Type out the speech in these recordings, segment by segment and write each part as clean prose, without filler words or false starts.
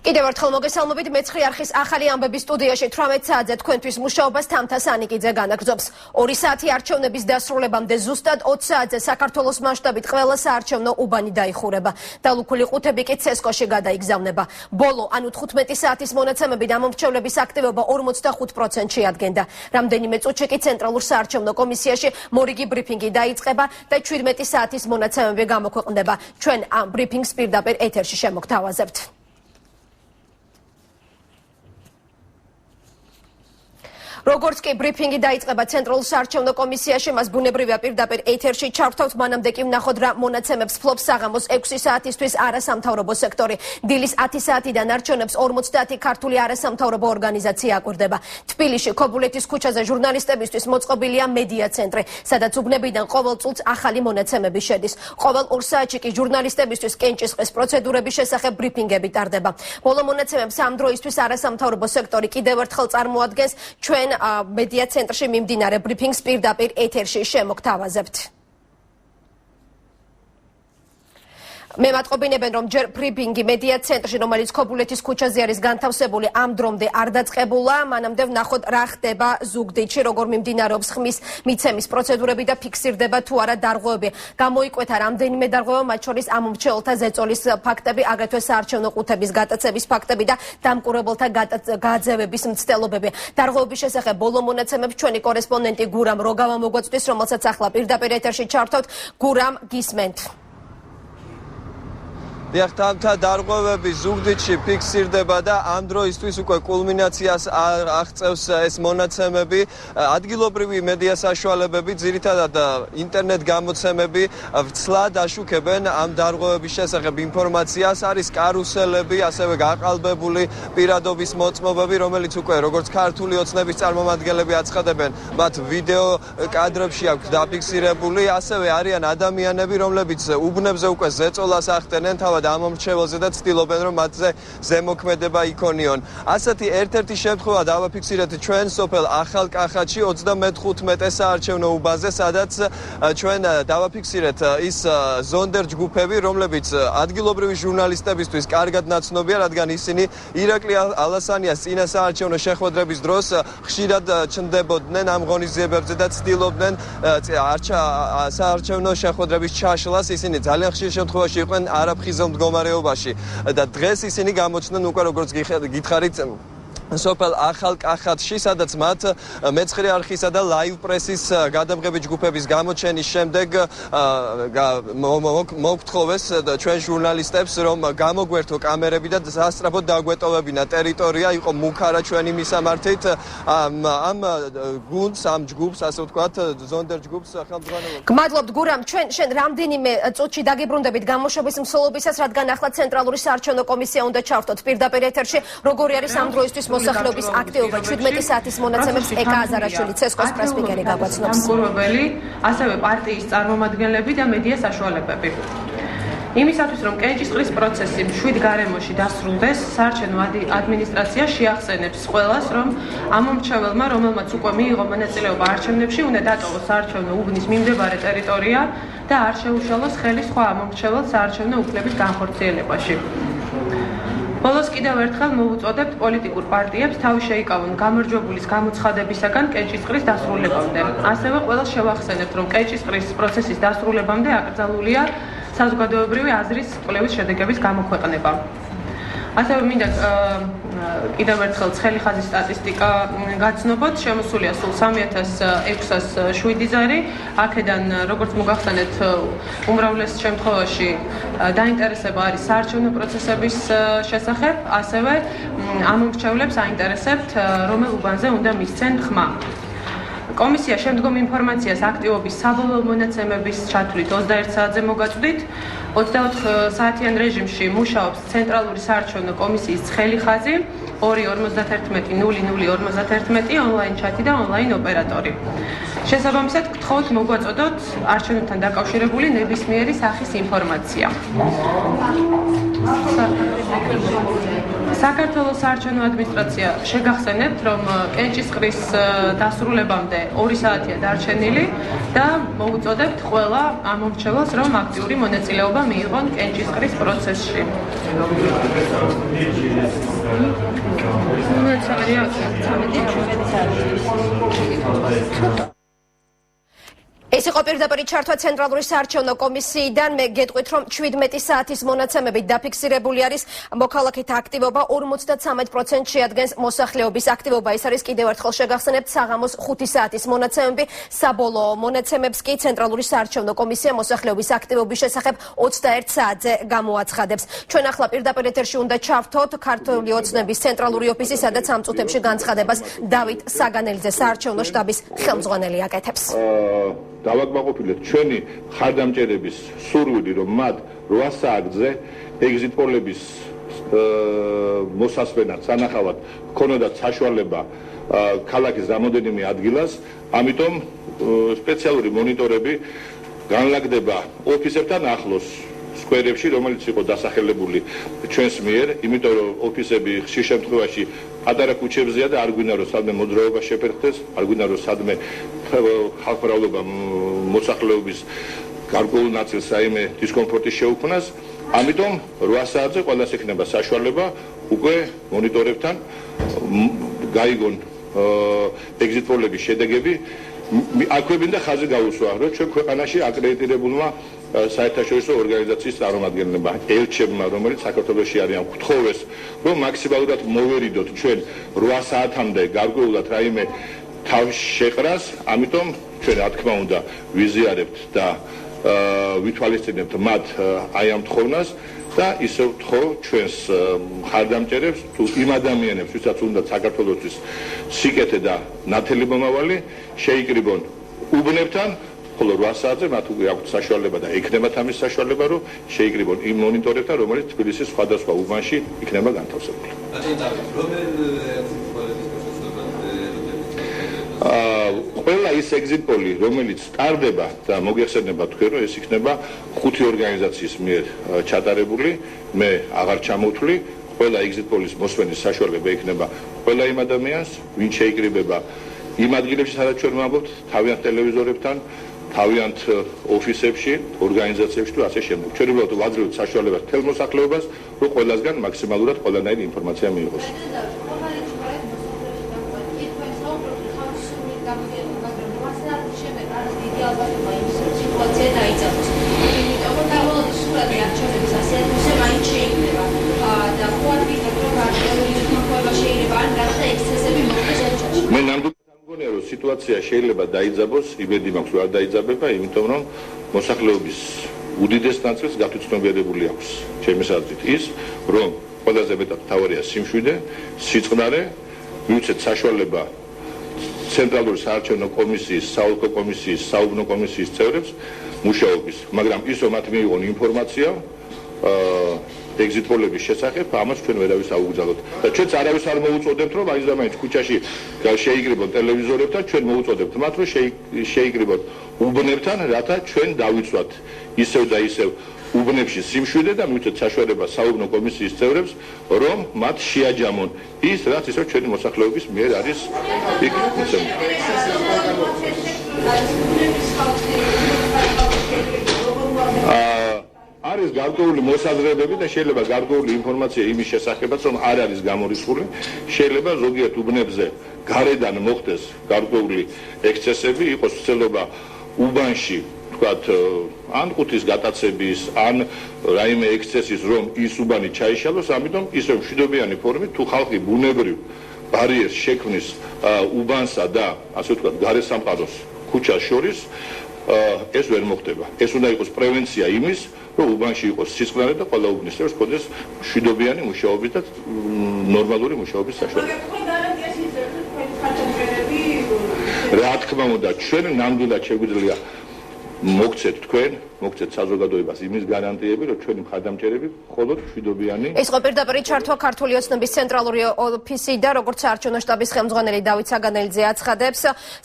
კიდევ ერთხელ მოგესალმებით მეცხრე არხის ახალი ამბების სტუდიაში 18 საათზე თქვენთვის მუშაობას თამთა სანიკიძე განაგრძობს. 2 საათი არჩევნების დასრულებამდე ზუსტად 20 საათზე საქართველოს მასშტაბით ყველა საარჩევნო უბანი დაიხურება. დალუქული ყუთები კი ცესკოში გადაიგზავნება. ბოლო, ანუ 15 საათის მონაცემებით ამომრჩევლების აქტივობა 45%-ში ადგენდა. რამდენიმე წუთში კი ცენტრალურ საარჩევნო კომისიაში მორიგი ბრიფინგი დაიწყება და 17 საათის მონაცემები გამოქვეყნდება. ჩვენ ამ ბრიფინგს პირდაპირ ეთერში შემოგთავაზებთ. როგორც კი ბრიფინგი დაიწყება ცენტრალურ საარჩევნო კომისიაში, მას ბუნებრივია პირდაპირ ეთერში ჩავთავთ, მანამდე კი ვნახოთ რა მონაცემებს ფლობს საღამოს 6 საათისთვის არასამთავრობო სექტორი. დილის 10 საათიდან არჩევნებს 50 ქართული არასამთავრობო ორგანიზაცია აკვირდება. თბილისში ქობულეთის ქუჩაზე ჟურნალისტებისთვის მოწყობილია მედია ცენტრი, სადაც უბნებიდან ყოველ წუთს ახალი მონაცემები შედის. ყოველ 2 საათში კი ჟურნალისტებისთვის კენჭისყრის პროცედურების შესახებ ბრიფინგები ტარდება. ბოლო მონაცემებს ამ დროისთვის არასამთავრობო სექტორი კიდევ ერთხელ წარმოადგენს. ჩვენ მედია ცენტრში მიმდინარე ბრიფინგს პირდაპირ ეთერში შემოგთავაზებთ. მე მატყობინებენ, რომ ჯერ ბრიფინგი მედია ცენტრში, რომელიც ქობულეთის ქუჩაზე არის განთავსებული, ამ დრომდე არ დაწყებულა. მანამდე ვნახოთ რა ხდება ზუგდიდში, როგორ მიმდინარეობს ხმის მიცემის პროცედურები და ფიქსირდება თუ არა დარღვევები. გამოიკვეთა რამდენიმე დარღვევა, მათ შორის ამომრჩეველთა ზეწოლის ფაქტები, აგრეთვე საარჩევნო ყუთების გატაცების ფაქტები და დამკურებელთა გაძევების მცდელობები. დარღვევების შესახებ ბოლო მონაცემებს ჩვენი კორესპონდენტი გურამ როგავა მოგვაწვდის, რომელსაც ახლა პირდაპირ ეთერში ჩავთავთ. გურამ, გისმენთ. თამთა დარღვევები ზუგდიდში ფიქსირდება და ამ დროისთვის უკვე კულმინაციას აღწევს ეს მონაცემები. ადგილობრივი მედია საშუალებები, ძირითადად ინტერნეტ გამოცემები ვცლად აშუქებენ ამ დარღვევების შესახებ ინფორმაციას. არის კარუსელები, ასევე გაყალბებული პირადობის მოწმობები, რომელიც უკვე როგორც ქართული ოცნების წარმომადგენლები აცხადებენ, მათ ვიდეო კადრებში აქვს დაფიქსირებული. ასევე არიან ადამიანები, რომლებიც უბნებზე უკვე ზეწოლას ახდენენ ამომრჩეველზე და ცდილობენ, რომ მათზე ზემოქმედება იქონიონ. ასეთი ერთ-ერთი შემთხვევა დავაფიქსირეთ ჩვენ სოფელ ახალკახეთში 35 საარჩევნო უბანზე, სადაც ჩვენ დავაფიქსირეთ ის ზონდერ ჯგუფები, რომლებიც ადგილობრივი ჟურნალისტებისთვის კარგად ნაცნობია, რადგან ისინი ირაკლი ალასანიას წინა საარჩევნო შეხვედრების დროს ხშირად ჩნდებოდნენ ამ ღონისძიებებზე და ცდილობდნენ საარჩევნო შეხვედრების ჩაშლას. ისინი ძალიან ხშირ შემთხვევაში იყვნენ არაფხიზელ მდგომარეობაში და დღეს ისინი გამოჩნდნენ უკვე როგორც გითხარით სოფელ ახალკახეთში, სადაც მათ მეცხრე არხისა და ლაივ პრესის გადამღები ჯგუფების გამოჩენის შემდეგ მოგთხოვეს ჩვენ ჟურნალისტებს, რომ გამოგვერთო კამერები და სასწრაფოდ დაგვეტოვებინა ტერიტორია, იყო მუქარა ჩვენი მისამართით ამ გუნდს, ამ ჯგუფს, ასე ვთქვათ, ზონდერ ჯგუფს ხელმძღვანელობს. გმადლობთ გურამ, შენ რამდენიმე წუთში დაგიბრუნდებით გამოშვების მსვლელობისას, რადგან ახლა ცენტრალური საარჩევნო კომისია უნდა ჩავთოთ პირდაპირ ეთერში, როგორი არის ამ დროისთვის მოსახლეობის აქტივობა. 17 საათის მონაცემებს ეკა აზარაშვილი ცესკოს პრესპიკერი გაგვაცნობს. დამკვირვებელი, ასევე პარტიის წარმომადგენლები და მედია საშუალებები. იმისათვის, რომ კენჭისყრის პროცესი მშვიდ გარემოში დასრულდეს, საარჩევნო ადმინისტრაცია შეახსენებს ყველას, რომ ამომრჩეველმა, რომელმაც უკვე მიიღო მონაწილეობა არჩევნებში, უნდა დატოვოს საარჩევნო უბნის მიმდებარე ტერიტორია და არ შეუშალოს ხელი სხვა ამომრჩეველს საარჩევნო უფლების განხორციელებაში. ბოლოს კიდევ ერთხელ მოვუწოდებთ პოლიტიკურ პარტიებს თავი შეიკავონ გამარჯვებულის გამოცხადებისაგან კენჭისყრის დასრულებამდე. ასევე ყველას შევახსენებთ, რომ კენჭისყრის პროცესის დასრულებამდე აკრძალულია საზოგადოებრივი აზრის კვლევის შედეგების გამოქვეყნება. ასევე მინდა კიდევ ერთხელ ცხელი ხაზის სტატისტიკა გაცნობოთ, შემოსულია სულ 3607 ზარი. აქედან, როგორც მოგახსენეთ, უმრავლეს შემთხვევაში დაინტერესება არის საარჩევნო პროცესების შესახებ, ასევე ამომრჩევლებს აინტერესებთ, რომელ უბანზე უნდა მისცენ ხმა. კომისია შემდგომ ინფორმაციას აქტივობის საბოლოო მონაცემების ჩათვლით 21 საათზე მოგაწვდით. 24 საათიან რეჟიმში მუშაობს ცენტრალური საარჩევნო კომისიის ცხელი ხაზი 2510051 ონლაინ ჩათი და ონლაინ ოპერატორი. შესაბამისად გთხოვთ მოგვაწოდოთ არჩევნებთან დაკავშირებული ნებისმიერი სახის ინფორმაცია. საქართველოს საარჩევნო ადმინისტრაცია შეგახსენებთ, რომ კენჭისყრის დასრულებამდე 2 საათია დარჩენილი და მოვუწოდებთ ყველა ამომრჩეველს, რომ აქტიური მონაწილეობა მიიღონ კენჭისყრის პროცესში. ეს იყო პირდაპირ ჩართვა ცენტრალური საარჩევნო კომისიიდან. მე გეტყვით, რომ 17 საათის მონაცემებით დაფიქსირებული არის მოქალაქეთა აქტივობა 53% შეადგენს მოსახლეობის აქტივობა. ეს არის კიდევ ერთხელ შეგახსენებთ საღამოს 5 საათის მონაცემები. საბოლოო მონაცემებს კი ცენტრალური საარჩევნო კომისია მოსახლეობის აქტივობის შესახებ 21 საათზე გამოაცხადებს. ჩვენ ახლა პირდაპირ ეთერში უნდა ჩავთოთ ქართული ოცნების ცენტრალური ოფისი, სადაც ამ წუთებში განცხადებას დავით საგანელიძე საარჩევნო შტაბის ხელმძღვანელი აკეთებს. დავაკმაყოფილეთ ჩვენი ხარდამჭერების სურვილი, რომ მათ 8 საათზე ეგზიტ პოლების მოსასვენად სანახავად ქონოდათ საშუალება ქალაქის რამოდენიმე ადგილას, ამიტომ სპეციალური მონიტორები განლაგდება ოფისებთან ახლოს სკვერებში, რომელიც იყო დასახელებული ჩვენს მიერ, იმიტომ რომ ოფისები ხშირ შემთხვევაში პატარა ქუჩებზეა და არ გვინდა რომ სადმე მოძრაობა შეფერხდეს, არ გვინდა რომ სადმე ხალხმრავლობა მოსახლეობის გარკვეულ ნაწილს რაიმე დისკომფორტი შეუქმნას. ამიტომ 8 საათზე ყველას ექნება საშუალება უკვე მონიტორებთან გაიგონ ეგზიტ პოლების შედეგები. აქვეებინდა ხაზი გაუსვა, რომ ჩვენ ქვეყანაში აკრედიტირებულმა საერთაშორისო ორგანიზაციის წარმომადგენლებმა, ელჩებმა, რომელიც საქართველოში არიან, გვთხოვეს, რომ მაქსიმალურად მოვერიდოთ ჩვენ 8 საათამდე გარკვეულად რაიმე თავის შეყრას, ამიტომ ჩვენ რა თქმა უნდა ვიზიარებთ და ვითვალისწინებთ მათ აი ამ თხოვნას და ისევ ვთხოვ ჩვენს ხარდამჭერებს თუ იმ ადამიანებს, ვისაც უნდა საქართველოსთვის სიკეთე და ნათელი მომავალი, შეიკრიბონ უბნებთან, ხოლო 8 საათზე მათ უკვე აქვთ საშუალება და ექნებათ ამის საშუალება, რომ შეიკრიბონ იმ მონიტორებთან, რომელიც თბილისის სხვადასხვა უბანში იქნება განთავსებული. ყველა ის ეგზიტ პოლი, რომელიც ტარდება და მოგეხსენება თქვენ, რომ ეს იქნება 5 ორგანიზაციის მიერ ჩატარებული, მე აღარ ჩამოვთვლი, ყველა ეგზიტ პოლის მოსვენის საშუალება იქნება ყველა იმ ადამიანს, ვინც შეიკრიბება იმ ადგილებში, სადაც ჩვენ ვამბობთ, თავიანთ ტელევიზორებთან, თავიანთ ოფისებში, ორგანიზაციებში თუ ასე შემდეგ. ჩვენ უბრალოდ ვაძლევთ საშუალებას მთელ მოსახლეობას, რომ ყველასგან მაქსიმალურად ყველანაირი ინფორმაცია მიიღოს. მე ნამდვილად მგონია რომ სიტუაცია შეიძლება დაიძაბოს, იმედი მაქვს რომ არ დაიძაბება, იმიტომ რომ მოსახლეობის უდიდეს ნაწილს გათვითცნობიერებული აქვს ჩემი აზრით ის, რომ ყველაზე მეტად მთავარია სიმშვიდე, სიწყნარე, მივცეთ საშუალება ცენტრალური საარჩევნო კომისიის, საოლქო კომისიის, საუბნო კომისიის წევრებს მუშაობის, მაგრამ ის რომ მათ მიიღონ ინფორმაცია ეგზიტ პოლების შესახებ, ამას ჩვენ ვერავის აუგზავნოთ. და ჩვენც არავის არ მოუწოდებთ, რომ აი ზამანით ქუჩაში შეიკრიბონ ტელევიზორებთან, ჩვენ მოუწოდებთ მათ, რომ შეიკრიბონ უბნებთან, რათა ჩვენ დავიცვათ ისევ და ისევ უბნებში სიმშვიდე და მივცეთ საშუალება საუბნო კომისიის წევრებს, რომ მათ შეაჯამონ ის, რაც ისევ ჩვენი მოსახლეობის მიერ არის იქ მიცემული. არის გარკვეული მოსაზრებები და შეიძლება გარკვეული ინფორმაცია იმის შესახებაც, რომ არ არის გამორიცხული, შეიძლება ზოგიერთ უბნებზე გარედან მოხდეს გარკვეული ექსცესები, იყოს ცდილობა უბანში ვთქვათ, ან ყუთის გატაცების, ან რაიმე ექსცესის, რომ ის უბანი ჩაიშალოს, ამიტომ ისევ მშვიდობიანი ფორმით თუ ხალხი ბუნებრივ ბარიერს შექმნის უბანსა და ასე ვთქვათ, გარესამყაროს ქუჩას შორის, ეს ვერ მოხდება. ეს უნდა იყოს პრევენცია იმის, რომ უბანში იყოს სისხლარე და ყველა უბნის წევრს ჰქონდეს მშვიდობიანი მუშაობის და ნორმალური მუშაობის საშუალება. რა თქმა უნდა, ჩვენ ნამდვილად შეგვიძლია მოგცეთ თქვენ, მოგცეთ საზოგადოებას იმის გარანტიები, რომ ჩვენი მხარდამჭერები მხოლოდ მშვიდობიანი. ეს იყო პირდაპირ ჩართვა ქართული ოცნების ცენტრალური ოფისიდან, როგორც საარჩევნო შტაბის ხელმძღვანელი დავით საგანელიძე აცხადებს,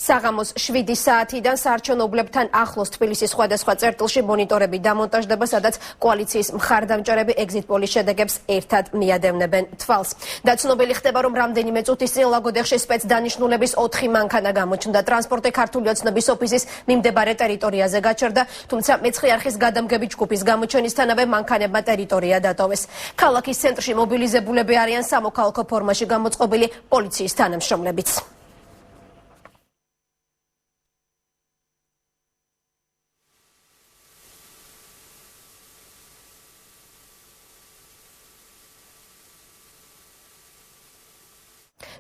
საღამოს 7 საათიდან საარჩევნო უბნებთან ახლოს თბილისის სხვადასხვა წერტილში მონიტორები დამონტაჟდება, სადაც კოალიციის მხარდამჭერები ეგზიტ პოლის შედეგებს ერთად მიადევნებენ თვალს. დაცნობილი ხდება, რომ რამდენიმე წუთის წინ ლაგოდეხში სპეცდანიშნულების 4 მანქანა გამოჩნდა. ტრანსპორტი ქართული ოცნების ოფისის მიმდებარე ტერიტორიაზე გაჩერდა, თუმცა მეცხრე არხის გადამგები ჯგუფის გამოჩენისთანავე მანქანებმა ტერიტორია დატოვეს. ქალაქის ცენტრში მობილიზებულები არიან სამოქალაქო ფორმაში გამოწყობილი პოლიციის თანამშრომლებიც.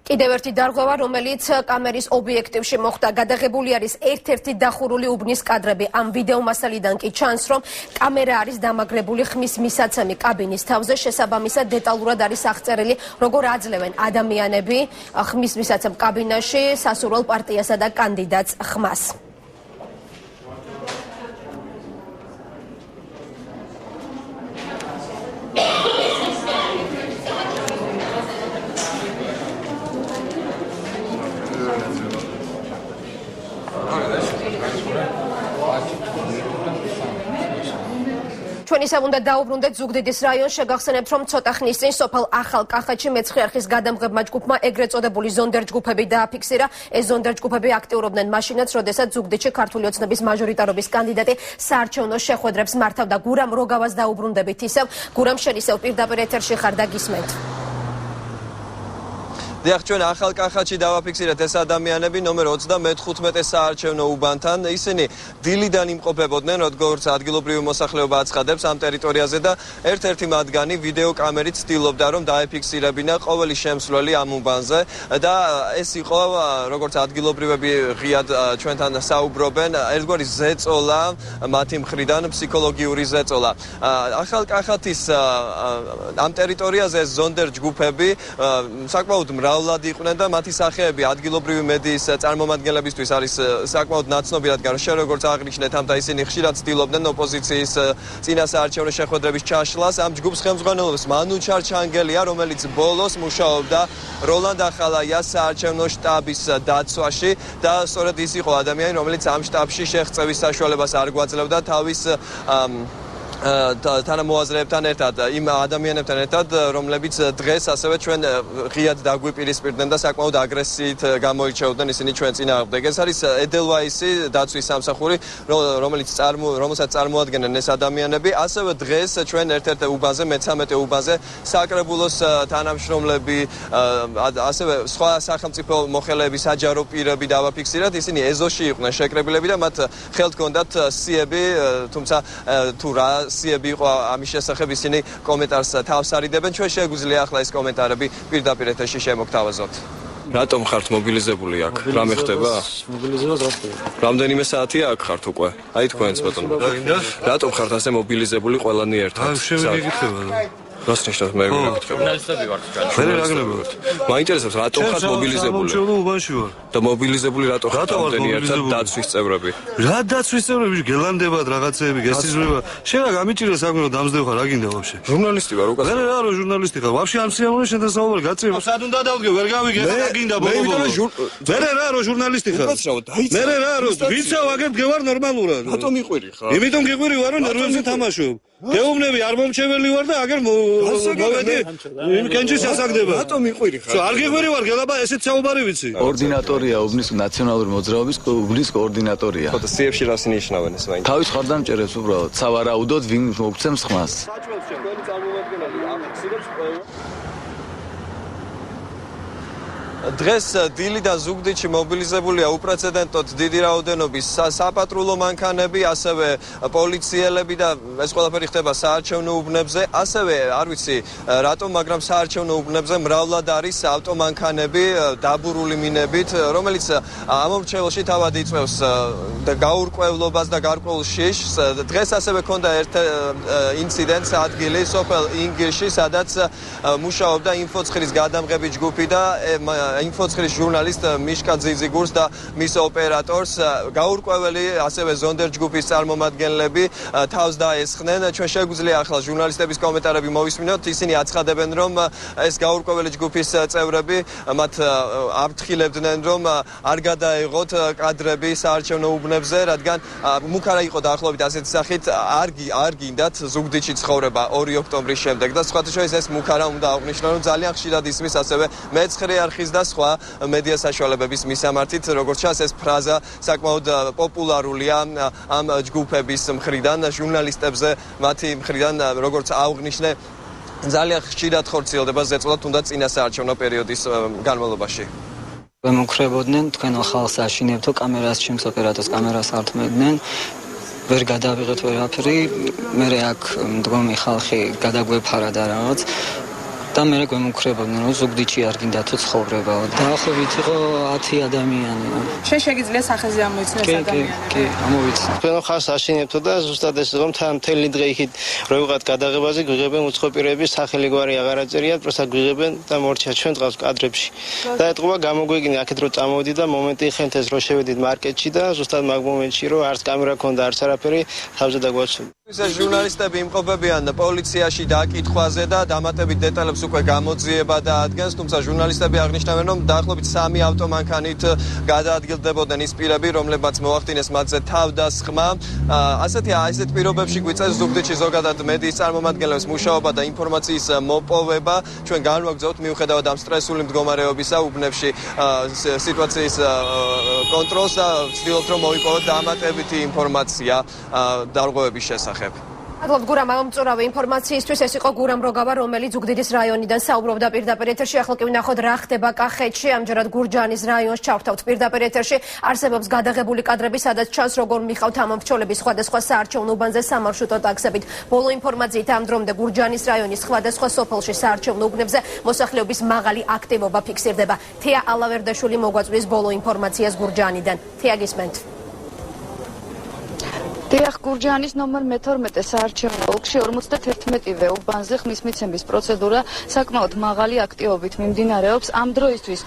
კიდევ ერთი დარღვევა, რომელიც კამერის ობიექტივში მოხდა, გადაღებული არის ერთ-ერთი დახურული უბნის კადრები. ამ ვიდეო მასალიდან კი ჩანს, რომ კამერა არის დამაგრებული ხმის მისაცემი კაბინის თავზე, შესაბამისად დეტალურად არის აღწერილი, როგორ აძლევენ ადამიანები ხმის მისაცემ კაბინაში სასურველ პარტიასა და კანდიდატს ხმას. ჩვენ ისევ უნდა დაუბრუნდეთ ზუგდიდის რაიონს, შეგახსენებთ, რომ ცოტა ხნის წინ სოფელ ახალ კახეთში მეცხრე არხის გადამღებმა ჯგუფმა ეგრეთ წოდებული ზონდერ ჯგუფები დააფიქსირა. ეს ზონდერ ჯგუფები აქტიურობდნენ მაშინაც, როდესაც ზუგდიდში ქართული ოცნების მაჟორიტარობის კანდიდატი საარჩევნო შეხვედრებს მართავდა. გურამ როგავას დაუბრუნდებით ისევ. გურამ, შენ ისევ პირდაპირ ეთერში ხარ და გისმენთ. დიახ, ჩვენ ახალ კახეთში დავაფიქსირეთ ეს ადამიანები ნომერ 34 საარჩევნო უბანთან. ისინი დილიდან იმყოფებოდნენ, როგორც ადგილობრივი მოსახლეობა აცხადებს ამ ტერიტორიაზე და ერთ-ერთი მათგანი ვიდეო კამერით ცდილობდა, რომ დაეფიქსირებინა ყოველი შემსვლელი ამ უბანზე და ეს იყო, როგორც ადგილობრივები ღიად ჩვენთან საუბრობენ, ერთგვარი ზეწოლა მათი მხრიდან, ფსიქოლოგიური ზეწოლა. ახალ კახეთის ამ ტერიტორიაზე ზონდერ ჯგუფები საკმაოდ მრავლად იყვნენ და მათი სახეები ადგილობრივი მედიის წარმომადგენლებისთვის არის საკმაოდ ნაცნობი, რადგან შენ როგორც აღნიშნეთ, ამთა ისინი ხშირად ცდილობდნენ ოპოზიციის წინა საარჩევნო შეხვედრების ჩაშლას. ამ ჯგუფს ხელმძღვანელობს მანუჩარ ჩანგელია, რომელიც ბოლოს მუშაობდა როლანდ ახალაიას საარჩევნო შტაბის დაცვაში და სწორედ ის იყო ადამიანი, რომელიც ამ შტაბში შეღწევის საშუალებას არ გვაძლევდა თავის თანამოაზრეებთან ერთად, იმ ადამიანებთან ერთად, რომლებიც დღეს ასევე ჩვენ ღიად დაგვიპირისპირდნენ და საკმაოდ აგრესიით გამოირჩეოდნენ ისინი ჩვენ წინააღმდეგ. ეს არის ედელვაისი დაცვის სამსახური, რომელსაც წარმოადგენენ ეს ადამიანები. ასევე დღეს ჩვენ ერთ-ერთ უბანზე, მე-13 უბანზე საკრებულოს თანამშრომლები, ასევე სხვა სახელმწიფო მოხელეების საჯარო პირები დავაფიქსირეთ. ისინი ეზოში იყვნენ შეკრებილები და მათ ხელთ ჰქონდათ სიები, თუმცა თუ რა სიები იყო ამის შესახებ ისინი კომენტარს თავს არიდებენ. ჩვენ შეგვიძლია ახლა ეს კომენტარები პირდაპირ ეთერში შემოგთავაზოთ. რატომ ხართ მობილიზებული აქ? რა მეხდება? მობილიზებას რა ხდება? რამდენიმე საათია აქ ხართ უკვე? აი თქვენც ბატონო. რატომ ხართ ასე მობილიზებული ყველანი ერთად? აი შევიდი გითხება. რას ნიშნავს მე გითხება? ჟურნალისტები ვართ ჩვენ. მე რაგნებობთ. მაინტერესებს რატომ ხართ მობილიზებული? სამშობლო უბანში ვარ. და მობილიზებული რატო ხართ ამდენი ერთად დაცვის წევრები? რა დაცვის წევრები? გელანდებათ რაღაცეები, გესიზრება. შენ რა გამიჭირე საქმე რომ დამზდევ ხარ, რა გინდა ვაფშე? ჟურნალისტი ვარ უკაცრავ. მე რა რო ჟურნალისტი ხარ? ვაფშე ამ სიამოვნე შენთან საუბარი გაწევ. სად უნდა დავდგე, ვერ გავიგე, რა გინდა ბოლო. მე რა რო ჟურნალისტი ხარ? უკაცრავ, დაიწყე. მე რა რო ვიცავ აგერ გევარ ნორმალურად. რატომ იყვირი ხარ? იმიტომ გიყვირი ვარ რომ ნერვებზე თამაშობ. გეუბნები არ მომჩეველი ვარ და აგერ მოვედი იმ კენჭის ასაგდება. რატომ იყვირი ხარ? არ გიყვირი ვარ, გელაბა ესეთ საუბარი ვიცი. კოორდინატორია უბნის ნაციონალური მოძრაობის უბნის კოორდინატორია. ხო და სიებში რას ნიშნავენ ეს მაინც? თავის ხარდან მჭერებს უბრალოდ. სავარაუდოდ ვინ მოგცემს ხმას. საჭმელს ჩვენი წარმომადგენელი აფიქსირებს დღეს დილიდან ზუგდიდში მობილიზებულია უპრეცედენტოდ დიდი რაოდენობის საპატრულო მანქანები, ასევე პოლიციელები და ეს ყველაფერი ხდება საარჩევნო უბნებზე. ასევე არ ვიცი რატომ, მაგრამ საარჩევნო უბნებზე მრავლად არის ავტომანქანები დაბურული მინებით, რომელიც ამომრჩეველში თავად იწვევს გაურკვევლობას და გარკვეულ შიშს. დღეს ასევე ჰქონდა ერთ ინციდენტს ადგილი სოფელ ინგილში, სადაც მუშაობდა ინფოცხრის გადამღები ჯგუფი და ინფოცხრის ჟურნალისტ მიშკა ძიძიგურს და მის ოპერატორს გაურკვეველი ასევე ზონდერ ჯგუფის წარმომადგენლები თავს დაესხნენ. ჩვენ შეგვიძლია ახლა ჟურნალისტების კომენტარები მოვისმინოთ. ისინი აცხადებენ, რომ ეს გაურკვეველი ჯგუფის წევრები მათ აფრთხილებდნენ, რომ არ გადაეღოთ კადრები საარჩევნო უბნებზე, რადგან მუქარა იყო დაახლოებით ასეთი სახით არ გინდათ ზუგდიდში ცხოვრება 2 ოქტომბრის შემდეგ და სხვათა შორის ეს მუქარა უნდა აღვნიშნო, რომ ძალიან ხშირად ისმის ასევე მეცხრე არხის და სხვა მედია საშუალებების მისამართით, როგორც ჩანს ეს ფრაზა საკმაოდ პოპულარულია ამ ჯგუფების მხრიდან, ჟურნალისტებზე მათი მხრიდან, როგორც აღვნიშნე, ძალიან ხშირად ხორციელდება ზეწოლა თუნდაც წინა საარჩევნო პერიოდის განმავლობაში. მემუქრებოდნენ, თქვენ ხალხს აშინებთო კამერას, ჩემს ოპერატორს კამერას ართმევდნენ. ვერ გადავიღეთ ვერაფერი, მე აქ მდგომი ხალხი გადაგვეფარა და რაღაც და მე გვემუქრებოდნენ რომ ზუგდიდში არ გინდა თუ ცხოვრებაო. დაახლოებით იყო 10 ადამიანი. შენ შეგიძლია სახეზე ამოიცნეს ადამიანი? კი, ამოვიცნე. თქვენ ხარს აშინებთ და ზუსტად ეს რომ მთელი დღე იქით რო ვიღათ გადაღებაზე გვიღებენ უცხოპირების სახელი გვარი აღარ აწერიათ, პროსტა გვიღებენ და მორჩა ჩვენ დღავს კადრებში. და ეთყობა გამოგვიგინე აქეთ რო წამოვიდი და მომენტი ხენთ ეს რო შევედით მარკეტში და ზუსტად მაგ მომენტში რო არც კამერა ქონდა, არც არაფერი თავზე დაგვაცვლა. ეს ჟურნალისტები იმყოფებიან პოლიციაში დაკითხვაზე და დამატებით დეტალებს უკვე გამოძიება და ადგენს, თუმცა ჟურნალისტები აღნიშნავენ, რომ დაახლოებით 3 ავტომანქანით გადაადგილდებოდნენ ის პირები, რომლებმაც მოახდინეს მათზე თავდასხმა. ასეთ პირობებში გვიწევს ზუგდიდში ზოგადად მედიის წარმომადგენლებს მუშაობა და ინფორმაციის მოპოვება. ჩვენ განვაგრძობთ მიუხედავად ამ სტრესული მდგომარეობისა უბნებში სიტუაციის კონტროლს და ვცდილობთ, რომ მოვიპოვოთ დამატებითი ინფორმაცია დარღვევების შესახებ. მადლობთ გურამ ამომწურავი ინფორმაციისთვის. ეს იყო გურამ როგავა, რომელიც ზუგდიდის რაიონიდან საუბრობდა პირდაპირ ეთერში. ახლა კი ვნახოთ რა ხდება კახეთში. ამჯერად გურჯაანის რაიონს ჩავთავთ პირდაპირ ეთერში. არსებობს გადაღებული კადრები, სადაც ჩანს როგორ მიხავთ ამომრჩევლები სხვადასხვა საარჩევნო უბანზე სამარშრუტო ტაქსებით. ბოლო ინფორმაციით ამ დრომდე გურჯაანის რაიონის სხვადასხვა სოფელში საარჩევნო უბნებზე მოსახლეობის მაღალი აქტივობა ფიქსირდება. თეა ალავერდაშვილი მოგვაწვდის ბოლო ინფორმაციას გურჯაანიდან. თეა გისმენთ. დიახ, გურჯაანის ნომერ 12 საარჩევნო ოლქში 51-ვე უბანზე ხმის მიცემის პროცედურა საკმაოდ მაღალი აქტივობით მიმდინარეობს. ამ დროისთვის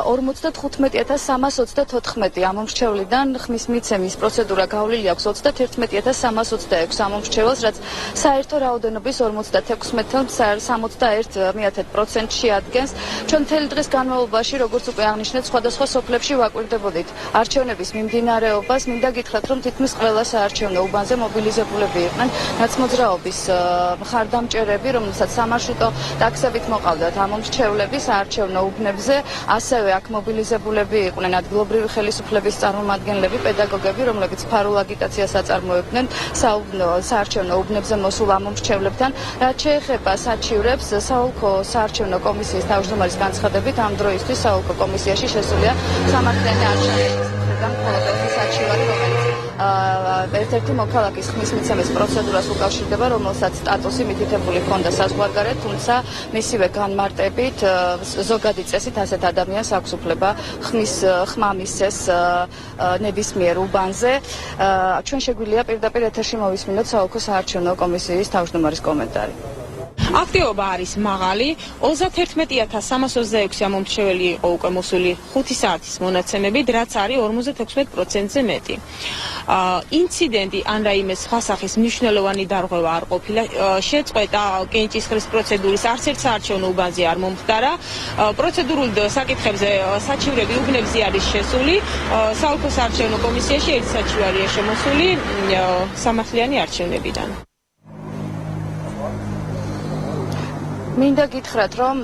55324 ამომრჩევლიდან ხმის მიცემის პროცედურა გავლილი აქვს 31326 ამომრჩეველს, რაც საერთო რაოდენობის 56.61%-ში ადგენს. ჩვენ მთელი დღის განმავლობაში, როგორც უკვე აღნიშნეთ, სხვადასხვა სოფლებში ვაკვირდებოდით არჩევნების მიმდინარეობას. მინდა გითხრათ, რომ თითქმის ყველა საარჩევნო უბანზე მობილიზებულები იყვნენ ნაცმოძრაობის მხარდამჭერები, რომელსაც სამარშრუტო ტაქსებით მოყავდათ ამომრჩევლები საარჩევნო უბნებზე. ასევე აქ მობილიზებულები იყვნენ ადგილობრივი ხელისუფლების წარმომადგენლები, პედაგოგები, რომლებიც ფარულ აგიტაციას აწარმოებდნენ საარჩევნო უბნებზე მოსულ ამომრჩევლებთან. რაც შეეხება საჩივრებს, საოლქო საარჩევნო კომისიის თავმჯდომარის განცხადებით, ამ დროისთვის საოლქო კომისიაში შესულია სამართლიანი არჩევნების მხრიდან მხოლოდ ერთი საჩივარი, რომელიც ერთ-ერთი მოქალაქის ხმის მიცემის პროცედურას უკავშირდება, რომელსაც სტატუსი მითითებული ჰქონდა საზღვარგარეთ, თუმცა მისივე განმარტებით ზოგადი წესით ასეთ ადამიანს აქვს უფლება ხმა მისცეს ნებისმიერ უბანზე. ჩვენ შეგვიძლია პირდაპირ ეთერში მოვისმინოთ საოლქო საარჩევნო კომისიის თავმჯდომარის კომენტარი. აქტივობა არის მაღალი, 31326 ამომრჩეველი იყო უკვე მოსული 5 საათის მონაცემებით, რაც არის 56%-ზე მეტი. ინციდენტი ან რაიმე სხვა სახის მნიშვნელოვანი დარღვევა არ ყოფილა. შეწყვეტა კენჭისყრის პროცედურის არც ერთ საარჩევნო უბანზე არ მომხდარა. პროცედურულ საკითხებზე საჩივრები უბნებზე არის შესული. საოლქო საარჩევნო კომისიაში ერთი საჩივარია შემოსული სამართლიანი არჩევნებიდან. მინდა გითხრათ, რომ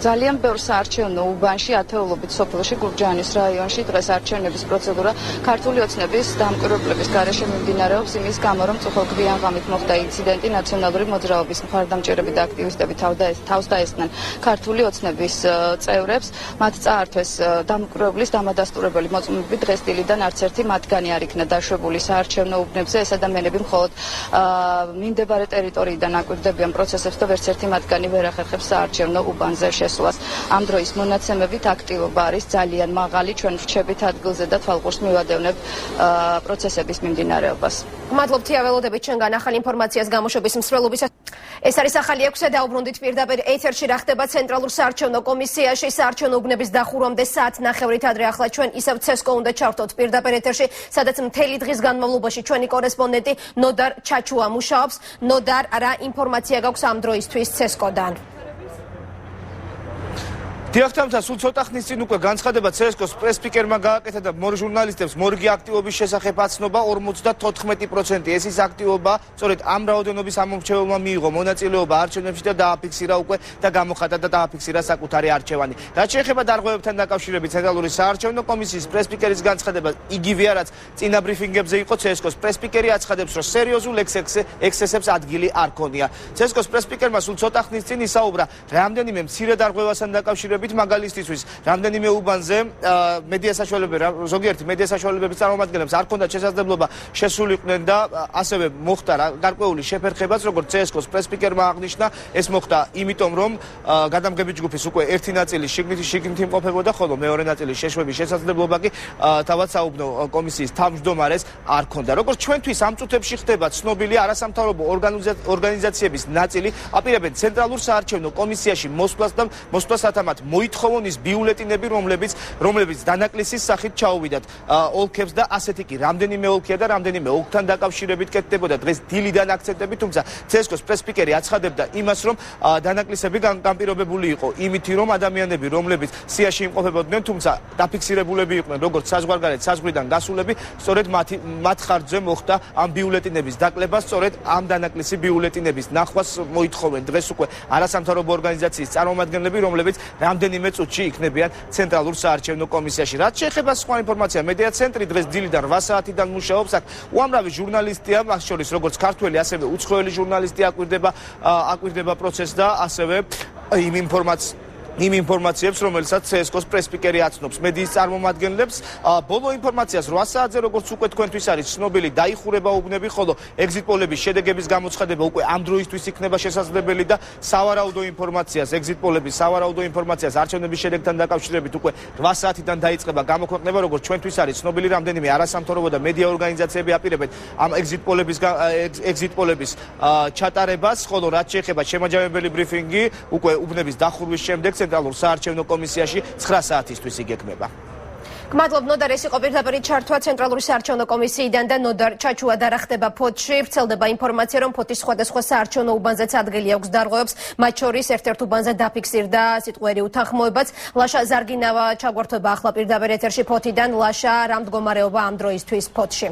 ძალიან ბევრ საარჩევნო უბანში, ათეულობით სოფელში, გურჯაანის რაიონში დღეს არჩევნების პროცედურა ქართული ოცნების დამკვირვებლების გარეშე მიმდინარეობს, იმის გამო, რომ წუხელგვიან ღამით მოხდა ინციდენტი, ნაციონალური მოძრაობის მხარდამჭერები და აქტივისტები თავს დაესხნენ ქართული ოცნების წევრებს, მათ წაართვეს დამკვირვებლის დამადასტურებელი მოწმობები. დღეს დილიდან არც ერთი მათგანი არ იქნა დაშვებული საარჩევნო უბნებზე. ეს ადამიანები მხოლოდ მიმდებარე ტერიტორიიდან აკვირდებიან პროცესებს და ვერც ერთი მათგანი ვერ ახერხებს საარჩევნო უბანზე შესვლას. ამ დროის მონაცემებით აქტივობა არის ძალიან მაღალი. ჩვენ ვრჩებით ადგილზე და თვალყურს მივადევნებთ პროცესების მიმდინარეობას. მადლობთ ველოდებით ჩვენგან ახალი ინფორმაციას გამოშვების მსვლელობისა. ეს არის ახალი 6-ე დაუბრუნდით პირდაპირ ეთერში რა ხდება ცენტრალურ საარჩევნო კომისიაში. საარჩევნო უბნების დახურვამდე საათნახევრით ადრე ახლა ჩვენ ისევ ცესკო უნდა ჩავთოთ პირდაპირ ეთერში, სადაც მთელი დღის განმავლობაში ჩვენი კორესპონდენტი ნოდარ ჩაჩუა მუშაობს. ნოდარ, რა ინფორმაცია გაქვს ამ დროისთვის ცესკოდან? დიახთამცა სულ ცოტა ხნის წინ უკვე განცხადება CSKO-ს პრესსპიკერმა გააკეთა და მორ ჟურნალისტებს მორგი აქტივობის შესახებ აცნობა 54%. ეს ის აქტივობა, სწორედ ამ რაოდენობის ამომრჩეველმა მიიღო მონაწილეობა არჩევნებში და დააფიქსირა უკვე და გამოხატა და დააფიქსირა საკუთარი არჩევანი. რაც შეეხება დარღვევებთან დაკავშირებით ცენტრალური საარჩევნო კომისიის პრესსპიკერის განცხადება იგივეა, რაც წინა ბრიფინგებზე იყო. CSKO-ს პრესსპიკერი აცხადებს, რომ სერიოზულ ექსცესებს ადგილი არ ქონია. CSKO-ს პრესსპიკერმა სულ ცოტა ხნის წინ ისაუბრა რამდენიმე მცირე დარღვევასთან დაკავშირებით. საშუალებით, მაგალითისთვის, რამდენიმე უბანზე მედია საშუალებები, ზოგიერთი მედია საშუალებების წარმომადგენლებს არ ჰქონდათ შესაძლებლობა შესულიყვნენ და ასევე მოხდა გარკვეული შეფერხებაც, როგორც CSKOS პრესპიკერმა აღნიშნა, ეს მოხდა იმიტომ, რომ გადამგები ჯგუფის უკვე ერთი ნაწილი შიგნით იმყოფებოდა, ხოლო მეორე ნაწილი შეშვების შესაძლებლობა კი თავად საუბნო კომისიის თავმჯდომარეს არ ჰქონდა. როგორც ჩვენთვის ამ წუთებში ხდება ცნობილი არასამთავრობო ორგანიზაციების ნაწილი აპირებენ ცენტრალურ საარჩევნო კომისიაში მოსვლას სათამათ მოითხოვონ ის ბიულეტინები, რომლებიც დანაკლისის სახით ჩაუვიდათ ოლქებს და ასეთი კი რამდენიმე ოლქია და რამდენიმე ოლქთან დაკავშირებით კეთდებოდა დღეს დილიდან აქცენტები, თუმცა CSKOS პრესპიკერი აცხადებდა იმას, რომ დანაკლისები განპირობებული იყო იმით, რომ ადამიანები, რომლებიც სიაში იმყოფებოდნენ, თუმცა დაფიქსირებულები იყვნენ როგორც საზღვარგარეთ საზღვრიდან გასულები, სწორედ მათ ხარჯზე მოხდა ამ ბიულეტინების დაკლება, სწორედ ამ დანაკლისი ბიულეტინების ნახვას მოითხოვენ დღეს უკვე არასამთავრობო ორგანიზაციის წარმომადგენლები, რომლებიც რამდენიმე წუთში იქნებიან ცენტრალურ საარჩევნო კომისიაში. რაც შეეხება სხვა ინფორმაცია, მედია ცენტრი დღეს დილიდან 8 საათიდან მუშაობს. აქ უამრავი ჟურნალისტია, მათ შორის როგორც ქართველი, ასევე უცხოელი ჟურნალისტი აკვირდება პროცესს და ასევე იმ ინფორმაციებს, რომელსაც CSKOS პრესპიკერი აცნობს მედიის წარმომადგენლებს. ბოლო ინფორმაციას 8 საათზე, როგორც უკვე თქვენთვის არის ცნობილი, დაიხურება უბნები, ხოლო ეგზიტ პოლების შედეგების გამოცხადება უკვე ამ დროისთვის იქნება შესაძლებელი და ეგზიტ პოლების სავარაუდო ინფორმაციას არჩევნების შედეგთან დაკავშირებით უკვე 8 საათიდან დაიწყება გამოქვეყნება, როგორც ჩვენთვის არის ცნობილი, რამდენიმე არასამთავრობო და მედია ორგანიზაციები აპირებენ ამ ეგზიტ პოლების ჩატარებას, ხოლო რაც შეეხება შემაჯამებელი ბრიფინგი, უკვე უბნების დახურვის შემდეგ ცენტრალურ საარჩევნო კომისიაში 9 საათისთვის იგეგმება. გმადლობ ნოდარ, ეს იყო პირდაპირ ჩართვა ცენტრალური საარჩევნო კომისიიდან და ნოდარ ჩაჩუა და რა ხდება ფოთში. ვრცელდება ინფორმაცია, რომ ფოთის სხვადასხვა საარჩევნო უბანზეც ადგილი აქვს დარღვევებს, მათ შორის ერთ-ერთ უბანზე დაფიქსირდა სიტყვიერი უთანხმოებაც. ლაშა ზარგინავა ჩაგვართვება ახლა პირდაპირ ეთერში ფოთიდან. ლაშა, რა მდგომარეობა ამ დროისთვის ფოთში?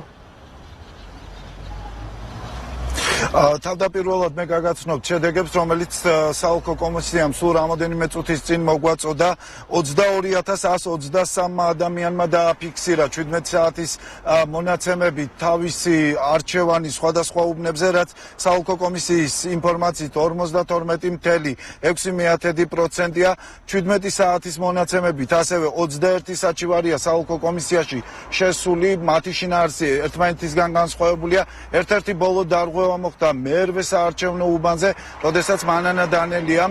თავდაპირველად მე გაგაცნობთ შედეგებს, რომელიც საოლქო კომისიამ სულ რამოდენიმე წუთის წინ მოგვაწოდა. 22,123 ადამიანმა დააფიქსირა 17 საათის მონაცემები თავისი არჩევანი სხვადასხვა უბნებზე, რაც საოლქო კომისიის ინფორმაციით 52.6%-ია. 17 საათის მონაცემებით ასევე 21 საჩივარია საოლქო კომისიაში შესული, მათი შინაარსი ერთმანეთისგან განსხვავებულია. ერთ-ერთი ბოლო დარღვევა მოხდა მერვე საარჩევნო უბანზე, როდესაც მანანა დანელია,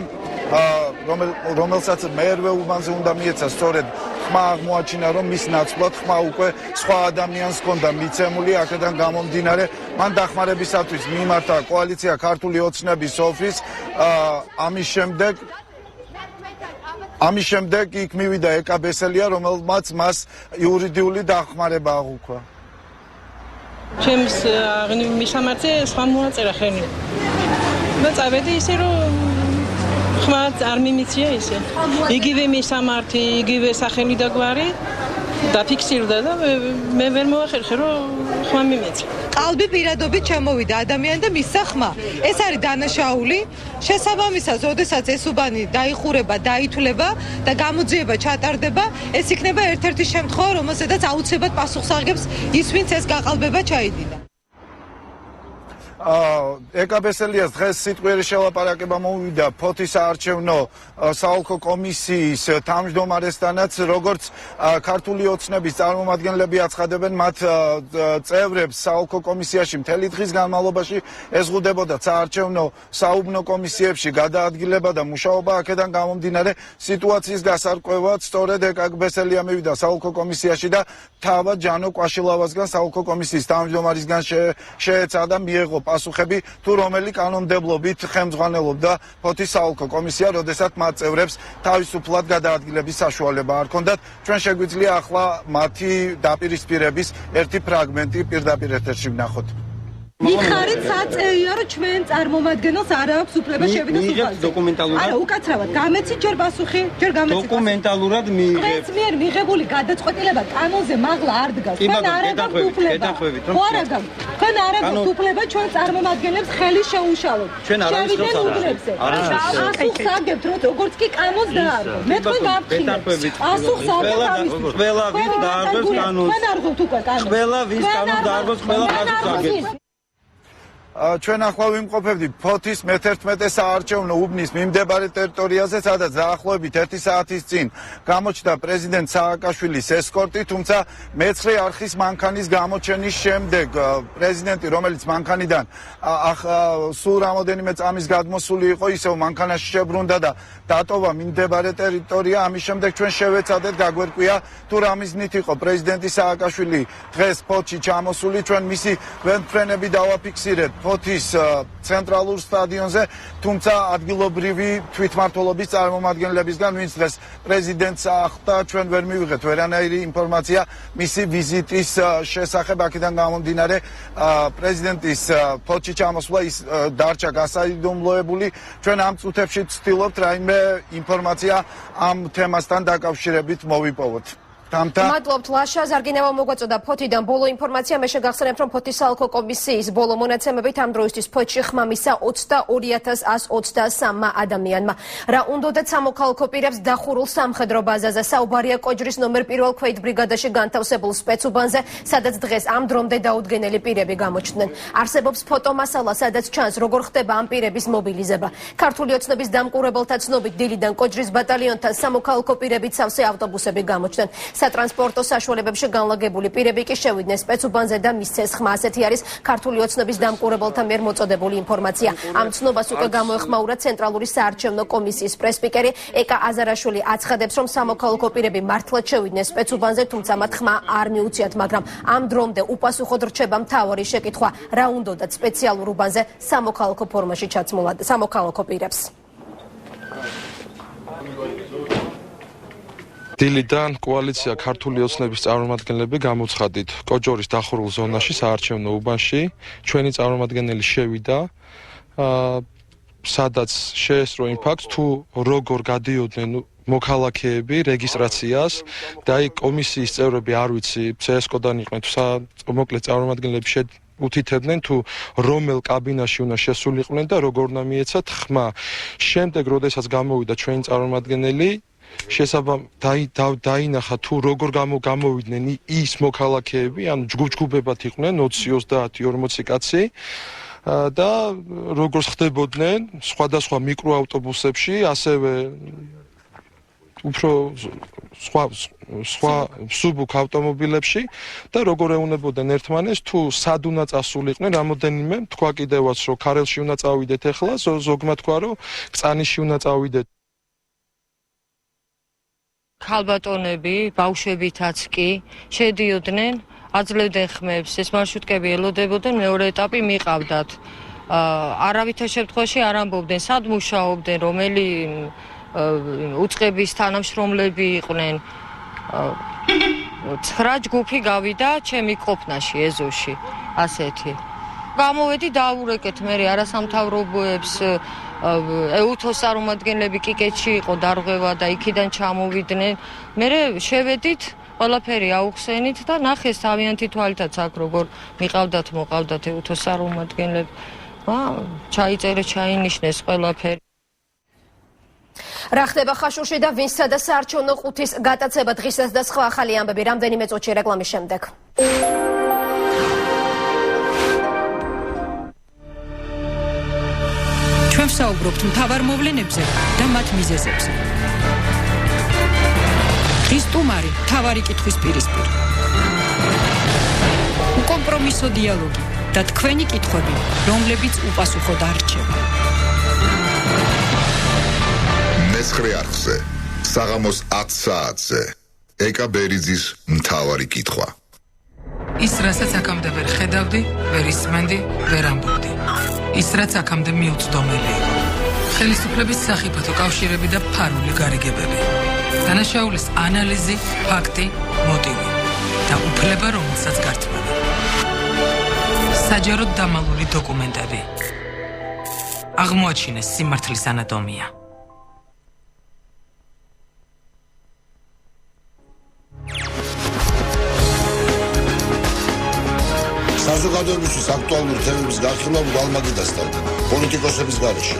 რომელსაც მერვე უბანზე უნდა მიეცა სწორედ ხმა აღმოაჩინა, რომ მის ნაცვლად ხმა უკვე სხვა ადამიანს ჰქონდა მიცემული, აქედან გამომდინარე მან დახმარებისათვის მიმართა კოალიცია ქართული ოცნების ოფისს. ამის შემდეგ იქ მივიდა ეკა ბესელია, რომელმაც მას იურიდიული დახმარება აღუქვა. ჩემს მისამართზე სხვა მოაწერა ხენი და წავედი ისე რომ ხმაც არ მიმიცია ისე იგივე მისამართი, იგივე სახელი და გვარი დაფიქსირდა და მე ვერ მოახერხე რომ ხმა მიმეცა. ყალბი პირადობით ჩამოვიდა ადამიანი და მისცა ხმა. ეს არის დანაშაული. შესაბამისად, როდესაც ეს უბანი დაიხურება, დაითვლება და გამოძიება ჩატარდება, ეს იქნება ერთ-ერთი შემთხვევა, რომელსაც აუცილებლად პასუხს აღებს ის, ვინც ეს გაყალბება ჩაიდინა. ეკა ბესელიას დღეს სიტყვიერი შელაპარაკება მოვიდა ფოთის საარჩევნო საოლქო კომისიის თავმჯდომარესთანაც, როგორც ქართული ოცნების წარმომადგენლები აცხადებენ, მათ წევრებს საოლქო კომისიაში მთელი დღის განმავლობაში ეზღუდებოდა საარჩევნო საუბნო კომისიებში გადაადგილება და მუშაობა, აქედან გამომდინარე სიტუაციის გასარკვევად სწორედ ეკა ბესელია მივიდა საოლქო კომისიაში და თავად ჯანო კვაშილავასგან საოლქო კომისიის თავმჯდომარისგან შეეცა და მიეღო პასუხები, თუ რომელი კანონმდებლობით ხელმძღვანელობდა ფოთის საოლქო კომისია, როდესაც მათ წევრებს თავისუფლად გადაადგილების საშუალება არ ჰქონდათ. ჩვენ შეგვიძლია ახლა მათი დაპირისპირების ერთი ფრაგმენტი პირდაპირ ეთერში ვნახოთ. მიხარით საწევია, რომ ჩვენ წარმომადგენელს არ აქვს უფლება შევიდოს უბანზე. დოკუმენტალურად. არა, უკაცრავად გამეცით ჯერ პასუხი, ჯერ გამეცით. დოკუმენტალურად მიიღეთ. თქვენს მიერ მიღებული გადაწყვეტილება კანონზე მაღლა არ დგას. თქვენ არ გაქვთ უფლება. ხო არა გაქვთ. თქვენ არ გაქვთ უფლება ჩვენ წარმომადგენლებს ხელი შეუშალოთ. ჩვენ არავის ხელს არ პასუხს აგებთ, როგორც კი კანონს დაარღვევთ. მე თქვენ გავხსნით. პასუხს აგებთ ამის. ყველა ვინც დაარღვევს კანონს. თქვენ არ გაქვთ უკვე კანონს. ყველა ვინც კანონს დაარღვევს, ყველა პასუხს აგებს. ჩვენ ახლა ვიმყოფებდით ფოთის მე-11 საარჩევნო უბნის მიმდებარე ტერიტორიაზე, სადაც დაახლოებით 1 საათის წინ გამოჩნდა პრეზიდენტ სააკაშვილის ესკორტი, თუმცა მეცხრე არხის მანქანის გამოჩენის შემდეგ პრეზიდენტი, რომელიც მანქანიდან სულ რამოდენიმე წამის გადმოსული იყო, ისევ მანქანაში შებრუნდა და დატოვა მიმდებარე ტერიტორია. ამის შემდეგ ჩვენ შევეცადეთ გაგვერკვია თუ რა მიზნით იყო პრეზიდენტი სააკაშვილი დღეს ფოთში ჩამოსული. ჩვენ მისი ვენფრენები დავაფიქსირეთ ფოთის ცენტრალურ სტადიონზე, თუმცა ადგილობრივი თვითმმართველობის წარმომადგენლებისგან, ვინც დღეს პრეზიდენტს ახლდა, ჩვენ ვერ მივიღეთ ვერანაირი ინფორმაცია მისი ვიზიტის შესახებ. აქედან გამომდინარე, პრეზიდენტის ფოთში ჩამოსვლა ის დარჩა გასაიდუმლოებული. ჩვენ ამ წუთებში ვცდილობთ რაიმე ინფორმაცია ამ თემასთან დაკავშირებით მოვიპოვოთ. მადლობთ ლაშა, ზარგინავა მოგვაწოდა ფოთიდან ბოლო ინფორმაცია. მე შეგახსენებთ, რომ ფოთის საოლქო კომისიის ბოლო მონაცემებით ამ დროისთვის ფოთში ხმა მისცა 22,123 ადამიანმა. რა უნდათ სამოქალაქო პირებს დახურულ სამხედრო ბაზაზე. საუბარია კოჯრის ნომერ 1 ქვეით ბრიგადაში განთავსებულ სპეცუბანზე, სადაც დღეს ამ დრომდე დაუდგენელი პირები გამოჩნდნენ. არსებობს ფოტომასალა, სადაც ჩანს, როგორ ხდება ამ პირების მობილიზება. ქართული ოცნების დამკვირვებელთა ცნობით, დილიდან კოჯრის ბატალიონთან სამოქალაქო პირებით სავსე ავტობუსები გამოჩნდნენ. სატრანსპორტო საშუალებებში განლაგებული პირები კი შევიდნენ სპეცუბანზე და მისცეს ხმა. ასეთი არის ქართული ოცნების დამკვირვებელთა მიერ მოწოდებული ინფორმაცია. ამ ცნობას უკვე გამოეხმაურა ცენტრალური საარჩევნო კომისიის პრესპიკერი ეკა აზარაშვილი. აცხადებს, რომ სამოქალაქო პირები მართლაც შევიდნენ სპეცუბანზე, თუმცა მათ ხმა არ მიუწიათ, მაგრამ ამ დრომდე უპასუხოდ რჩება მთავარი შეკითხვა, რა უნდათ სპეციალურ უბანზე სამოქალაქო ფორმაში ჩაცმულად სამოქალაქო პირებს. დილიდან კოალიცია ქართული ოცნების წარმომადგენლები გამოცხადით კოჯორის დახურულ ზონაში საარჩევნო უბანში. ჩვენი წარმომადგენელი შევიდა, სადაც შეესწრო იმ ფაქტს, თუ როგორ გადიოდნენ მოქალაქეები რეგისტრაციას და აი კომისიის წევრები არ ვიცი CSKO-დან იყვნენ თუ მოკლედ წარმომადგენლები უთითებდნენ თუ რომელ კაბინაში უნდა შესულიყვნენ და როგორ უნდა მიეცათ ხმა. შემდეგ, როდესაც გამოვიდა ჩვენი წარმომადგენელი, დაინახა თუ როგორ გამოვიდნენ ის მოქალაქეები, ანუ ჯგუფებად იყვნენ 20-30-40 კაცი და როგორ ხდებოდნენ სხვადასხვა მიკროავტობუსებში, ასევე უფრო სხვა სუბუქ ავტომობილებში და როგორ ეუნებოდნენ ერთმანეს თუ სად უნდა წასულიყვნენ. რამოდენიმე თქვა კიდევაც, რომ ქარელში უნდა წავიდეთ ახლა, ზოგმა თქვა, რომ კწანიში უნდა წავიდეთ. ქალბატონები, ბავშვებითაც კი შედიოდნენ, აძლევდნენ ხმებს, ეს მარშრუტკები ელოდებოდნენ, მეორე ეტაპი მიყავდათ. არავითარ შემთხვევაში არ ამბობდნენ, სად მუშაობდნენ, რომელი უწყების თანამშრომლები იყვნენ. 9 ჯგუფი გავიდა ჩემი ყოფნაში ეზოში, ასეთი. გამოვედი დაურეკეთ მე არასამთავრობოებს, ეუთოს წარმომადგენლები კიკეთში იყო დარღვევა და იქიდან ჩამოვიდნენ. მე შევედით, ყველაფერი აუხსენით და ნახეს თავიანთი თვალითაც აქ როგორ მოყავდათ ეუთოს წარმომადგენლები. ჩაიწერეს, ჩაინიშნეს ყველაფერი. რა ხდება ხაშურში და ვინსა და საარჩევნო ყუთის გატაცება დღისაც და სხვა ახალი ამბები რამდენიმე წუთში რეკლამის შემდეგ. ჩვენ ვსაუბრობთ მთავარ მოვლენებზე და მათ მიზეზებზე. დღის სტუმარი მთავარი კითხვის პირისპირ. უკომპრომისო დიალოგი და თქვენი კითხვები, რომლებიც უპასუხოდ არ რჩება. მეცხრე არხზე, საღამოს 10 საათზე, ეკა ბერიძის მთავარი კითხვა. ის, რასაც აქამდე ვერ ხედავდი, ვერ ისმენდი, ვერ ამბობდი. ის, რაც აქამდე მიუწვდომელი იყო. ხელისუფლების სახიფათო კავშირები და ფარული გარიგებები. დანაშაულის ანალიზი, ფაქტი, მოტივი და უფლება, რომელსაც გართმევენ. საჯაროდ დამალული დოკუმენტები. აღმოაჩინეს სიმართლის ანატომია. საზოგადოებისთვის აქტუალური თემების განხილვა ვალმაგი დასტავდა პოლიტიკოსების გარეშე.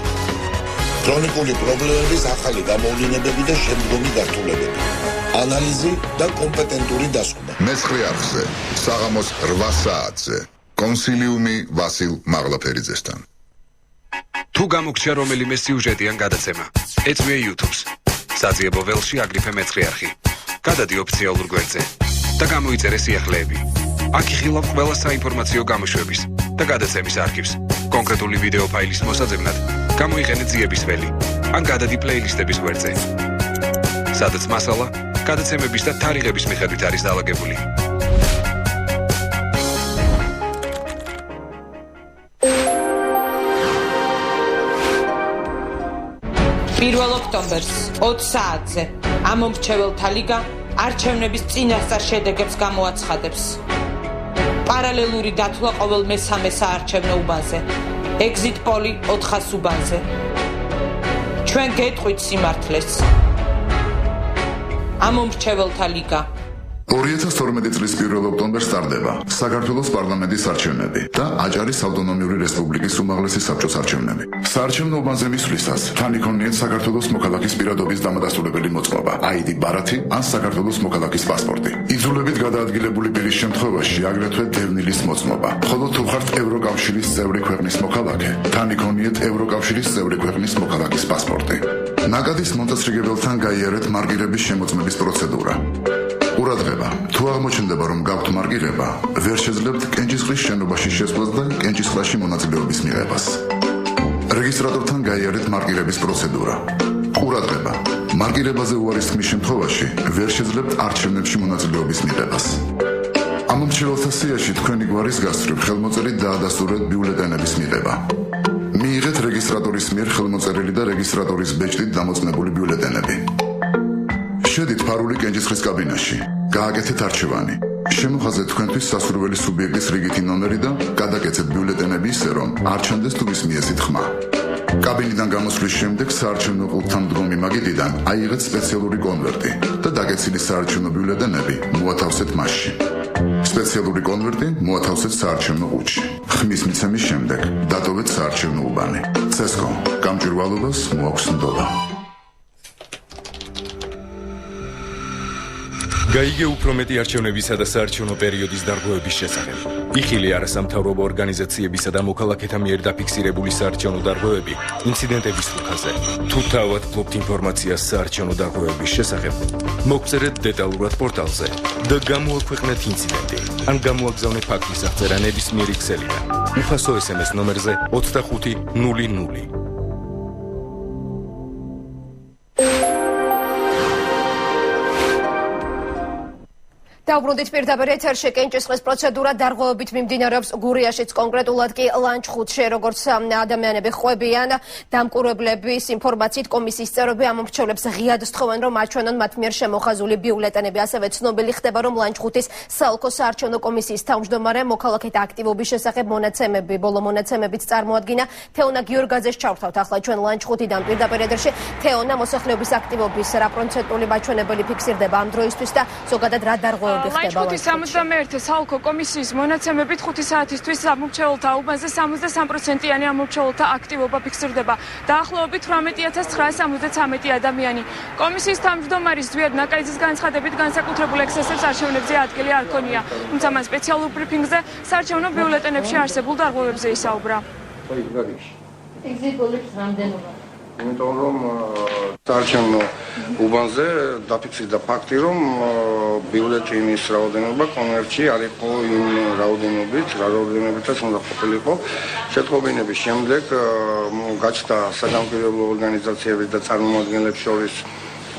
ქრონიკული პრობლემების ახალი გამოვლენებები და შემდგომი გართულებები. ანალიზი და კომპეტენტური დასკვნა. მეცხრე არხზე, საღამოს 8 საათზე, კონსილიუმი ვასილ მაღლაფერიძესთან. თუ გამოგჩა რომელიმე სიუჟეტი ან გადაცემა, ეწვია YouTube-ს. საძიებო ველში აგრიფე მეცხრიარხი. გადადი ოფიციალურ გვერდზე და გამოიწერე სიახლეები. აქ იხილავ ყველა საინფორმაციო გამოშვების და გადაცემის არქივს. კონკრეტული ვიდეო ფაილის მოსაძებნად გამოიყენე ძიების ველი ან გადადი პლეილისტების გვერდზე. სადაც მასალა გადაცემების და თარიღების მიხედვით არის დალაგებული. 1 ოქტომბერს 20 საათზე ამომრჩეველთა ლიგა არჩევნების წინასწარ შედეგებს გამოაცხადებს. პარალელური დათვლა ყოველ მესამე საარჩევნო უბანზე. Exit poll 400 უბანზე. ჩვენ გეტყვით სიმართლეს. ამომრჩეველთა ლიგა 2012 წლის 1 ოქტომბერს სტარდება საქართველოს პარლამენტის არჩევნები და აჭარის ავტონომიური რესპუბლიკის უმაღლესი საბჭოს არჩევნები. საარჩევნო უბანზე მისვლისას თან იქონიეთ საქართველოს მოქალაქის პირადობის დამადასტურებელი მოწყობა, ID ბარათი ან საქართველოს მოქალაქის პასპორტი. იძულებით გადაადგილებული პირის შემთხვევაში აგრეთვე დევნილის მოწმობა. ხოლო თუ ხართ ევროკავშირის წევრი ქვეყნის მოქალაქე, თან იქონიეთ ევროკავშირის წევრი ქვეყნის მოქალაქის პასპორტი. ნაკადის მომწესრიგებელთან გაიარეთ მარკირების შემოწმების პროცედურა. ყურადღება, თუ აღმოჩნდება, რომ გაქვთ მარკირება, ვერ შეძლებთ კენჭისყრის შენობაში შესვლას და კენჭისყრაში მონაწილეობის მიღებას. რეგისტრატორთან გაიარეთ მარკირების პროცედურა. ყურადღება, მარკირებაზე უარის ხმის შემთხვევაში ვერ შეძლებთ არჩევნებში მონაწილეობის მიღებას. ამომრჩეველთა სიაში თქვენი გვარის გასწრებ ხელმოწერით დაადასტურეთ ბიულეტენების მიღება. მიიღეთ რეგისტრატორის მიერ ხელმოწერილი და რეგისტრატორის ბეჭდით დამოწმებული ბიულეტენები. შედით ფარული კენჭისყრის კაბინაში. გააკეთეთ არჩევანი. შემოხაზეთ თქვენთვის სასურველი სუბიექტის რიგითი ნომერი და გადაკეთეთ ბიულეტენები ისე, რომ არ ჩანდეს თუ ვის მიეცით ხმა. კაბინიდან გამოსვლის შემდეგ საარჩევნო ყუთთან მდგომი მაგიდიდან აიღეთ სპეციალური კონვერტი და დაგეცილი საარჩევნო ბიულეტენები მოათავსეთ მასში. სპეციალური კონვერტი მოათავსეთ საარჩევნო ყუთში. ხმის მიცემის შემდეგ დატოვეთ საარჩევნო უბანი. CESCO გამჭვირვალობას მოაქვს ნდობა. გაიგე უფრო მეტი არჩევნებისა და საარჩევნო პერიოდის დარღვევების შესახებ. იხილე არასამთავრობო ორგანიზაციებისა და მოქალაქეთა მიერ დაფიქსირებული საარჩევნო დარღვევები ინციდენტების რუხაზე. თუ თავად ფლობთ ინფორმაციას საარჩევნო დარღვევების შესახებ, მოგწერეთ დეტალურად პორტალზე და გამოაქვეყნეთ ინციდენტი. ან გამოაგზავნეთ ფაქტის აღწერა ნებისმიერი ქსელიდან. უფასო SMS ნომერზე 2500. დაუბრუნდით პირდაპირ ეთერში კენჭისყრის პროცედურა დარღვევებით მიმდინარეობს გურიაშიც, კონკრეტულად კი ლანჩხუთში, როგორც ადამიანები ხვებიან დამკვირვებლების ინფორმაციით კომისიის წევრები ამომრჩევლებს ღიად სთხოვენ, რომ აჩვენონ მათ მიერ შემოხაზული ბიულეტენები. ასევე ცნობილი ხდება, რომ ლანჩხუთის საოლქო საარჩევნო კომისიის თავმჯდომარე მოქალაქეთა აქტივობის შესახებ მონაცემები, ბოლო მონაცემებით წარმოადგინა. თეონა გიორგაძეს ჩავთავთ ახლა ჩვენ ლანჩხუთიდან პირდაპირ ეთერში. თეონა, მოსახლეობის აქტივობის რა პროცენტული მაჩვენებელი ფიქსირდება ამ დროისთვის და ზოგადად რა დარღვევები? ლანჩხუთის 71 საოლქო კომისიის მონაცემებით 5 საათისთვის ამომრჩეველთა უბანზე 63%-იანი ამომრჩეველთა აქტივობა ფიქსირდება. დაახლოებით 18973 ადამიანი. კომისიის თავმჯდომარის ზვიად ნაკაიძის განცხადებით განსაკუთრებულ ექსესებს არჩევნებზე ადგილი არ ქონია. თუმცა მან სპეციალურ ბრიფინგზე საარჩევნო ბიულეტენებში არსებულ დარღვევებზე ისაუბრა. ეგზიტოლებს რამდენობა? იმიტომ რომ საარჩევნო უბანზე დაფიქსირდა ფაქტი, რომ ბიულეტენის რაოდენობა კონვერტში არ იყო იმ რაოდენობითაც უნდა ყოფილიყო. შეტყობინების შემდეგ გაჩნდა სადამკვირვებლო ორგანიზაციების და წარმომადგენლებს შორის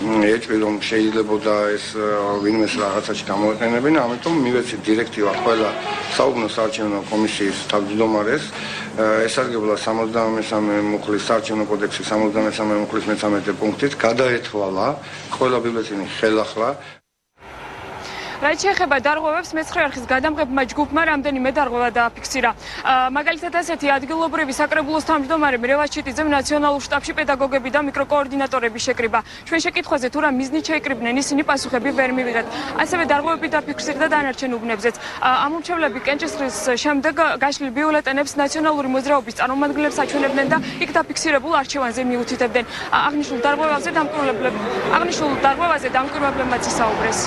ეჭვი, რომ შეიძლებოდა ეს ვინმეს რაღაცაში გამოეყენებინა, ამიტომ მივეცით დირექტივა ყველა საუბნო საარჩევნო კომისიის თავმჯდომარეს ესარგებლა 73 მუხლის საარჩევნო კოდექსის 73 მუხლის 13 პუნქტით გადაეთვალა ყველა ბიულეტენი ხელახლა. რაც შეეხება დარღვევებს, მეცხრე არხის გადამღებმა ჯგუფმა რამდენიმე დარღვევა დააფიქსირა. მაგალითად ასეთი ადგილობრივი საკრებულოს თავმჯდომარე მირევა ჩიტიძემ ნაციონალურ შტაბში პედაგოგები და მიკროკოორდინატორები შეკრიბა. ჩვენ შეკითხვაზე თუ რა მიზნით შეიკრიბნენ, ისინი პასუხები ვერ მივიღეთ. ასევე დარღვევები დაფიქსირდა დანარჩენ უბნებზეც. ამომრჩევლები კენჭისყრის შემდეგ გაშლილ ბიულეტენებს ნაციონალური მოძრაობის წარმომადგენლებს აჩვენებდნენ და იქ დაფიქსირებულ არჩევანზე მიუთითებდნენ. აღნიშნულ დარღვევაზე დამკვირვებლებმაც ისაუბრეს.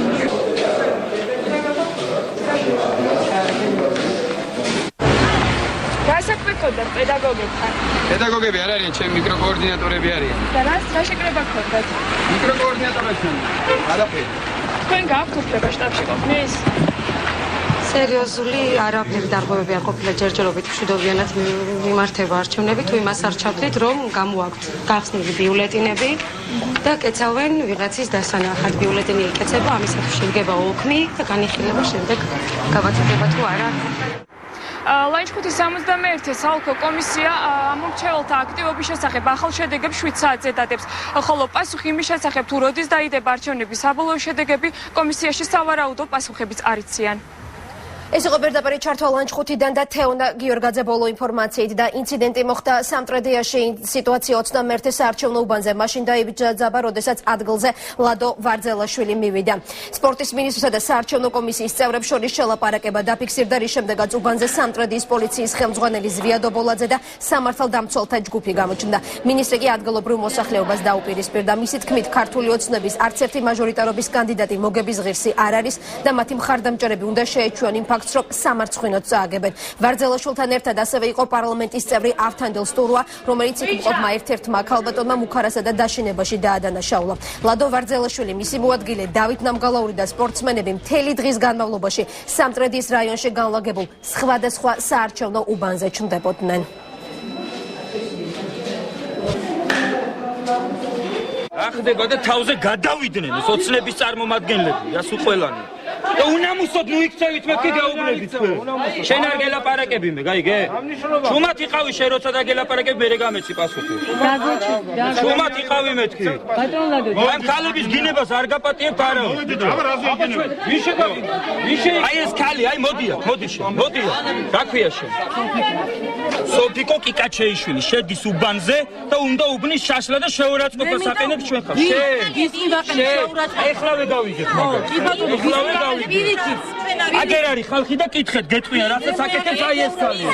Thank you. რა საქმე გქონდათ პედაგოგებთან? პედაგოგები არ არიან, ჩემი მიკროკოორდინატორები არიან. და რა შეკრება გქონდათ? მიკროკოორდინატორები არაფერი. თქვენ გაქვთ უფლება შტაბში ყოფნის? სერიოზული არაფერი დარღვევები არ ყოფილა ჯერჯერობით მშვიდობიანად მიმართება არჩევნები თუ იმას არ ჩავთვლით რომ გამოაქვთ გახსნილი ბიულეტინები და კეცავენ ვიღაცის დასანახად ბიულეტინი ეკეცება ამისათვის შედგება ოქმი და განიხილება შემდეგ გავაცდება თუ არა ლანჩხუთის 71 საოლქო კომისია ამომრჩეველთა აქტივობის შესახებ ახალ შედეგებს 7 საათზე დადებს, ხოლო პასუხი იმის შესახებ თუ როდის დაიდება არჩევნების საბოლოო შედეგები კომისიაში სავარაუდო პასუხებიც არ იციან. ეს იყო პირდაპირ ჩართვა ლანჩხუთიდან და თეონა გიორგაძე ბოლო ინფორმაციით და ინციდენტი მოხდა სამტრედიაში სიტუაცია 21 საარჩევნო უბანზე მაშინ დაიბრძაძაბა, როდესაც ადგილზე ლადო ვარძელაშვილი მივიდა. სპორტის მინისტრისა და საარჩევნო კომისიის წევრებს შორის შელაპარაკება დაფიქსირდა, რის შემდეგაც უბანზე სამტრედიის პოლიციის ხელმძღვანელი ზვიადო ბოლაძე და სამართალდამცველთა ჯგუფი გამოჩნდა. მინისტრი კი ადგილობრივ მოსახლეობას დაუპირისპირდა. მისი თქმით, ქართული ოცნების არც ერთი მაჟორიტარობის კანდიდატი მოგების ღირსი არ არის და მათი მხარდამჭერები უნდა შეეჩვიონ იმ ფაქტს, რომ სამარცხვინოდ წააგებენ. ვარძელაშვილთან ერთად ასევე იყო პარლამენტის წევრი ავთანდილ სტურვა, რომელიც იქ-მყოფმა ერთ-ერთმა ქალბატონმა მუქარასა და დაშინებაში დაადანაშაულა. ლადო ვარძელაშვილი, მისი მოადგილე დავით ნამგალაური და სპორტსმენები მთელი დღის განმავლობაში სამტრედიის რაიონში განლაგებულ სხვადასხვა საარჩევნო უბანზე ჩნდებოდნენ. ახდება და თავზე გადავიდნენ ეს ოცნების წარმომადგენლები, რასუ ყველანი. და უნამუსოდ მოიქცევით მეთქი გაუგლებით თქვენ. შენ არ გელაპარაკები მე, გაიგე? შუმათ იყავი შენ როცა დაგელაპარაკები მე გამეცი პასუხი. შუმათ იყავი მეთქი. ბატონ ლადო, ამ ქალების გინებას არ გაპატიებთ არავინ. ვინ შეგავიდა? აი ეს ქალი, აი მოდია, მოდი შენ, მოდია. რა ქვია შენ? სოფიკო კიკაჩეიშვილი შედის უბანზე და უნდა უბნის შაშლა და შეურაცხყოფას აკენებს ჩვენ ხარ. შენ ეხლავე გავიგეთ მაგას. ეხლავე აგერ არის ხალხი და კითხეთ გეტყვიან რასაც აკეთებს აი ეს ქალი.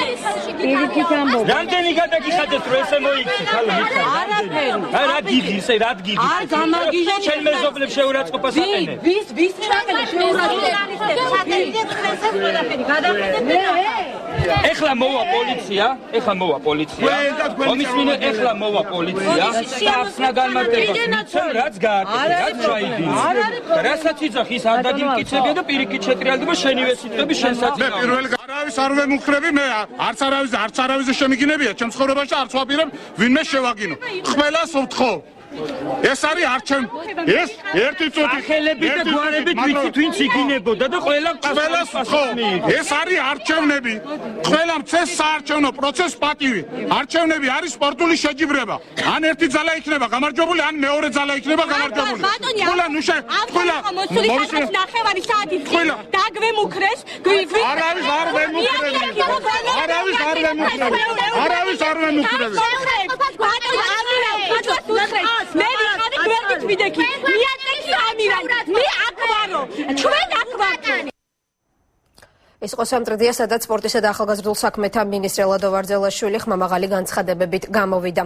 პირიქით ამბობ. რამდენი გადაგიხადეთ რომ ესე მოიქცეთ ხალხი მითხარ. არაფერი. რა გიგი ისე რა გიგი. არ გამაგიჟე შენ მეზობლებს შეურაცხყოფას აკენებ. ვის ჩაკენე შეურაცხყოფას. ეხლა მოვა პოლიცია, ეხლა მოვა პოლიცია. კომისმინე ეხლა მოვა პოლიცია. ახსნა განმარტებას მიცემ რაც გააკეთე, რაც ჩაიდინე. რასაც იძახის არ დაგიმკიცებია და პირიქით შეტრიალდება შენივე სიტყვები შენსაც. მე პირველი არავის არ ვემუხრები, მე არც არავის შემიგინებია ჩემ ცხოვრებაში არც ვაპირებ ვინმე შევაგინო. ყველას ვთხოვ. ეს არის არჩევნი. ეს ერთი წუთი ხელები და გვარებით ვიცით ვინც იგინებოდა და ყველას ვთხოვ. ეს არის არჩევნები. ყველა მცეს საარჩევნო პროცესს პატივი. არჩევნები არის სპორტული შეჯიბრება. ან ერთი ძალა იქნება გამარჯვებული, ან მეორე ძალა იქნება გამარჯვებული. ყველა ნუშე, ყველა ნახევარი საათი დაგვემუქრეს. არავის არ ვემუქრები. არავის არ ვემუქრები. არავის არ ვემუქრები. მე ვიყავი გვერდით ვიდექი. მიაწექი ამირან. მე აკვარო. ჩვენ აკვართ. ეს იყო სამტრედია, სადაც სპორტისა და ახალგაზრდულ საქმეთა მინისტრი ლადო ვარძელაშვილი ხმამაღალი განცხადებებით გამოვიდა.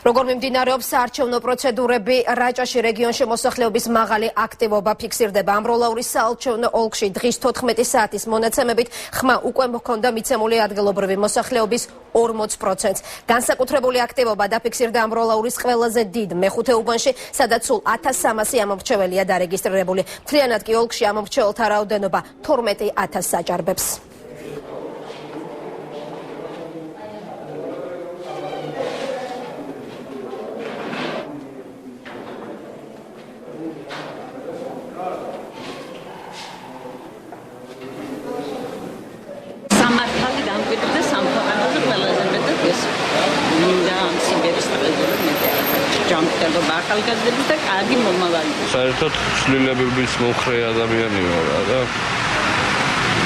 როგორ მიმდინარეობს საარჩევნო პროცედურები, რაჭაში რეგიონში მოსახლეობის მაღალი აქტივობა ფიქსირდება. ამროლაურის საარჩევნო ოლქში დღის 14 საათის მონაცემებით ხმა უკვე მოხდა მიცემული ადგილობრივი მოსახლეობის 40%. განსაკუთრებული აქტივობა დაფიქსირდა ამროლაურის ყველაზე დიდ მეხუთე უბანში, სადაც სულ 1300 ამომრჩეველია დარეგისტრირებული. მთლიანად კი ოლქში ამომრჩეველთა რაოდენობა 12000 აჭარბებს. სამართალი დამკვიდრდა სამთავრობო ყველაზე მეტად ეს მინდა ამ სიმღერის პრეზიდენტი ჯამწერლობა ახალგაზრდების და კარგი მომავალი. საერთოდ ცვლილებების მომხრე ადამიანი ვარ და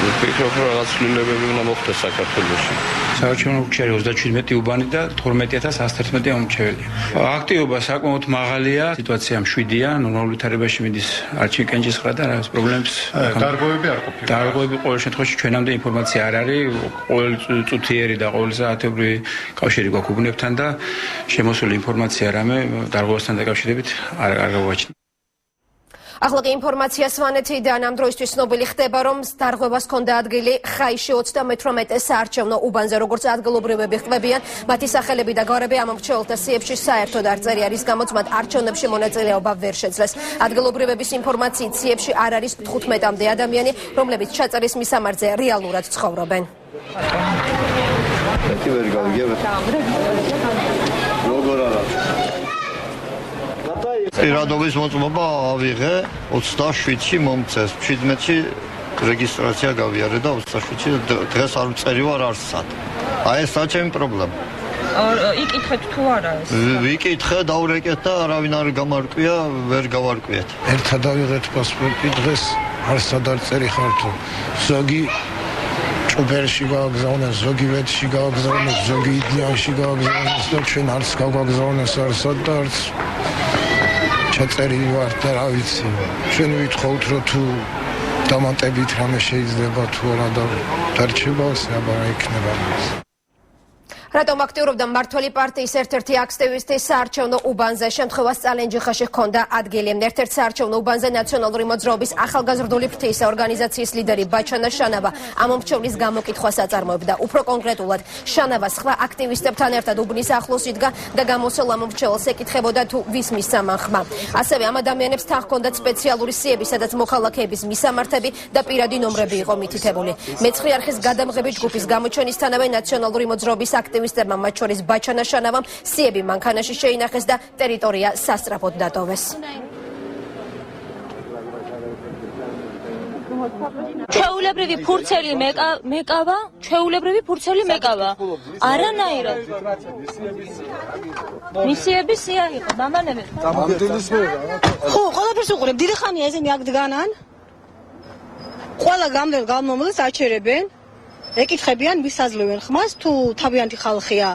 ვფიქრობ რომ რაღაც ცვლილებები უნდა მოხდეს საქართველოში. საარჩევნო ოლქში 37 უბანი და 12111 ამომრჩეველი. აქტივობა საკმაოდ მაღალია, სიტუაცია მშვიდია, ნორმალურ ვითარებაში მიდის არჩევნი კენჭისყრა და რაღაც პრობლემებს დარღვევები არ ყოფილა. დარღვევები ყოველ შემთხვევაში ჩვენამდე ინფორმაცია არ არის, ყოველ წუთიერი და ყოველ საათობრივი კავშირი გვაქვს უბნებთან და შემოსული ინფორმაცია რამე დარღვევასთან დაკავშირებით არ გავაჩნია. ახლა ინფორმაცია სვანეთიდან ამ დროისთვის ცნობილი ხდება, რომ დარღვევას ჰქონდა ადგილი ხაიში 38 საარჩევნო უბანზე, როგორც ადგილობრივები ხვდებიან, მათი სახელები და გვარები ამ მრჩეველთა სიებში საერთოდ არ წერია, რის გამოც მათ არჩევნებში მონაწილეობა ვერ შეძლეს. ადგილობრივების ინფორმაციით სიებში არ არის 15-მდე ადამიანი, რომლებიც ჩაწერის მისამართზე რეალურად ცხოვრობენ. პირადობის მოწმობა ავიღე 27-ში მომწეს, 17-ში რეგისტრაცია გავიარე და 27-ში დღეს არ ვწერი ვარ არსად. აი ესაა ჩემი პრობლემა. იკითხეთ თუ არა ეს? ვიკითხე, დავრეკეთ და არავინ არ გამარკვია, ვერ გავარკვიეთ. ერთად ავიღეთ პასპორტი დღეს არსად არ წერი ხართო. ზოგი ჭუბერში გააგზავნეს, ზოგი ვეთში გააგზავნეს, ზოგი იდლიანში გააგზავნეს და ჩვენ არც გავაგზავნეს არსად და არც ჩაწერილი ვარ და რა ვიცი. ჩვენ ვითხოვთ რომ თუ დამატებით რამე შეიძლება თუ არა და დარჩება, აბა რა იქნება. რატომ აქტიურობდა მმართველი პარტიის ერთ-ერთი აქტივისტი საარჩევნო უბანზე? შემთხვევას წალენჯიხაში ჰქონდა ადგილი. ერთ-ერთ საარჩევნო უბანზე ნაციონალური მოძრაობის ახალგაზრდული ფრთის ორგანიზაციის ლიდერი ბაჩანა შანავა ამ მომრჩევლის გამოკითხვას აწარმოებდა. უფრო კონკრეტულად, შანავა სხვა აქტივისტებთან ერთად უბნის ახლოს იდგა და გამოსულ ამ მომრჩეველს ეკითხებოდა თუ ვის მისამან ხმა. ასევე ამ ადამიანებს თან ჰქონდათ სპეციალური სიები, სადაც მოქალაქეების მისამართები და პირადი ნომრები იყო მითითებული. მეცხრე არხის გადამღები ჯგუფის გამოჩენისთანავე ნაციონალური მოძრაობის აქტივისტებმა, მათ შორის ბაჩანა შანავამ, სიები მანქანაში შეინახეს და ტერიტორია სასწრაფოდ დატოვეს. ჩვეულებრივი ფურცელი მეკავა, ჩვეულებრივი ფურცელი მეკავა. არანაირად. მისიები სია იყო, დამანები. ხო, ყველაფერს უყურებ. დიდი ხანია ესენი აქ დგანან. ყველა გამომვლელს აჩერებენ. ეკითხებიან, ვის აძლევენ ხმას, თუ თავიანთი ხალხია,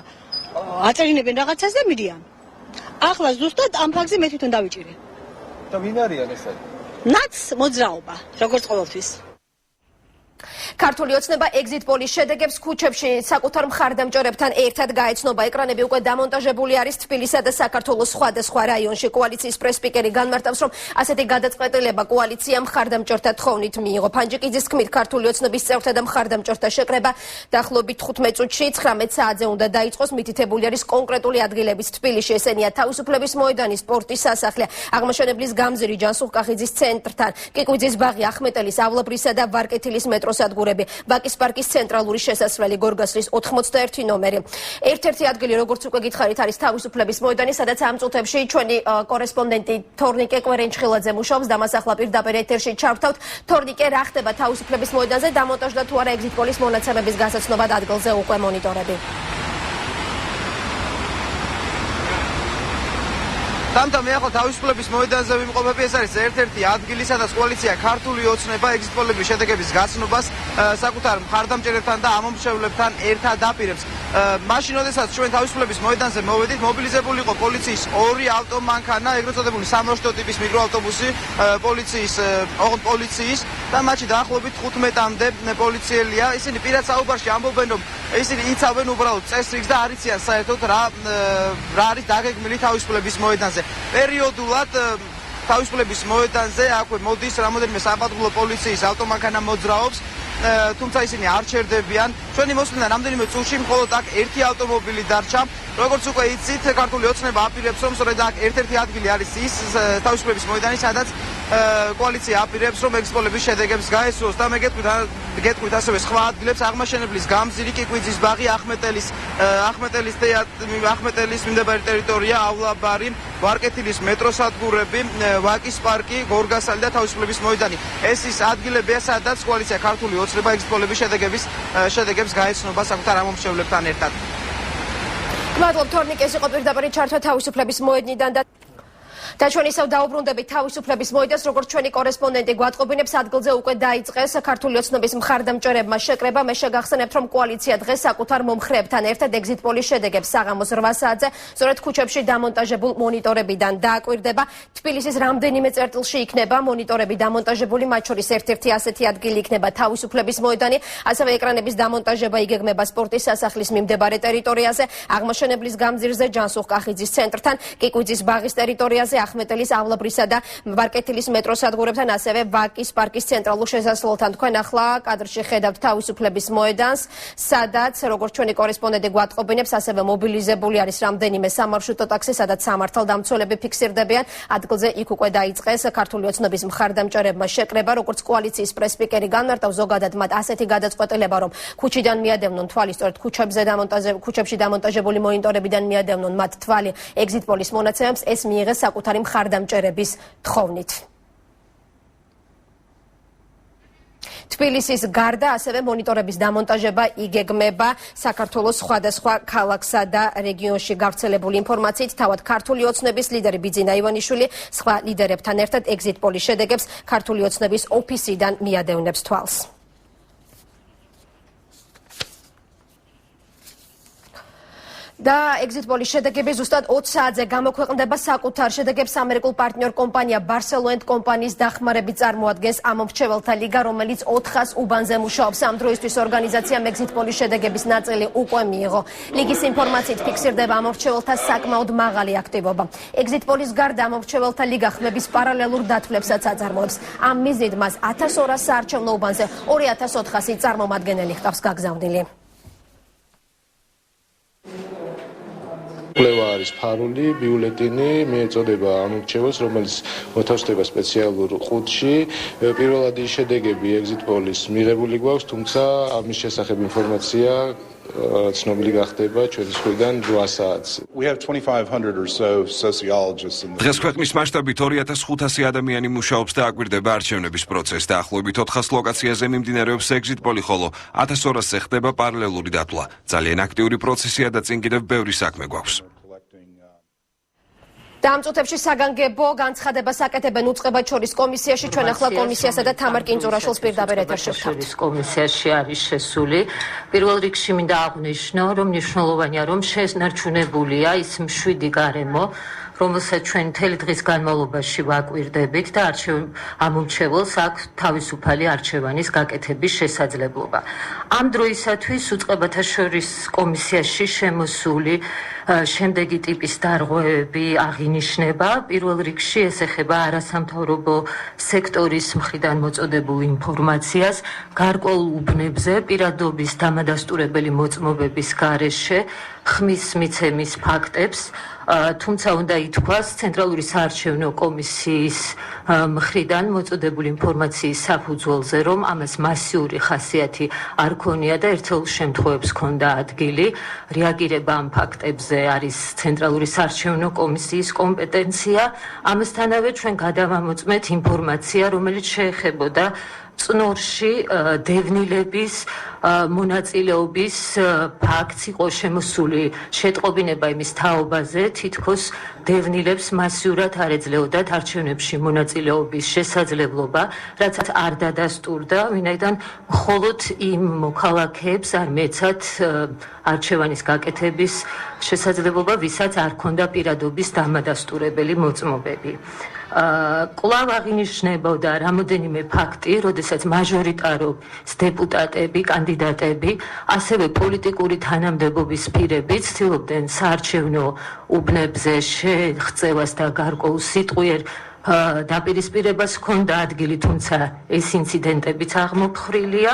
აწერინებენ რაღაცას და მიდიან. ახლა ზუსტად ამ ფაქტზე მე თვითონ დავიჭირე. და ვინ არიან ესე? ნაც მოძრაობა, როგორც ყოველთვის. ქართული ოცნება exit poll-ის შედეგებს ქუჩებში საკუთარ მხარდამჭერებთან ერთად გაეცნობა. ეკრანები უკვე დამონტაჟებული არის თბილისსა და საქართველოს სხვადასხვა რაიონში. კოალიციის პრესპიკერი განმარტავს, რომ ასეთი გადაწყვეტილება კოალიციამ მხარდამჭერთა თხოვნით მიიღო. ფანჯიკიძის თქმით, ქართული ოცნების წევრთა და მხარდამჭერთა შეკრება დაახლოებით 15 წუთში 19 საათზე უნდა დაიწყოს. მითითებული არის კონკრეტული ადგილების თბილისში. ესენია თავისუფლების მოედანი, სპორტის სასახლე, აღმაშენებლის გამზირი, ჯანსუღ-კახიძის ცენტრთან, კიკვიძის ბაღი, ახმეტელის, ავლაბრისა და ვარკეთილის მეტროს სადგურები, ვაკის პარკის ცენტრალური შესასვლელი, გორგასლის 81 ნომერი. ერთ-ერთი ადგილი, როგორც უკვე გითხარით, არის თავისუფლების მოედანი, სადაც ამ წუთებში ჩვენი კორესპონდენტი თორნიკე კვერენჩხილაძე მუშაობს და მას ახლა პირდაპირ ეთერში ჩავთავთ. თორნიკე, რა ხდება თავისუფლების მოედანზე? დამონტაჟდა თუ არა exit poll-ის მონაცემების გასაცნობად ადგილზე უკვე მონიტორები? თამთა მე ახლა თავისუფლების მოედანზე ვიმყოფები. ეს არის ერთ-ერთი ადგილი, სადაც კოალიცია ქართული ოცნება exit poll-ების შედეგების გაცნობას საკუთარ მხარდამჭერებთან და ამომრჩევლებთან ერთად აპირებს. მაშინ, როდესაც ჩვენ თავისუფლების მოედანზე მოვედით, მობილიზებული იყო პოლიციის ორი ავტომანქანა, ეგრეთ წოდებული სამროშტო ტიპის მიკროავტობუსი პოლიციის და მათში დაახლოებით 15-მდე პოლიციელია. ისინი პირად საუბარში ამბობენ, რომ ისინი იცავენ უბრალოდ წესრიგს და არ იციან საერთოდ რა არის დაგეგმილი თავისუფლების მოედანზე. პერიოდულად თავისუფლების მოედანზე აქვე მოდის რამოდენიმე საპატრულო პოლიციის ავტომანქანა მოძრაობს, თუმცა ისინი არ ჩერდებიან. ჩვენი მოსვლიდან რამდენიმე წუთში მხოლოდ აქ ერთი ავტომობილი დარჩა. როგორც უკვე იცით, ქართული ოცნება აპირებს, რომ სწორედ აქ ერთ-ერთი ადგილი არის ის თავისუფლების მოედანი, სადაც კოალიცია აპირებს, რომ exit poll-ების შედეგებს გაესწროს და მე გეტყვით ასევე სხვა ადგილებს, აღმაშენებლის გამზირი, კიკვიძის ბაღი, ახმეტელის მიმდებარე ტერიტორია, ავლაბარი, ვარკეთილის მეტროსადგურები, ვაკის პარკი, გორგასალი და თავისუფლების მოედანი. ეს ის ადგილებია, სადაც კოალიცია ქართული ოცნება exit poll-ების შედეგებს გაეცნობა საკუთარ ამომრჩევლებთან ერთად. მადლობ თორნიკეს, იყო პირდაპირ ჩართვა თავისუფლების მოედნიდან და ჩვენ ისევ დაუბრუნდებით თავისუფლების მოედანს, როგორც ჩვენი კორესპონდენტი გვატყობინებს, ადგილზე უკვე დაიწყეს ქართული ოცნების მხარდამჭერებმა შეკრება. მე შეგახსენებთ, რომ კოალიცია დღეს საკუთარ მომხრეებთან ერთად exit poll-ის შედეგებს საღამოს 8 საათზე სწორედ ქუჩებში დამონტაჟებულ მონიტორებიდან დააკვირდება. თბილისის რამდენიმე წერტილში იქნება მონიტორები დამონტაჟებული, მათ შორის ერთ-ერთი ასეთი ადგილი იქნება თავისუფლების მოედანი, ასევე ეკრანების დამონტაჟება იგეგმება სპორტის სასახლის მიმდებარე ტერიტორიაზე, აღმაშენებლის გამზირზე, ჯანსუღ-კახიძის ცენტრთან, კიკვიძის ბაღის ტერიტორიაზე, ახმეტელის, ავლაბრისა და ვარკეთილის მეტროსადგურებთან, ასევე ვაკის პარკის ცენტრალურ შესასვლელთან. თქვენ ახლა კადრში ხედავთ თავისუფლების მოედანს, სადაც როგორც ჩვენი კორესპონდენტი გვატყობინებს, ასევე მობილიზებული არის რამდენიმე სამარშრუტო ტაქსი, სადაც სამართალდამცველები ფიქსირდებიან. ადგილზე იქ უკვე დაიწყეს ქართული ოცნების მხარდამჭერებმა შეკრება, როგორც კოალიციის პრესპიკერი განმარტავს, ზოგადად მათ ასეთი გადაწყვეტილება, რომ ქუჩიდან მიადევნონ თვალი, სწორედ ქუჩებში დამონტაჟებული მონიტორებიდან მიადევნონ მათ თვალი exit poll-ის მონაცემებს, ეს მიიღეს საკუთარი მხარდამჭერების თხოვნით. თბილისის გარდა ასევე მონიტორების დამონტაჟება იგეგმება საქართველოს სხვადასხვა ქალაქსა და რეგიონში. გავრცელებული ინფორმაციით, თავად ქართული ოცნების ლიდერი ბიძინა ივანიშვილი სხვა ლიდერებთან ერთად exit poll-ის შედეგებს ქართული ოცნების ოფისიდან მიადევნებს თვალს. და exit poll-ის შედეგები ზუსტად 20 საათზე გამოქვეყნდება. საკუთარ შედეგებს ამერიკულ პარტნიორ კომპანია Barcelona კომპანიის დახმარებით წარმოადგენს ამ მრჩეველთა ლიგა, რომელიც 400 უბანზე მუშაობს. ამ დროისთვის ორგანიზაციამ exit poll-ის შედეგების ნაწილი უკვე მიიღო. ლიგის ინფორმაციით ფიქსირდება ამ მრჩეველთა საკმაოდ მაღალი აქტივობა. exit poll-ის გარდა ამ მრჩეველთა ლიგა ხმების პარალელურ დათვლებსაც აწარმოებს. ამ მიზნით მას 1200 საარჩევნო უბანზე 2400 წარმომადგენელი ხტავს გაგზავნილი. კვლევა არის ფარული ბიულეტინი, მიეწოდება ამ მრჩეველს, რომელიც მოთავსდება სპეციალურ ყუთში. პირველად ის შედეგები exit poll-ის მიღებული გვაქვს, თუმცა ამის შესახებ ინფორმაცია ცნობილი გახდება ჩვენი მხრიდან 8 საათზე. We have 2500 or so sociologists in the დღეს ქვეყნის მასშტაბით 2500 ადამიანი მუშაობს და აკვირდება არჩევნების პროცესს. დაახლოებით 400 ლოკაციაზე მიმდინარეობს exit poll-ი, ხოლო 1200-ზე ხდება პარალელური დათვლა. ძალიან აქტიური პროცესია და წინ კიდევ ბევრი საქმე გვაქვს. და ამ წუთებში საგანგებო განცხადებას აკეთებენ უწყებად შორის კომისიაში. ჩვენ ახლა კომისიასა და თამარ კინძურაშვილს პირდაპირ ეთერში ვთავთ. კომისიაში არის შესული. პირველ რიგში მინდა აღვნიშნო, რომ მნიშვნელოვანია, რომ შენარჩუნებულია ის მშვიდი გარემო, რომელსაც ჩვენ მთელი დღის განმავლობაში ვაკვირდებით და ამ მრჩეველს აქვს თავისუფალი არჩევანის გაკეთების შესაძლებლობა. ამ დროისათვის უწყებათა შორის კომისიაში შემოსული შემდეგი ტიპის დარღვევები აღინიშნება. პირველ რიგში ეს ეხება არასამთავრობო სექტორის მხრიდან მოწოდებულ ინფორმაციას გარკვეულ უბნებზე პირადობის დამადასტურებელი მოწმობების გარეშე ხმის მიცემის ფაქტებს. თუმცა უნდა ითქვას, ცენტრალური საარჩევნო კომისიის მხრიდან მოწოდებული ინფორმაციის საფუძველზე, რომ ამას მასიური ხასიათი არ ქონია და ერთეულ შემთხვევებს ჰქონდა ადგილი. რეაგირება ამ ფაქტებზე არის ცენტრალური საარჩევნო კომისიის კომპეტენცია. ამასთანავე ჩვენ გადავამოწმეთ ინფორმაცია, რომელიც შეეხებოდა წნორში დევნილების მონაწილეობის ფაქტს იყო შემოსული შეტყობინება იმის თაობაზე, თითქოს დევნილებს მასიურად არ ეძლეოდათ არჩევნებში მონაწილეობის შესაძლებლობა, რაც არ დადასტურდა, ვინაიდან მხოლოდ იმ მოქალაქეებს არ მეცათ არჩევანის გაკეთების შესაძლებლობა, ვისაც არ ქონდა პირადობის დამადასტურებელი მოწმობები. კვლავ აღინიშნებოდა რამოდენიმე ფაქტი, როდესაც მაჟორიტარობის დეპუტატები, კანდიდატები, ასევე პოლიტიკური თანამდებობის პირები ცდილობდნენ საარჩევნო უბნებზე შეღწევას და გარკვეულ სიტყვიერ დაპირისპირებას ჰქონდა ადგილი, თუმცა ეს ინციდენტებიც აღმოფხრილია.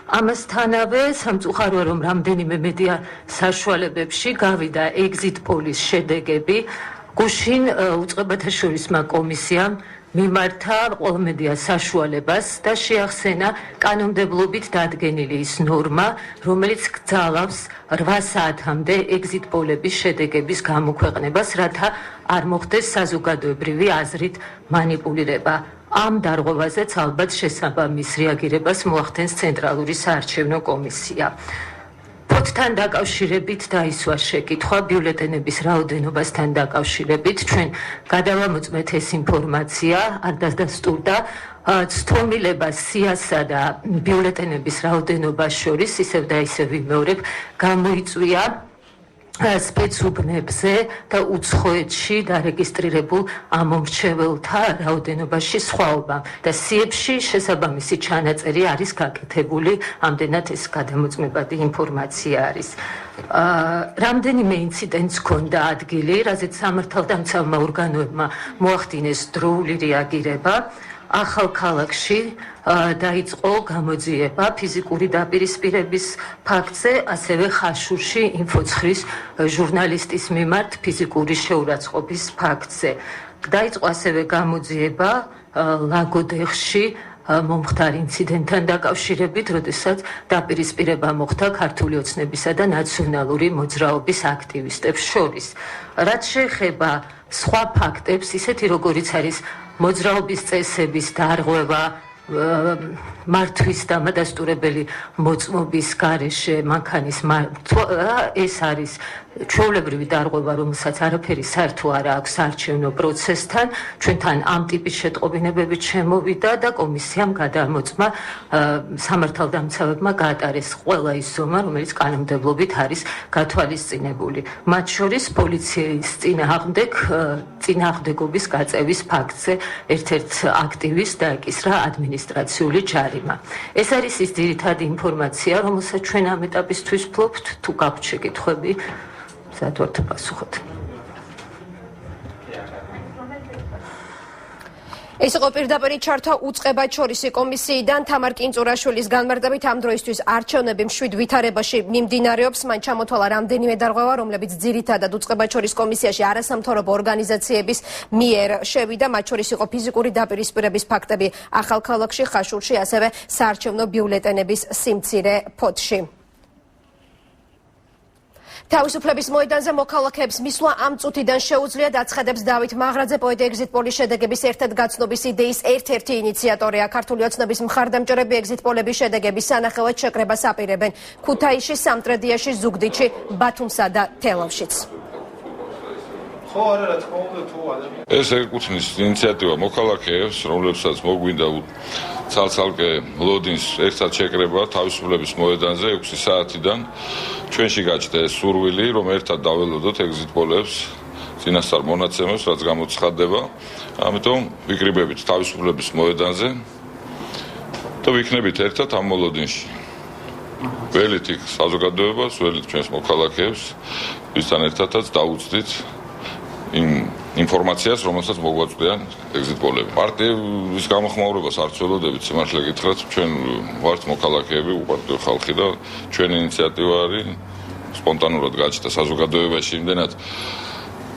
ამასთანავე სამწუხაროა, რომ რამდენიმე მედია საშუალებებში გავიდა exit poll-ის შედეგები. გუშინ უწყებათა შორისმა კომისიამ მიმართა ყველა მედია საშუალებას და შეახსენა კანონმდებლობით დადგენილი ის ნორმა, რომელიც გძალავს 8 საათამდე exit poll-ების შედეგების გამოქვეყნებას, რათა არ მოხდეს საზოგადოებრივი აზრით მანიპულირება. ამ დარღვევაზეც ალბათ შესაბამის რეაგირებას მოახდენს ცენტრალური საარჩევნო კომისია. ფოტთან დაკავშირებით დაისვა შეკითხვა ბიულეტენების რაოდენობასთან დაკავშირებით. ჩვენ გადავამოწმეთ ეს ინფორმაცია, არ დადასტურდა ცდომილება სიასა და ბიულეტენების რაოდენობას შორის, ისევ და ისევ ვიმეორებ, გამოიწვია სპეცუბნებზე და უცხოეთში დარეგისტრირებულ ამომრჩეველთა რაოდენობაში სხვაობა და სიებში შესაბამისი ჩანაწერი არის გაკეთებული, ამდენად ეს გადამოწმებადი ინფორმაცია არის. რამდენიმე ინციდენტს ჰქონდა ადგილი, რაზეც სამართალდამცავმა ორგანოებმა მოახდინეს დროული რეაგირება. ახალ ქალაქში დაიწყო გამოძიება ფიზიკური დაპირისპირების ფაქტზე, ასევე ხაშურში ინფოცხრის ჟურნალისტის მიმართ ფიზიკური შეურაცხყოფის ფაქტზე. დაიწყო ასევე გამოძიება ლაგოდეხში მომხდარ ინციდენტთან დაკავშირებით, როდესაც დაპირისპირება მოხდა ქართული ოცნებისა და ნაციონალური მოძრაობის აქტივისტებს შორის. რაც შეეხება სხვა ფაქტებს, ისეთი როგორიც არის მოძრაობის წესების დარღვევა, მართვის დამადასტურებელი მოწმობის გარეშე მანქანის მართვა, ეს არის ჩვეულებრივი დარღვევა, რომელსაც არაფერი საერთო არ აქვს საარჩევნო პროცესთან. ჩვენთან ამ ტიპის შეტყობინებებით შემოვიდა და კომისიამ გადამოწმა სამართალდამცავებმა გაატარეს ყველა ის ზომა, რომელიც კანონმდებლობით არის გათვალისწინებული. მათ შორის პოლიციის წინააღმდეგობის გაწევის ფაქტზე ერთ-ერთ აქტივისტს დაეკისრა ადმინისტრაციული ჯარიმა. ეს არის ის ძირითადი ინფორმაცია, რომელსაც ჩვენ ამ ეტაპისთვის ვფლობთ. თუ გაქვთ შეკითხვები, მზად ვართ პასუხოთ. ეს იყო პირდაპირი ჩართვა უწყებად შორისი კომისიიდან თამარ კინწურაშვილის განმარტებით ამ დროისთვის არჩევნები მშვიდ ვითარებაში მიმდინარეობს. მან ჩამოთვალა რამდენიმე დარღვევა, რომლებიც ძირითადად უწყებად შორის კომისიაში არასამთავრობო ორგანიზაციების მიერ შევიდა, მათ შორის იყო ფიზიკური დაპირისპირების ფაქტები ახალქალაქში, ხაშურში, ასევე საარჩევნო ბიულეტენების სიმცირე ფოთში. თავისუფლების მოედანზე მოქალაქეებს მისვლა ამ წუთიდან შეუძლიათ, აცხადებს დავით მაღრაძე, პოეტი ეგზიტ პოლის შედეგების ერთად გაცნობის იდეის ერთ-ერთი ინიციატორია. ქართული ოცნების მხარდამჭერები ეგზიტ პოლების შედეგების სანახევად შეკრებას აპირებენ ქუთაისში, სამტრედიაში, ზუგდიდში, ბათუმსა და თელავშიც. ეს ეკუთვნის ინიციატივა მოქალაქეებს, რომლებსაც მოგვინდა ცალ-ცალკე ლოდინს ერთად შეკრება თავისუფლების მოედანზე 6 საათიდან. ჩვენში გაჩნდა ეს სურვილი, რომ ერთად დაველოდოთ ეგზიტ პოლებს, წინასწარ მონაცემებს, რაც გამოცხადდება. ამიტომ ვიკრიბებით თავისუფლების მოედანზე და ვიქნებით ერთად ამ ლოდინში. ველით იქ საზოგადოებას, ველით ჩვენს მოქალაქეებს, ვისთან ერთადაც დაუწვდით იმ ინფორმაციას, რომელსაც მოგვაწვდიან ეგზიტ პოლები. პარტიის გამოხმაურებას არ ცველოდებით, სიმართლე გითხრათ, ჩვენ ვართ მოქალაქეები, უპარტიო ხალხი და ჩვენი ინიციატივა არის სპონტანურად გაჩნდა საზოგადოებაში, იმდენად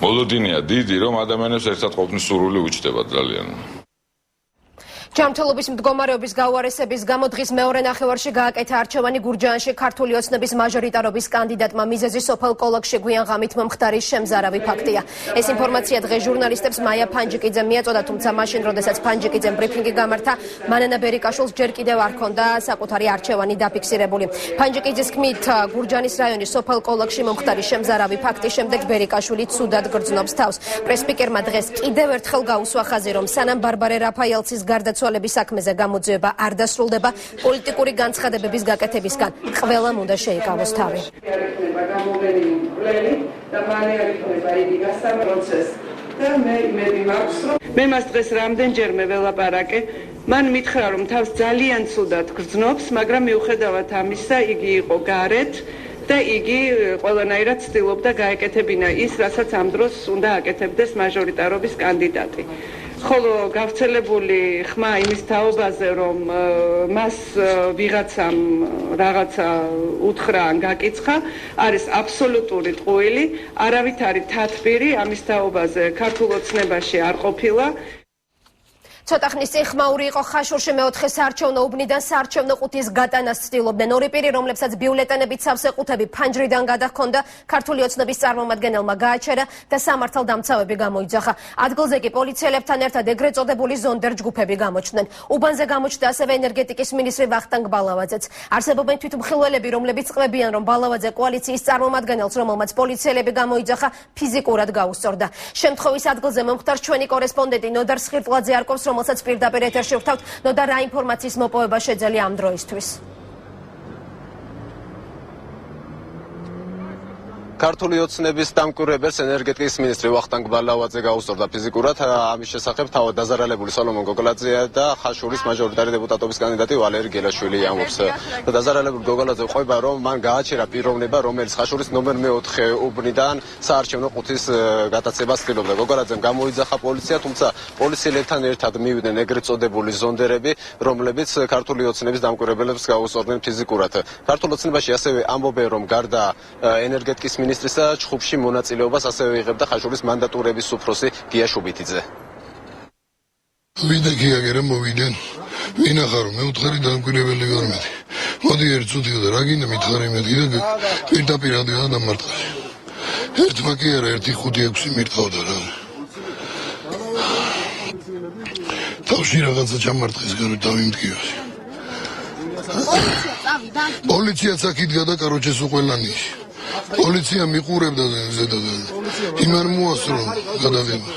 მოლოდინია დიდი, რომ ადამიანებს ერთად ყოფნის სურვილი უჩნდება ძალიან. ჯანმრთელობის მდგომარეობის გაუარესების გამო დღის მეორე ნახევარში გააკეთა არჩევანი გურჯაანში ქართული ოცნების მაჟორიტარობის კანდიდატმა მიზეზი სოფელ კოლოქში გვიან ღამით მომხდარი შემზარავი ფაქტია. ეს ინფორმაცია დღეს ჟურნალისტებს მაია ფანჯიკიძემ მიაწოდა, თუმცა მაშინ, როდესაც ფანჯიკიძემ ბრიფინგი გამართა, მანანა ბერიკაშვილს ჯერ კიდევ არ ჰქონდა საკუთარი არჩევანი დაფიქსირებული. ფანჯიკიძის თქმით, გურჯაანის რაიონის სოფელ კოლოქში მომხდარი შემზარავი ფაქტის შემდეგ ბერიკაშვილი ცუდად გრძნობს თავს. პრესპიკერმა დღეს კიდევ ერთხელ გაუსვა ხაზი, რომ სანამ ბარბარე რაფაელცის გარდაცვალების საქმეზე გამოძიება არ დასრულდება, პოლიტიკური განცხადებების გაკეთებისგან ყველამ უნდა შეიკავოს თავი. მე მას დღეს რამდენჯერმე ველაპარაკე, მან მითხრა, რომ თავს ძალიან ცუდად გრძნობს, მაგრამ მიუხედავად ამისა, იგი იყო გარეთ და იგი ყველანაირად ცდილობდა გაეკეთებინა ის, რასაც ამ დროს უნდა აკეთებდეს მაჟორიტარობის კანდიდატი. ხოლო გავრცელებული ხმა იმის თაობაზე, რომ მას ვიღაცამ რაღაცა უთხრა ან გაკიცხა, არის აბსოლუტური ტყუილი, არავითარი თათბირი ამის თაობაზე ქართულ ოცნებაში არ ყოფილა. ცოტა ხნის წინ ხმაური იყო ხაშურში მეოთხე საარჩევნო უბნიდან საარჩევნო ყუთის გატანას ცდილობდნენ. ორი პირი, რომლებსაც ბიულეტენებით სავსე ყუთები ფანჯრიდან გადაჰქონდა, ქართული ოცნების წარმომადგენელმა გააჩერა და სამართალდამცავები გამოიძახა. ადგილზე კი პოლიციელებთან ერთად ეგრეთ წოდებული ზონდერ ჯგუფები გამოჩნდნენ. უბანზე გამოჩნდა ასევე ენერგეტიკის მინისტრი ვახტანგ ბალავაძეც. არსებობენ თვითმხილველები, რომლებიც წყვებიან, რომ ბალავაძე კოალიციის წარმომადგენელს, რომელმაც პოლიციელები გამოიძახა, ფიზიკურად გაუსწორდა. შემთხვევის ადგილზე მომხდარს ჩვენი კორესპონდენტი ნოდარ სხირტლაძე არკობს, რომელსაც პირდაპირ ეთერში ვხვდავთ. ნოდა, რა ინფორმაციის მოპოვება შეძელია ამ დროისთვის? ქართული ოცნების დამკვირვებელს ენერგეტიკის მინისტრი ვახტანგ ბალავაძე გაუსწორდა ფიზიკურად ამის შესახებ თავად დაზარალებული სოლომონ გოგოლაძე და ხაშურის მაჟორიტარი დეპუტატობის კანდიდატი ვალერი გელაშვილი ამბობს. დაზარალებული გოგოლაძე ყვება რომ მან გააჩერა პიროვნება რომელიც ხაშურის ნომერ მე-4 უბნიდან საარჩევნო ყუთის გატაცებას ცდილობდა. გოგოლაძემ გამოიძახა პოლიცია, თუმცა პოლიციელებთან ერთად მივიდნენ ეგრეთ წოდებული ზონდერები, რომლებიც ქართული ოცნების დამკვირვებელებს გაუსწორდნენ ფიზიკურად. ქართულ ოცნებაში ასევე ამბობენ რომ გარდა ენერგეტიკის მინისტრისა ჩხუბში მონაწილეობას ასევე იღებდა ხაშურის მანდატურების უფროსი გია შუბითიძე. ვიდა გიაგერა მოვიდნენ ვინახარო მე-4 დამკვირვებელი ვარ მე. მოდი ერთ წუთიო და რა გინდა მითხარი მეთქი და პირდაპირ ადგილად დამარტყა. ერთმა კი არა 1-5-6 მირთყავდა რა. თავში რაღაცა ჩამარტყეს გარო დავიმტკიოს. პოლიციაც აქ იდგა და კაროჩეს უყველანი. პოლიცია მიყურებდა ზედაგან. იმან მოასრო გადავიდა.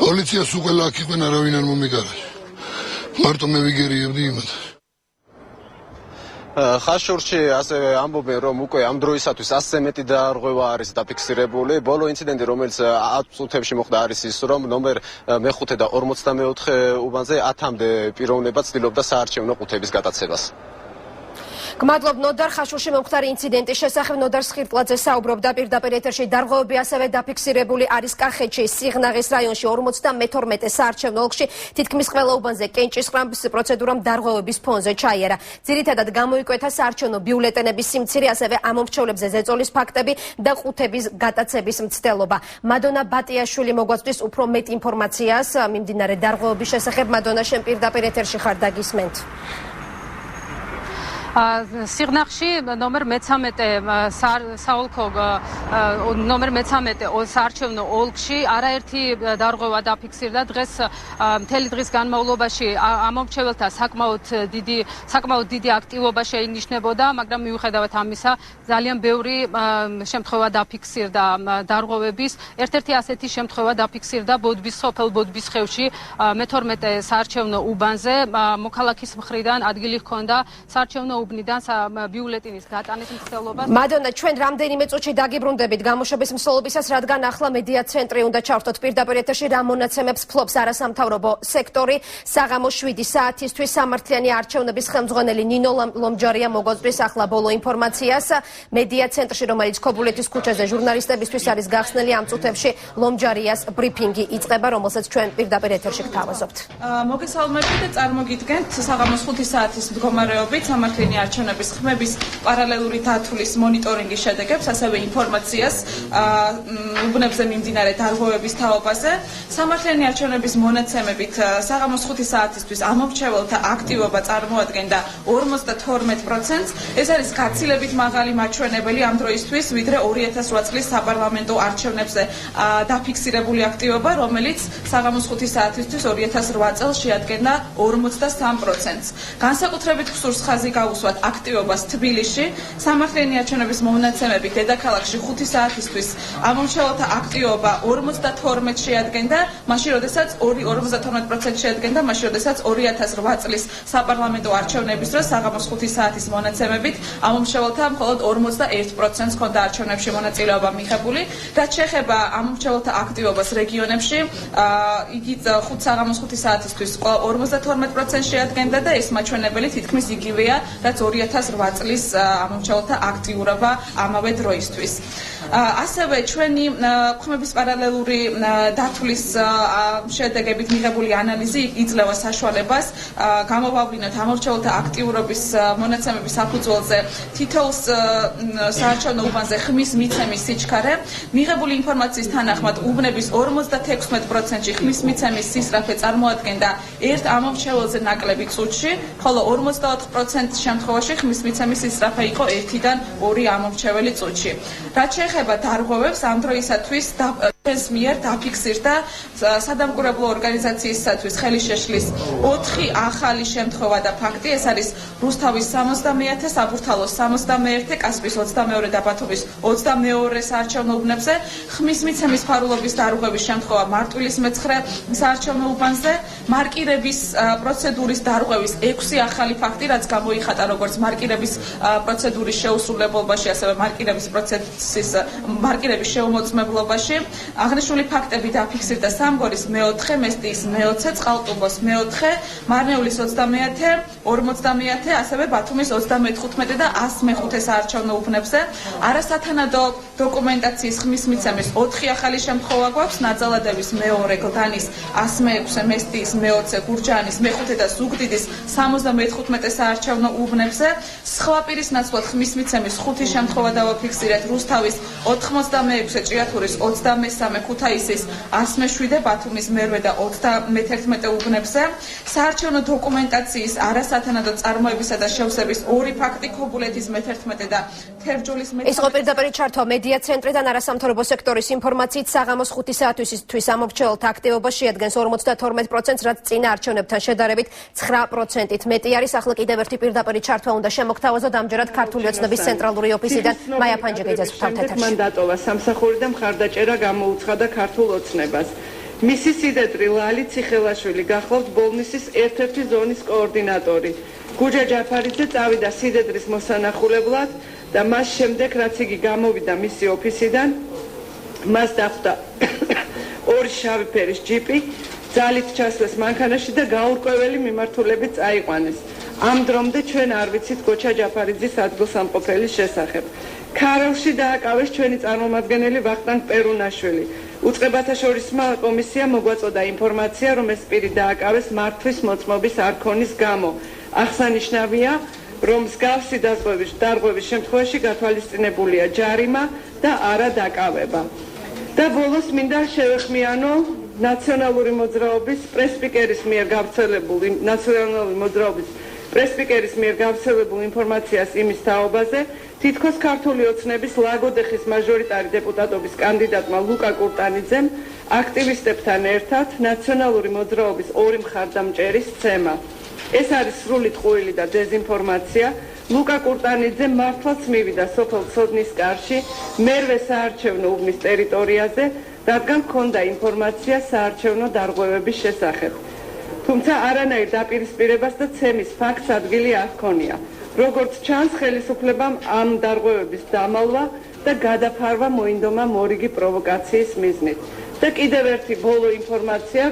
პოლიციას უყელა აქ იყვენ არავინ არ მომიკარა. მარტო მე ვიგერიებდი იმათ. ხაშურში ასევე ამბობენ რომ უკვე ამ დროისათვის 100-ზე მეტი დაარღვევა არის დაფიქსირებული. ბოლო ინციდენტი რომელიც 10 წუთებში მოხდა არის ის რომ ნომერ მე-5 და 54 უბანზე 10-მდე პიროვნება ცდილობდა საარჩევნო ყუთების გატაცებას. გმადლობ ნოდარ. ხაშურში მომხდარი ინციდენტის შესახებ ნოდარ სხირტლაძე საუბრობდა პირდაპირ ეთერში. დარღვევები ასევე დაფიქსირებული არის კახეთში, სიღნაღის რაიონში 52 საარჩევნო ოლქში. თითქმის ყველა უბანზე კენჭისყრამის პროცედურამ დარღვევების ფონზე ჩაიარა. ძირითადად გამოიკვეთა საარჩევნო ბიულეტენების სიმცირე, ასევე ამომრჩევლებზე ზეწოლის ფაქტები და ყუთების გატაცების მცდელობა. მადონა ბატიაშვილი მოგვაწვდის უფრო მეტ ინფორმაციას მიმდინარე დარღვევების შესახებ. მადონა, შენ პირდაპირ ეთერში ხარ, დაგისმენთ. სიღნაღში ნომერ მე-13 საოლქო ნომერ მე-13 საარჩევნო ოლქში არაერთი დარღვევა დაფიქსირდა. დღეს მთელი დღის განმავლობაში ამომრჩეველთა საკმაოდ დიდი აქტივობა შეინიშნებოდა, მაგრამ მიუხედავად ამისა ძალიან ბევრი შემთხვევა დაფიქსირდა დარღვევების. ერთ-ერთი ასეთი შემთხვევა დაფიქსირდა სოფელ ბოდბისხევში მე-12 საარჩევნო უბანზე. მოქალაქის მხრიდან ადგილი ჰქონდა საარჩევნო უბნიდან ბიულეტინის გატანის მცდელობა. მადონა, ჩვენ რამდენიმე წუთში დაგიბრუნდებით გამოშვების მსვლელობისას, რადგან ახლა მედია ცენტრი უნდა ჩავთოთ პირდაპირ ეთერში რა მონაცემებს ფლობს არასამთავრობო სექტორი. საღამოს 7 საათისთვის სამართლიანი არჩევნების ხელმძღვანელი ნინო ლომჯარია მოგვაწვდის ახლა ბოლო ინფორმაციას. მედია ცენტრში, რომელიც ქობულეთის ქუჩაზე ჟურნალისტებისთვის არის გახსნილი, ამ წუთებში ლომჯარიას ბრიფინგი იწყება, რომელსაც ჩვენ პირდაპირ ეთერში გთავაზობთ. მოგესალმებით და წარმოგიდგენთ საღამოს 5 საათის მდგომარეობით სამართლიანი არჩევნების ხმების პარალელური დათვლის მონიტორინგის შედეგებს, ასევე ინფორმაციას უბნებზე მიმდინარე დარღვევების თაობაზე. სამართლიანი არჩევნების მონაცემებით საღამოს 5 საათისთვის ამომრჩეველთა აქტივობა წარმოადგენდა 52%. ეს არის გაცილებით მაღალი მაჩვენებელი ამ დროისთვის, ვიდრე 2008 წლის საპარლამენტო არჩევნებზე დაფიქსირებული აქტივობა, რომელიც საღამოს 5 საათისთვის 2008 წელს შეადგენდა 43%. განსაკუთრებით ხსურს ხაზი გავუსვათ აქტივობას თბილისში. სამართლიანი არჩევნების მონაცემებით დედაქალაქში 5 საათისთვის ამომრჩეველთა აქტივობა 52 შეადგენდა, მაშინ როდესაც 52% შეადგენდა, მაშინ როდესაც 2008 წლის საპარლამენტო არჩევნების დროს საღამოს 5 საათის მონაცემებით ამომრჩეველთა მხოლოდ 41%-ს ჰქონდა არჩევნებში მონაწილეობა მიღებული. რაც შეეხება ამომრჩეველთა აქტივობას რეგიონებში, იგი საღამოს 5 საათისთვის 52% შეადგენდა და ეს მაჩვენებელი თითქმის იგივეა, რაც 2008 წლის ამომრჩეველთა აქტიურობა ამავე დროისთვის. ასევე ჩვენი ხმების პარალელური დათვლის შედეგებით მიღებული ანალიზი იძლევა საშუალებას გამოვავლინოთ ამომრჩეველთა აქტიურობის მონაცემების საფუძველზე თითოეულ საარჩევნო უბანზე ხმის მიცემის სიჩქარე. მიღებული ინფორმაციის თანახმად უბნების 56%-ში ხმის მიცემის სისწრაფე წარმოადგენდა ერთ ამომრჩეველზე ნაკლები წუთში, ხოლო 44% შემთხვევაში ხმის მიცემის სისწრაფე იყო 1-დან 2 ამომრჩეველი წუთში. რაც შეეხება დარღვევებს, ამ დროისათვის ეს მიერ დაფიქსირდა სადამკვირვებლო ორგანიზაციისათვის ხელი შეშლის 4 ახალი შემთხვევა და ფაქტი. ეს არის რუსთავის 70-ე, საბურთალოს 61-ე, კასპიის 22-ე და ბათუმის 22-ე საარჩევნო უბნებზე. ხმის მიცემის ფარულობის დარღვევის შემთხვევა მარტვილის მე-9 საარჩევნო უბანზე. მარკირების პროცედურის დარღვევის 6 ახალი ფაქტი, რაც გამოიხატა როგორც მარკირების პროცედურის შეუსრულებლობაში, ასევე მარკირების პროცესის მარკირების შეუმოწმებლობაში. აღნიშნული ფაქტები დაფიქსირდა სამგორის მე-4, მესტიის მე-20, წყალტუბოს მე-4, მარნეულის 30-ე, 50-ე, ასევე ბათუმის 35 და 105 საარჩევნო უბნებზე. არასათანადო დოკუმენტაციის ხმის მიცემის 4 ახალი შემთხვევა გვაქვს. ნაძალადევის მე-2, გლდანის 106, მესტიის მე-20, გურჯაანის მე-5 და ზუგდიდის 75 საარჩევნო უბნებზე. სხვა პირის ნაცვლად ხმის მიცემის 5 შემთხვევა დავაფიქსირეთ. რუსთავის 86, ჭიათურის 23, ქუთაისის 107, ბათუმის მე-8 და 31 უბნებზე. საარჩევნო დოკუმენტაციის არასათანადო წარმოებისა და შევსების 2 ფაქტი, ქობულეთის მე-11 და თერჯოლის მე-13. ის პირდაპირ ჩართვა მედია ცენტრიდან არასამთავრობო სექტორის ინფორმაციით საღამოს 5 საათისთვის ამომრჩეველთა აქტივობა შეადგენს 52%, რაც წინა არჩევნებთან შედარებით 9%-ით მეტი არის. ახლა კიდევ ერთი პირდაპირ ჩართვა უნდა შემოგთავაზოთ. ამჯერად ქართული ოცნების ცენტრალური ოფისიდან მაია ფანჯიკიძეს ხვთავთ ეთერში. მან დატოვა სამსახური და მხარდაჭერა გამოუცხადა ქართულ ოცნებას. მისი სიდედრი ლალი ციხელაშვილი გახლავთ ბოლნისის ერთ-ერთი ზონის კოორდინატორი. გუჯა ჯაფარიძე წავიდა სიდედრის მოსანახულებლად და მას შემდეგ, რაც იგი გამოვიდა მისი ოფისიდან, მას დახვდა 2 შავი ფერის ჯიპი, ძალით ჩასვეს მანქანაში და გაურკვეველი მიმართულებით წაიყვანეს. ამ დრომდე ჩვენ არ ვიცით გოჩა ჯაფარიძის ადგილსამყოფელის შესახებ. ქარელში დააკავეს ჩვენი წარმომადგენელი ვახტანგ პერუნაშვილი. უწყებათა შორისმა კომისიამ მოგვაწოდა ინფორმაცია, რომ ეს პირი დააკავეს მართვის მოწმობის არქონის გამო. აღსანიშნავია, რომ მსგავსი დარღვევის შემთხვევაში გათვალისწინებულია ჯარიმა და არა დაკავება. და ბოლოს მინდა შევეხმიანო ნაციონალური მოძრაობის პრესპიკერის მიერ გავრცელებულ ინფორმაციას იმის თაობაზე, თითქოს ქართული ოცნების ლაგოდეხის მაჟორიტარი დეპუტატობის კანდიდატმა ლუკა კურტანიძემ აქტივისტებთან ერთად ნაციონალური მოძრაობის 2 მხარდამჭერის სცემა. ეს არის სრული ტყუილი და დეზინფორმაცია. ლუკა კურტანიძე მართლაც მივიდა სოფელ ცოდნის კარში მერვე საარჩევნო უბნის ტერიტორიაზე, რადგან ჰქონდა ინფორმაცია საარჩევნო დარღვევების შესახებ. თუმცა არანაირ დაპირისპირებას და ცემის ფაქტს ადგილი არ ჰქონია. როგორც ჩანს, ხელისუფლებამ ამ დარღვევების დამალვა და გადაფარვა მოინდომა მორიგი პროვოკაციის მიზნით. და კიდევ ერთი ბოლო ინფორმაცია,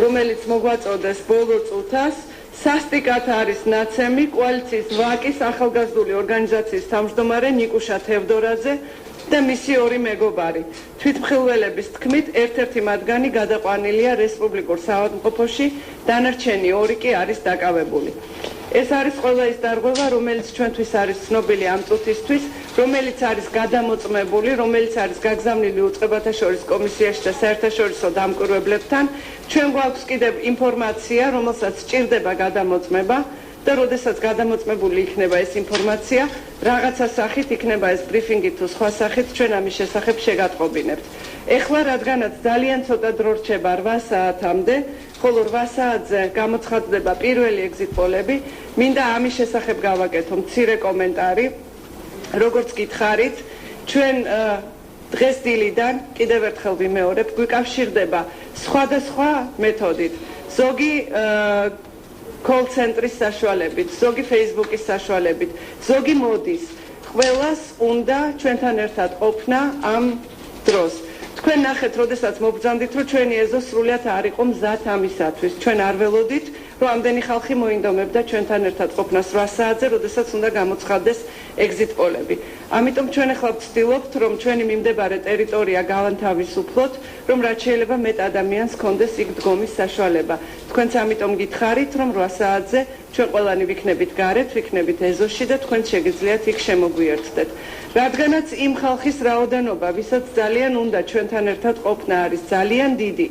რომელიც მოგვაწოდეს ბოლო წუთას, სასტიკად არის ნაცემი კოალიციის ვაკის ახალგაზრდული ორგანიზაციის თავმჯდომარე ნიკუშა თევდორაძე და მისი 2 მეგობარი. თვითმხილველების თქმით, ერთ-ერთი მათგანი გადაყვანილია რესპუბლიკურ საავადმყოფოში, დანარჩენი 2 კი არის დაკავებული. ეს არის ყველა ის დარღვევა, რომელიც ჩვენთვის არის ცნობილი ამ წუთისთვის, რომელიც არის გადამოწმებული, რომელიც არის გაგზავნილი უწყებათა შორის კომისიაში და საერთაშორისო დამკვირვებლებთან. ჩვენ გვაქვს კიდევ ინფორმაცია, რომელსაც სჭირდება გადამოწმება და როდესაც გადამოწმებული იქნება ეს ინფორმაცია, რაღაცა სახით იქნება ეს ბრიფინგი თუ სხვა სახით, ჩვენ ამის შესახებ შეგატყობინებთ. ეხლა რადგანაც ძალიან ცოტა დრო რჩება 8 საათამდე, ხოლო 8 საათზე გამოცხადდება პირველი ეგზიტ პოლები, მინდა ამის შესახებ გავაკეთო მცირე კომენტარი. როგორც გითხარით, ჩვენ დღეს დილიდან კიდევ ერთხელ ვიმეორებ, გვიკავშირდება სხვადასხვა მეთოდით. ზოგი კოლ-ცენტრის საშუალებით, ზოგი Facebook-ის საშუალებით, ზოგი მოდის. ყველას უნდა ჩვენთან ერთად ყოფნა ამ დროს. თქვენ ნახეთ, როდესაც მობრძანდით, რომ ჩვენი ეზო სრულიად არ იყო მზად ამისათვის. ჩვენ არ ველოდით, რომ ამდენი ხალხი მოინდომებდა ჩვენთან ერთად ყოფნას 8 საათზე, როდესაც უნდა გამოცხადდეს ეგზიტ პოლები. ამიტომ ჩვენ ახლა ვცდილობთ, რომ ჩვენი მიმდებარე ტერიტორია გავანთავისუფლოთ, რომ რაც შეიძლება მეტ ადამიანს ჰქონდეს იქ დგომის საშუალება. თქვენც ამიტომ გითხარით, რომ 8 საათზე ჩვენ ყველანი ვიქნებით გარეთ, ვიქნებით ეზოში და თქვენ შეგიძლიათ იქ შემოგვიერთდეთ. რადგანაც იმ ხალხის რაოდენობა, ვისაც ძალიან უნდა ჩვენთან ერთად ყოფნა არის ძალიან დიდი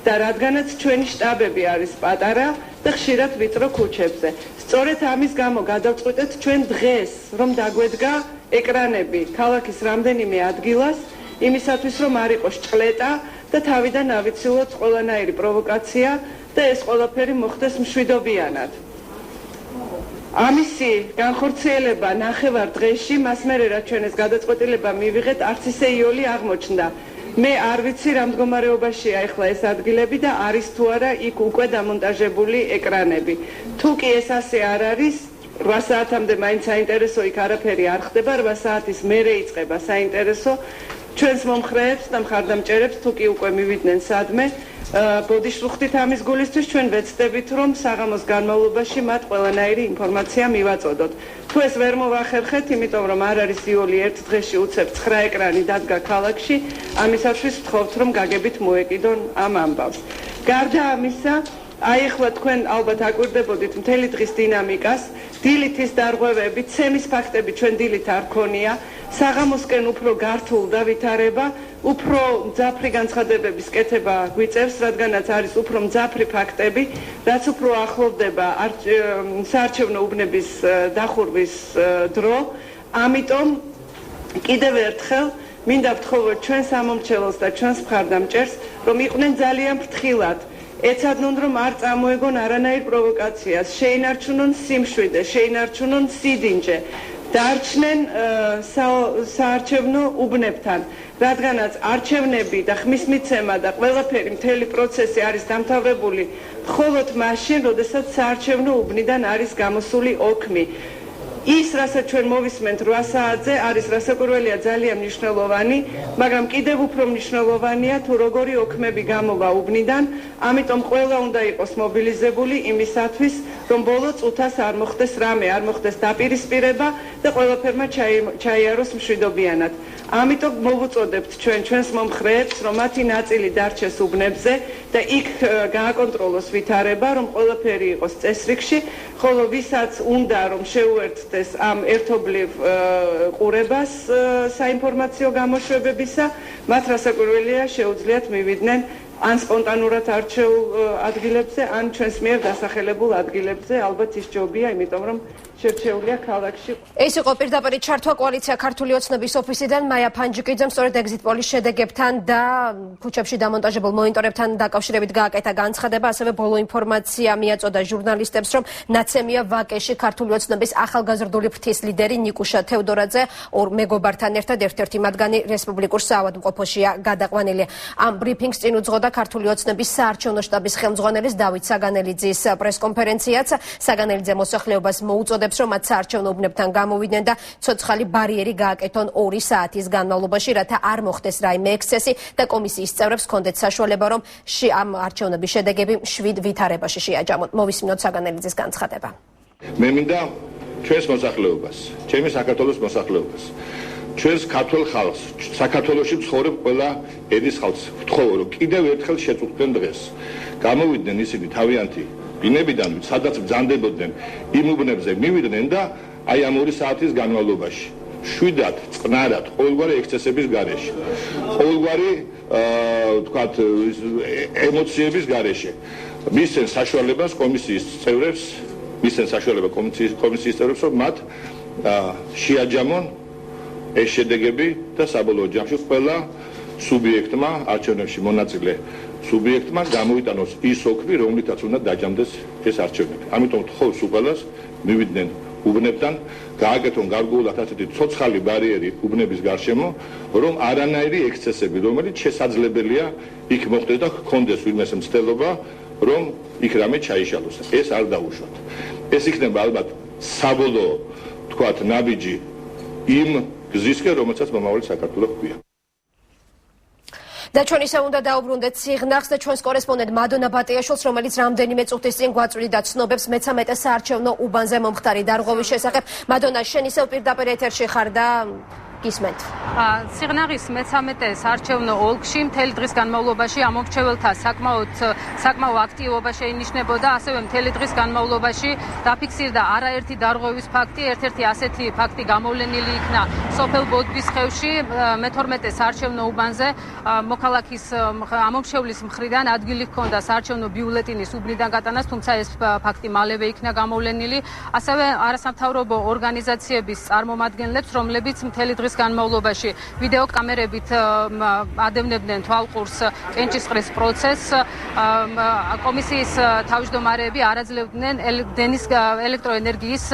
და რადგანაც ჩვენი შტაბები არის პატარა და ხშირად ვიწრო ქუჩებზე. სწორედ ამის გამო გადავწყვიტეთ ჩვენ დღეს, რომ დაგვედგა ეკრანები ქალაქის რამდენიმე ადგილას იმისათვის რომ არ იყოს ჭყლეტა და თავიდან ავიცილოთ ყველანაირი პროვოკაცია და ეს ყველაფერი მოხდეს მშვიდობიანად. ამისი განხორციელება ნახევარ დღეში მას მერე რაც ჩვენ ეს გადაწყვეტილება მივიღეთ არც ისე იოლი აღმოჩნდა. მე არ ვიცი რა მდგომარეობაშია ახლა ეს ადგილები და არის თუ არა იქ უკვე დამონტაჟებული ეკრანები. თუ კი ეს ასე არ არის 8 საათამდე მაინც საინტერესო იქ არაფერი არ ხდება 8 საათის მერე იწყება საინტერესო ჩვენს მომხრეებს და მხარდამჭერებს თუ კი უკვე მივიდნენ სადმე ბოდიშლუხთით ამის გულისთვის ჩვენ ვეცდებით რომ საღამოს განმავლობაში მათ ყველანაირი ინფორმაცია მივაწოდოთ. თუ ეს ვერ მოვახერხეთ, იმიტომ რომ არ არის იოლი ერთ დღეში უცებ 9 ეკრანი დადგა ქალაქში, ამისათვის ვთხოვთ რომ გაგებით მოეკიდონ ამ ამბავს. გარდა ამისა, აი ახლა თქვენ ალბათ აკვირდებოდით მთელი დღის დინამიკას, დილით ის დარღვევები, ცემის ფაქტები ჩვენ დილით არ ქონია, საღამოსკენ უფრო გართულდა ვითარება, უფრო მძაფრი განცხადებების კეთება გვიწევს, რადგანაც არის უფრო მძაფრი ფაქტები, რაც უფრო ახლოვდება საარჩევნო უბნების დახურვის დრო, ამიტომ კიდევ ერთხელ მინდა ვთხოვოთ ჩვენ სამომრჩეველს და ჩვენს მხარდამჭერს, რომ იყვნენ ძალიან ფრთხილად. ეცადნონ რომ არ წამოეგონ არანაირ პროვოკაციას, შეინარჩუნონ სიმშვიდე, შეინარჩუნონ სიდინჯე, დარჩნენ საარჩევნო უბნებთან, რადგანაც არჩევნები და ხმის მიცემა და ყველაფერი მთელი პროცესი არის დამთავრებული მხოლოდ მაშინ, როდესაც საარჩევნო უბნიდან არის გამოსული ოქმი. ის, რასაც ჩვენ მოვისმენთ 8 საათზე, არის რასაკვირველია ძალიან მნიშვნელოვანი, მაგრამ კიდევ უფრო მნიშვნელოვანია თუ როგორი ოქმები გამოვა უბნიდან, ამიტომ ყველა უნდა იყოს მობილიზებული იმისათვის, რომ ბოლო წუთას არ მოხდეს რამე, არ მოხდეს დაპირისპირება და ყველაფერმა ჩაიაროს მშვიდობიანად. ამიტომ მოვუწოდებთ ჩვენს მომხრეებს, რომ მათი ნაწილი დარჩეს უბნებზე და იქ გააკონტროლოს ვითარება, რომ ყველაფერი იყოს წესრიგში, ხოლო ვისაც უნდა რომ შეუერთდეს ამ ერთობლივ ყურებას საინფორმაციო გამოშვებებისა, მათ რასაკვირველია შეუძლიათ მივიდნენ ან სპონტანურად არჩეულ ადგილებზე, ან ჩვენს მიერ დასახელებულ ადგილებზე, ალბათ ის ჯობია, იმიტომ რომ შერჩეულია ქალაქში. ეს იყო პირდაპირ ჩართვა კოალიცია ქართული ოცნების ოფისიდან მაია ფანჯიკიძემ სწორედ ეგზიტ პოლის შედეგებთან და ქუჩებში დამონტაჟებულ მონიტორებთან დაკავშირებით გააკეთა განცხადება, ასევე ბოლო ინფორმაცია მიაწოდა ჟურნალისტებს, რომ ნაცემია ვაკეში ქართული ოცნების ახალგაზრდული ფრთის ლიდერი ნიკუშა თევდორაძე ორ მეგობართან ერთად ერთ-ერთი მათგანი რესპუბლიკურ საავადმყოფოშია გადაყვანილი. ამ ბრიფინგს წინ უძღოდა ქართული ოცნების საარჩევნო შტაბის ხელმძღვანელის დავით საგანელიძის პრესკონფერენციაც. საგანელიძე მოსახლეობას მოუწოდა რომ მათ საარჩევნო უბნებთან გამოვიდნენ და ცოცხალი ბარიერი გააკეთონ 2 საათის განმავლობაში, რათა არ მოხდეს რაიმე ექსცესი და კომისიის წევრებს ჰქონდეთ საშუალება, რომ ამ არჩევნების შედეგები მშვიდ ვითარებაში შეაჯამონ. მოვისმინოთ საგანელიძის განცხადება. მე მინდა ჩვენს მოსახლეობას, ჩემი საქართველოს მოსახლეობას, ჩვენს ქართველ ხალხს, საქართველოში მცხოვრებ ყველა ენის ხალხს ვთხოვო, რომ კიდევ ერთხელ შეწუხდნენ დღეს. გამოვიდნენ ისინი თავიანთი ბინებიდან, სადაც ბრძანდებოდნენ იმ უბნებზე მივიდნენ და აი ამ 2 საათის განმავლობაში შვიდად, წყნარად, ყოველგვარი ექსცესების გარეშე, ყოველგვარი თქვათ ემოციების გარეშე მისცენ საშუალებას კომისიის წევრებს, რომ მათ შეაჯამონ ეს შედეგები და საბოლოო ჯამში ყველა სუბიექტმა, არჩევნებში მონაწილე სუბიექტმა გამოიტანოს ის ოქმი, რომლითაც უნდა დაჯამდეს ეს არჩევნები. ამიტომ თხოვს უყველას მივიდნენ უბნებთან, გააკეთონ გარკვეულად ასეთი ცოცხალი ბარიერი უბნების გარშემო, რომ არანაირი ექსცესები, რომელიც შესაძლებელია იქ მოხდეს და ჰქონდეს ვინმეს მცდელობა, რომ იქ რამე ჩაიშალოს. ეს არ დაუშვათ. ეს იქნება ალბათ საბოლოო, თქვათ, ნაბიჯი იმ გზისკენ, რომელსაც მომავალი საქართველო ჰქვია. და ჩვენ ისე უნდა დაუბრუნდეთ სიღნაღს და ჩვენს კორესპონდენტ მადონა ბატიაშვილს, რომელიც რამდენიმე წუთის წინ გვაწვდიდა ცნობებს მე-13 საარჩევნო უბანზე მომხდარი დარღვევის შესახებ. მადონა, შენ ისევ პირდაპირ ეთერში ხარ და გისმენთ. სიღნაღის მე-13 საარჩევნო ოლქში მთელი დღის განმავლობაში ამომრჩეველთა საკმაო აქტივობა შეინიშნებოდა, ასევე მთელი დღის განმავლობაში დაფიქსირდა არაერთი დარღვევის ფაქტი, ერთ-ერთი ასეთი ფაქტი გამოვლენილი იქნა სოფელ ბოდბისხევში მე-12 საარჩევნო უბანზე. მოქალაქის ამომრჩევლის მხრიდან ადგილი ჰქონდა საარჩევნო ბიულეტინის უბნიდან გატანას, თუმცა ეს ფაქტი მალევე იქნა გამოვლენილი. ასევე არასამთავრობო ორგანიზაციების წარმომადგენლებს, რომლებიც მთელი დღის დღის განმავლობაში ვიდეო კამერებით ადევნებდნენ თვალყურს კენჭისყრის პროცესს. კომისიის თავმჯდომარეები არ აძლევდნენ დენის ელექტროენერგიის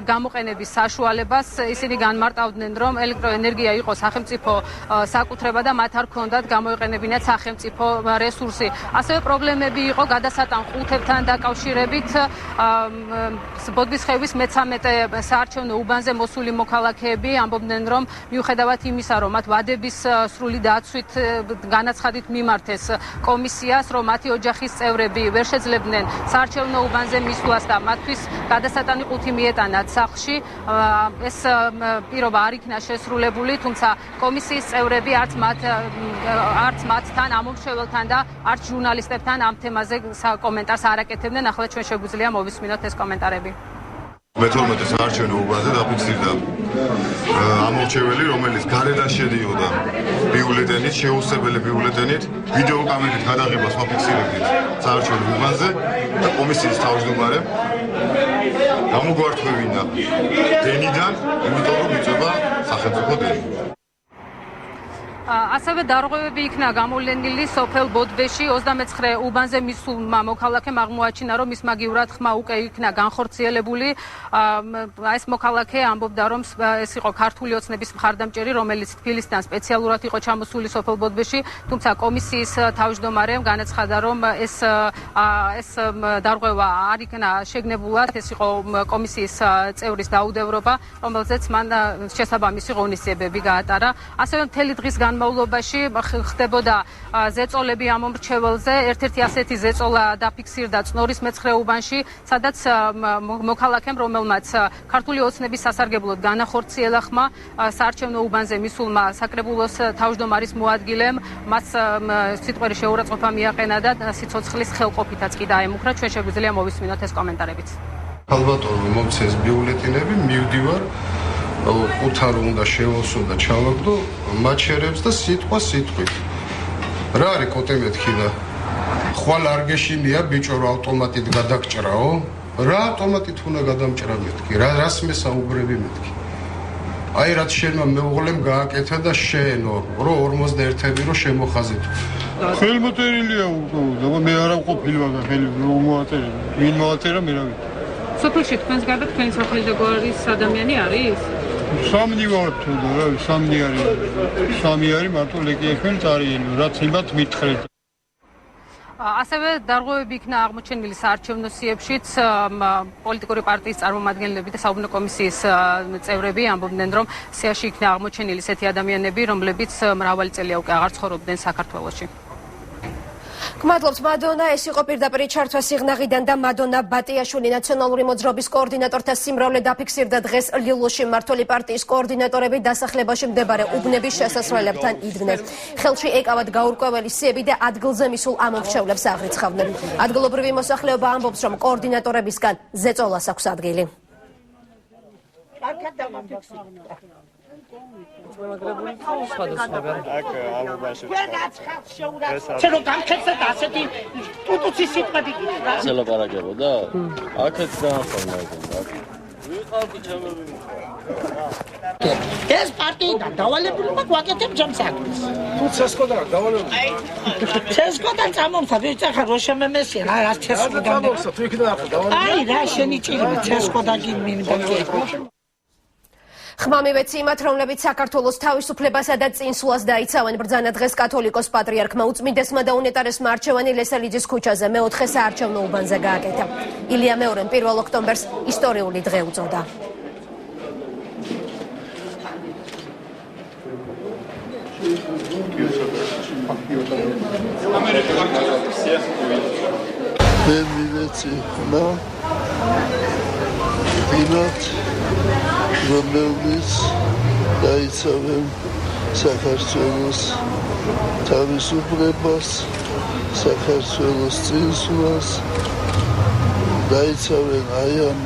გამოყენების საშუალებას. ისინი განმარტავდნენ, რომ ელექტროენერგია იყო სახელმწიფო საკუთრება და მათ არ ჰქონდათ გამოეყენებინათ სახელმწიფო რესურსი. ასევე პრობლემები იყო გადასატან ყუთებთან დაკავშირებით. ბოდბის ხევის 13 საარჩევნო უბანზე მოსული მოქალაქეები ამბობდნენ, რომ მიუხედავად იმისა, რომ მათ ვადების სრული დაცვით განაცხადით მიმართეს კომისიას, რომ მათი ოჯახის წევრები ვერ შეძლებდნენ საარჩევნო უბანზე მისვლას და მათთვის გადასატანი ყუთი მიეტანათ სახლში. ეს პირობა არ იქნა შესრულებული, თუმცა კომისიის წევრები არც მათთან, ამომრჩეველთან და არც ჟურნალისტებთან ამ თემაზე კომენტარს არ აკეთებდნენ. ახლა ჩვენ შეგვიძლია მოვისმინოთ ეს კომენტარები. მე-12 საარჩევნო უბანზე დაფიქსირდა ამორჩეველი, რომელიც გარედან შედიოდა ბიულეტენით, შეუსწებელი ბიულეტენით, ვიდეო კამერით გადაღებას ვაფიქსირებდით საარჩევნო უბანზე და კომისიის თავმჯდომარემ გამოგვართვევინა დენიდან, იმიტომ რომ იწვება სახელმწიფო დენი. ასევე დარღვევები იქნა გამოვლენილი სოფელ ბოდბეში 29 უბანზე მისულმა მოქალაქემ აღმოაჩინა, რომ მის მაგივრად ხმა უკვე იქნა განხორციელებული. ეს მოქალაქე ამბობდა, რომ ეს იყო ქართული ოცნების მხარდამჭერი, რომელიც თბილისიდან სპეციალურად იყო ჩამოსული სოფელ ბოდბეში, თუმცა კომისიის თავმჯდომარემ განაცხადა, რომ ეს დარღვევა არ იქნა შეგნებულად, ეს იყო კომისიის წევრის დაუდევრობა, რომელზეც მან შესაბამისი ღონისძიებები გაატარა. ასევე მთელი დღის განმავლობაში ხდებოდა ზეწოლები ამომრჩეველზე. ერთ-ერთი ასეთი ზეწოლა დაფიქსირდა წნორის მეცხრე უბანში, სადაც მოქალაქემ, რომელმაც ქართული ოცნების სასარგებლოდ განახორციელა ხმა, საარჩევნო უბანზე მისულმა საკრებულოს თავმჯდომარის მოადგილემ მას სიტყვერი შეურაცხყოფა მიაყენა და სიცოცხლის ხელყოფითაც კი დაემუქრა. ჩვენ შეგვიძლია მოვისმინოთ ეს კომენტარებიც. ალბათო მომცეს ბიულეტენები მივდივარ ყუთან რომ უნდა შევასო და ჩავაგდო მაჩერებს და სიტყვა სიტყვით. რა არის კოტე მეთქი და ხვალ არ გეშინია ბიჭო რა ავტომატით გადაგჭრაო? რა ავტომატით უნდა გადამჭრა მეთქი? რას მესაუბრები მეთქი? აი რაც შენმა მეუღლემ გააკეთა და შენო რო 51-ები რო შემოხაზეთ. ხელმოწერილია უკვე მე არა ვყოფილი მაგა ხელი რომ მოაწერე. ვინ მოაწერა მე რა ვიცი. სოფელში თქვენს გარდა თქვენი სოფლის და გვარის ადამიანი არის? სამნი ვარ თუ რა, სამნი არის. სამი არის მარტო ლეკიეფელს არიან, რაც იმათ მითხრეთ. ასევე დარღვევები იქნა აღმოჩენილი საარჩევნო სიებშიც. პოლიტიკური პარტიის წარმომადგენლები და საუბნო კომისიის წევრები ამბობდნენ, რომ სიაში იქნა აღმოჩენილი ესეთი ადამიანები, რომლებიც მრავალი წელია უკვე აღარ ცხოვრობდნენ საქართველოში. გმადლობთ მადონა, ეს იყო პირდაპირ ჩართვა სიღნაღიდან და მადონა ბატიაშვილი ნაციონალური მოძრაობის კოორდინატორთა სიმრავლე დაფიქსირდა დღეს ლილოში. მმართველი პარტიის კოორდინატორები დასახლებაში მდებარე უბნების შესასვლელებთან იდგნენ. ხელში ეკავათ გაურკვეველი სიები და ადგილზე მისულ ამომრჩევლებს აღრიცხავდნენ. ადგილობრივი მოსახლეობა ამბობს, რომ კოორდინატორებისგან ზეწოლას აქვს ადგილი. ჩენო გამქეცდა და ასეთი ტუტუცი სიტყვები გიქრა. ზელაპარაკებოდა? აქეთ დაახალნა. ვიყავდი ჩემები. ეს პარტიიდან დავალებულმა გვაკეთებ ჯამსაქმეს. თუ ცესკოდა დავალებული. ცესკოდა წამომცა ვეჭახა რო შემემესია რა ცესკოდა წამომცა თუ იქნა ახლა დავალებული. აი რა შენი ჭირები ცესკოდა გიმინდა. ხმა მივეცი იმათ, რომლებიც საქართველოს თავისუფლებასა და წინსვლას დაიცავენ. ბრძანა დღეს კათოლიკოს პატრიარქმა უწმიდესმა და უნეტარესმა არჩევანი ლესელიძის ქუჩაზე მე-4 საარჩევნო უბანზე გააკეთა. ილია მეორემ 1 ოქტომბერს ისტორიული დღე უწოდა. მე მივეცი ხმა იმათ, რომლებიც დაიცავენ საქართველოს თავისუფლებას, საქართველოს წინსვლას, დაიცავენ აი ამ